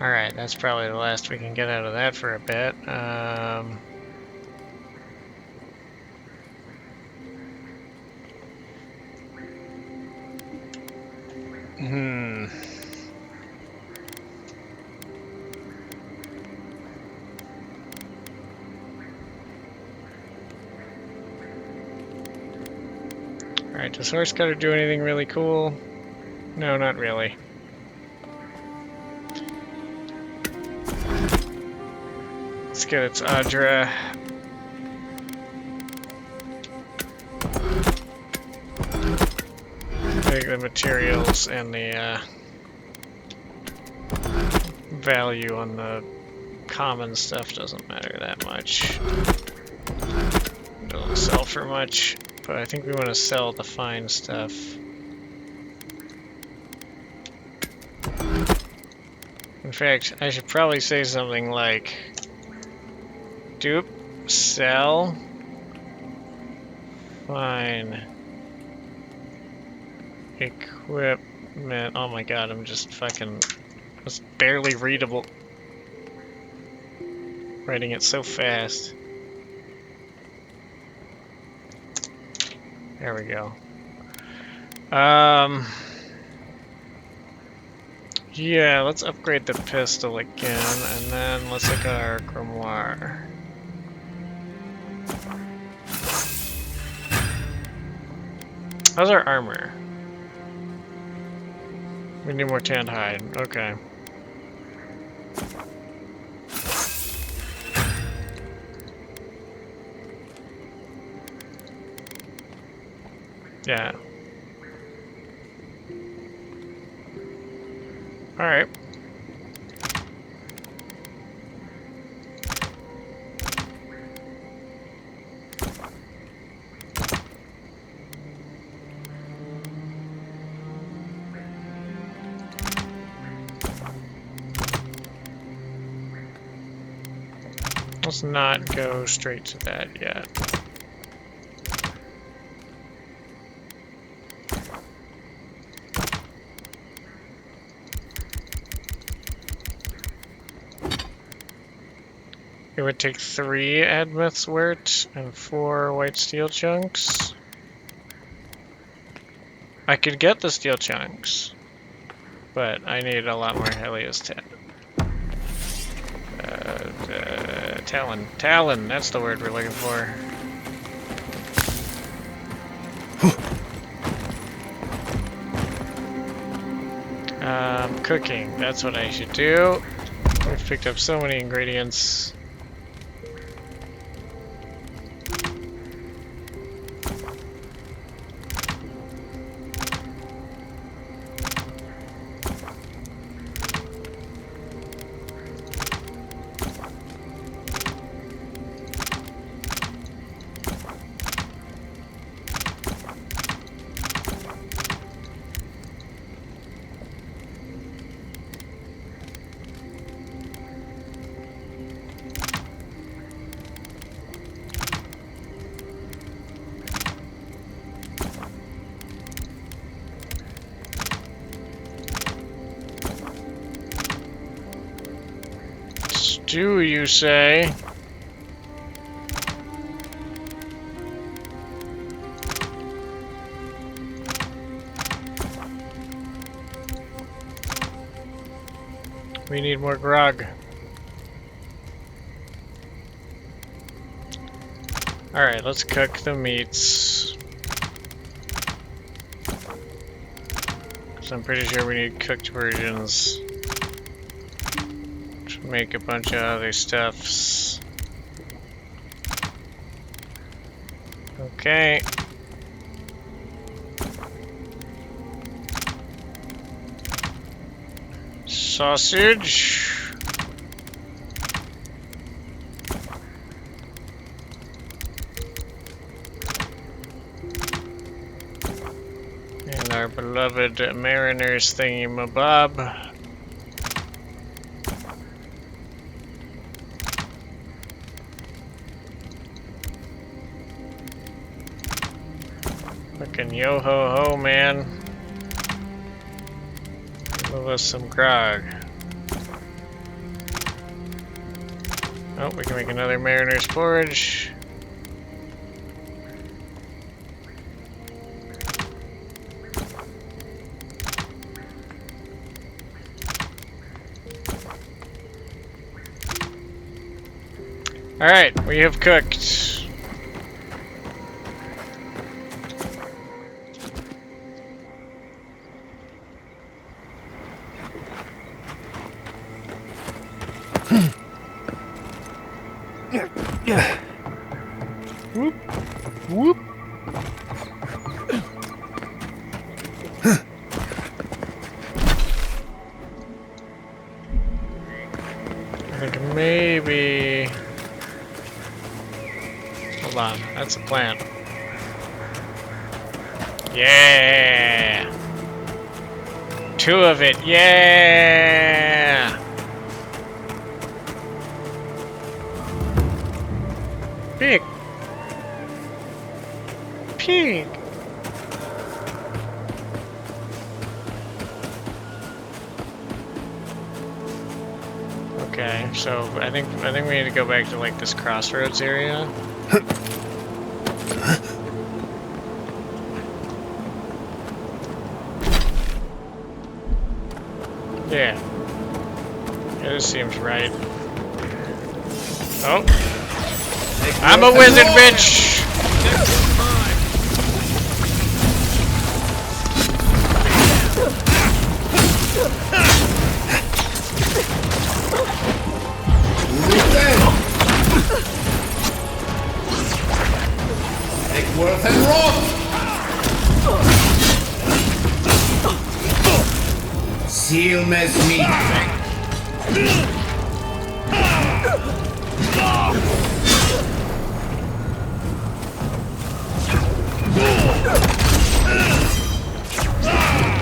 Alright, that's probably the last we can get out of that for a bit. Alright, does horse cutter do anything really cool? No, not really. Let's get its Adra. Take the materials and the value on the common stuff doesn't matter that much. Doesn't sell for much, but I think we want to sell the fine stuff. In fact, I should probably say something like dupe, sell, fine, equipment. Oh my god, I'm just fucking, it's barely readable. Writing it so fast. There we go. Yeah, let's upgrade the pistol again, and then let's look at our grimoire. How's our armor? We need more tanned hide. Okay. Yeah. Alright. Let's not go straight to that yet. It would take 3 Admeth's wort and 4 white steel chunks. I could get the steel chunks, but I need a lot more Heliostat. Talon, that's the word we're looking for. Cooking, that's what I should do. We've picked up so many ingredients. Do you say? We need more grog. Alright, let's cook the meats. Because I'm pretty sure we need cooked versions. make a bunch of other stuffs. Okay. Sausage. And our beloved mariners thingy-mabob. Fucking yo-ho-ho, man. Give us some grog. Oh, we can make another mariner's porridge. Alright, we have cooked. Whoop. Whoop. I think maybe... Hold on, that's a plant. Yeah! 2 of it, yeah! Pig! Pig! Okay, so I think we need to go back to like this crossroads area. Yeah. Yeah, this seems right. Oh. I'm a wizard, bitch! Take worth and rot! Seal mes meat.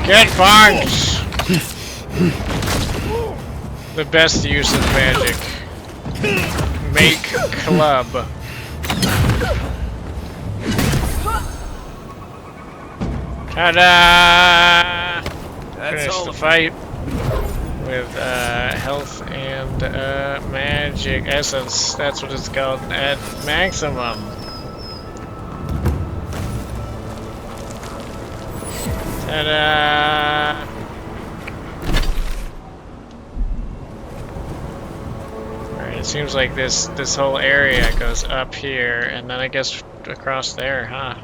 Get bonked! The best use of magic. Make club. Ta-da! Finish the fight with health and magic essence. That's what it's called at maximum. Ta-da! Alright, it seems like this whole area goes up here and then I guess across there, huh?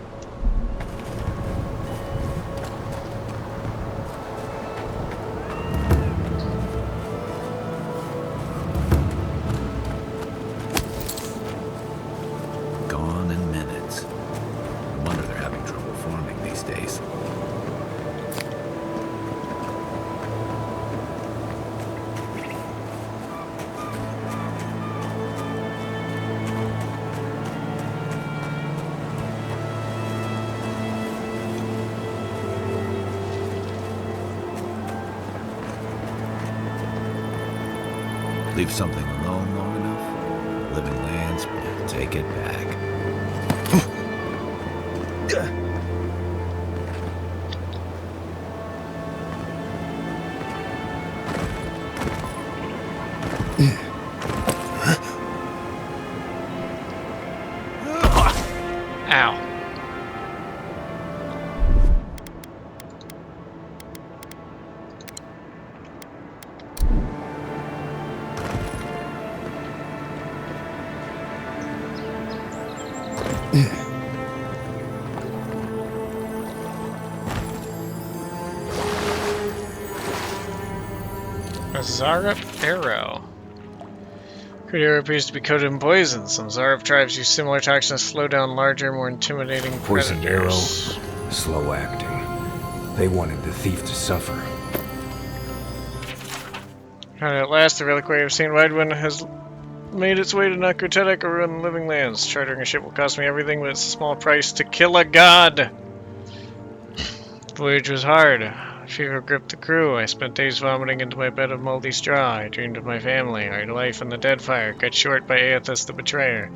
Gone in minutes. No wonder they're having trouble farming these days. Leave something alone long enough, living lands will take it back. Ow. A Zara arrow. Creature appears to be coated in poison. Some Zarv tribes use similar toxins to slow down larger, more intimidating Poisoned arrow, predators. slow acting. They wanted the thief to suffer. And at last, the reliquary of St. Wildwood has made its way to Naku Tedek, a ruin in the living lands. Chartering a ship will cost me everything, but it's a small price to kill a god. The voyage was hard. Fever gripped the crew. I spent days vomiting into my bed of moldy straw. I dreamed of my family, our life in the dead fire, cut short by Aethys the betrayer.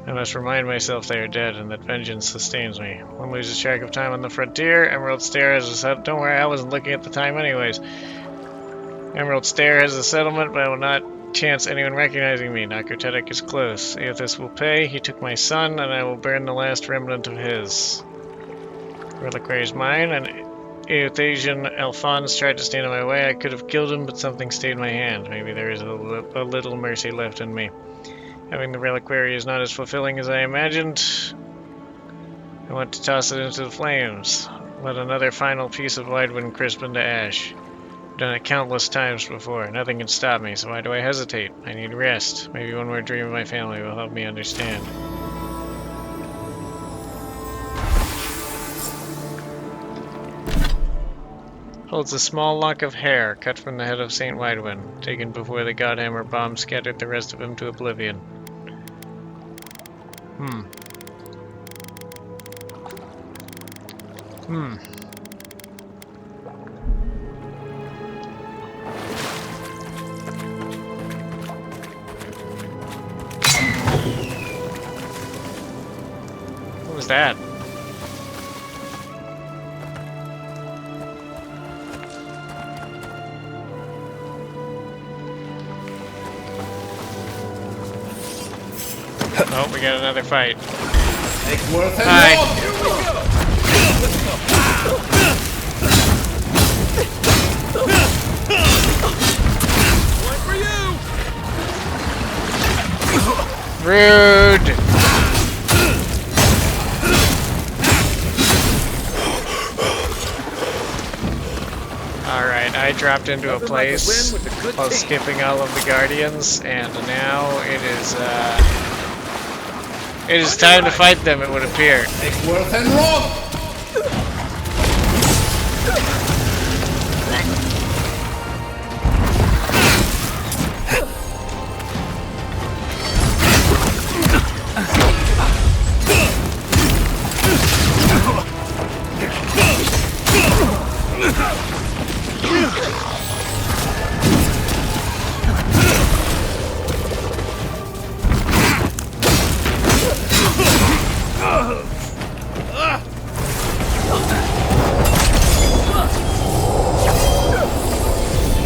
I must remind myself they are dead and that vengeance sustains me. One loses track of time on the frontier. Emerald Stair has a set. Don't worry, I wasn't looking at the time anyways. Emerald Stair has a settlement, but I will not chance anyone recognizing me. Naku Tedek is close. Aethys will pay. He took my son, and I will burn the last remnant of his. Reliquary is mine, and Aethasian Alphonse tried to stand in my way. I could have killed him, but something stayed my hand. Maybe there is a little mercy left in me. Having the reliquary is not as fulfilling as I imagined. I want to toss it into the flames. Let another final piece of Wildwood crisp into ash. I've done it countless times before. Nothing can stop me, so why do I hesitate? I need rest. Maybe one more dream of my family will help me understand. Holds a small lock of hair cut from the head of St. Wildwood, taken before the Godhammer bomb scattered the rest of him to oblivion. What was that? Oh, we got another fight. Hi. One for you! Rude! Alright, I dropped into a place while skipping all of the Guardians, and now it is time to fight them, it would appear. Worth and rock!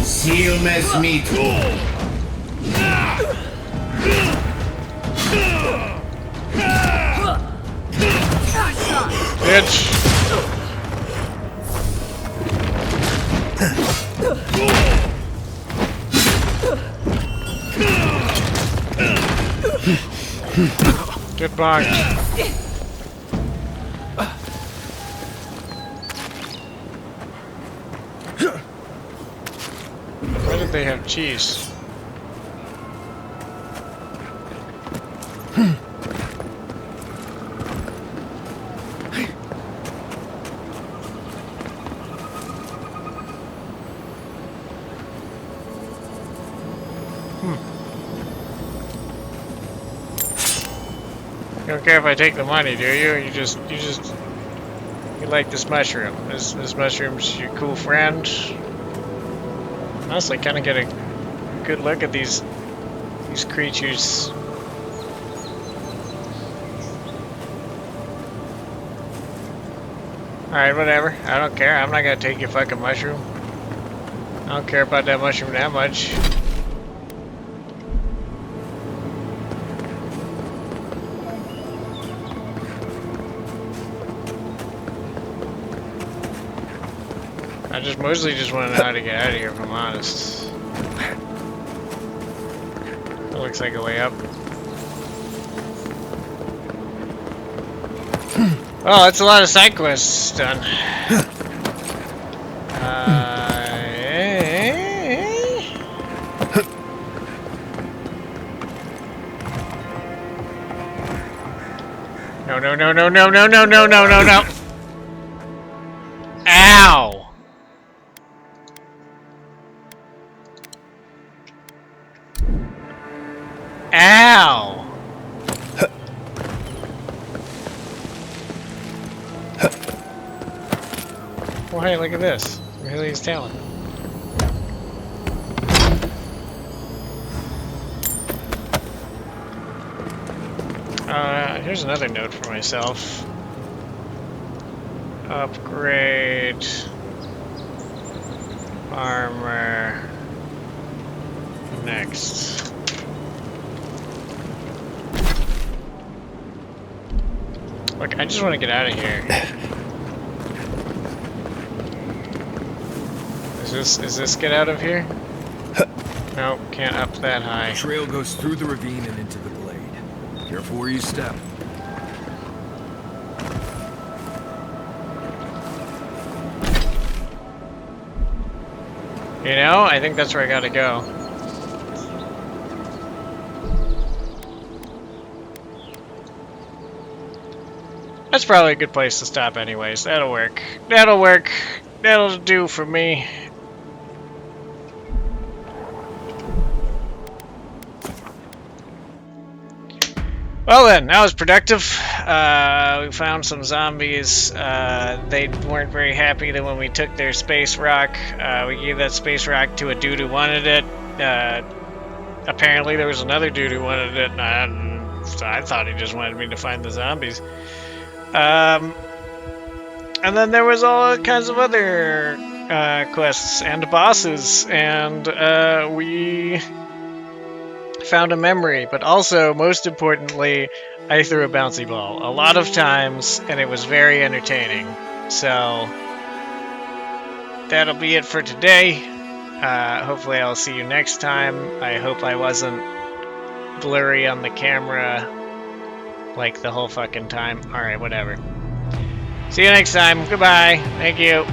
Seal mess meat. Bitch. Get back. Why did they have cheese? You don't care if I take the money, do you? You like this mushroom. This mushroom's your cool friend. Honestly, kind of get a good look at these creatures. Alright, whatever. I don't care. I'm not gonna take your fucking mushroom. I don't care about that mushroom that much. I mostly just want to know how to get out of here, if I'm honest. That looks like a way up. Oh, that's a lot of side quests done. no, no, no, no, no, no, no, no, no, no, no. Ow! Ow! Well, hey, look at this. Achilles' talon. Here's another note for myself. Upgrade armor next. Look, I just want to get out of here. Is this get out of here? Nope, can't up that high. The trail goes through the ravine and into the glade. Careful where you step. You know, I think that's where I gotta go. That's probably a good place to stop anyways. That'll work. That'll work. That'll do for me. Well then, that was productive. We found some zombies. They weren't very happy that when we took their space rock, we gave that space rock to a dude who wanted it. Apparently there was another dude who wanted it, so I thought he just wanted me to find the zombies. And then there was all kinds of other quests and bosses, and we found a memory, but also, most importantly, I threw a bouncy ball a lot of times, and it was very entertaining. So, that'll be it for today. Hopefully I'll see you next time. I hope I wasn't blurry on the camera like the whole fucking time. Alright, whatever. See you next time. Goodbye. Thank you.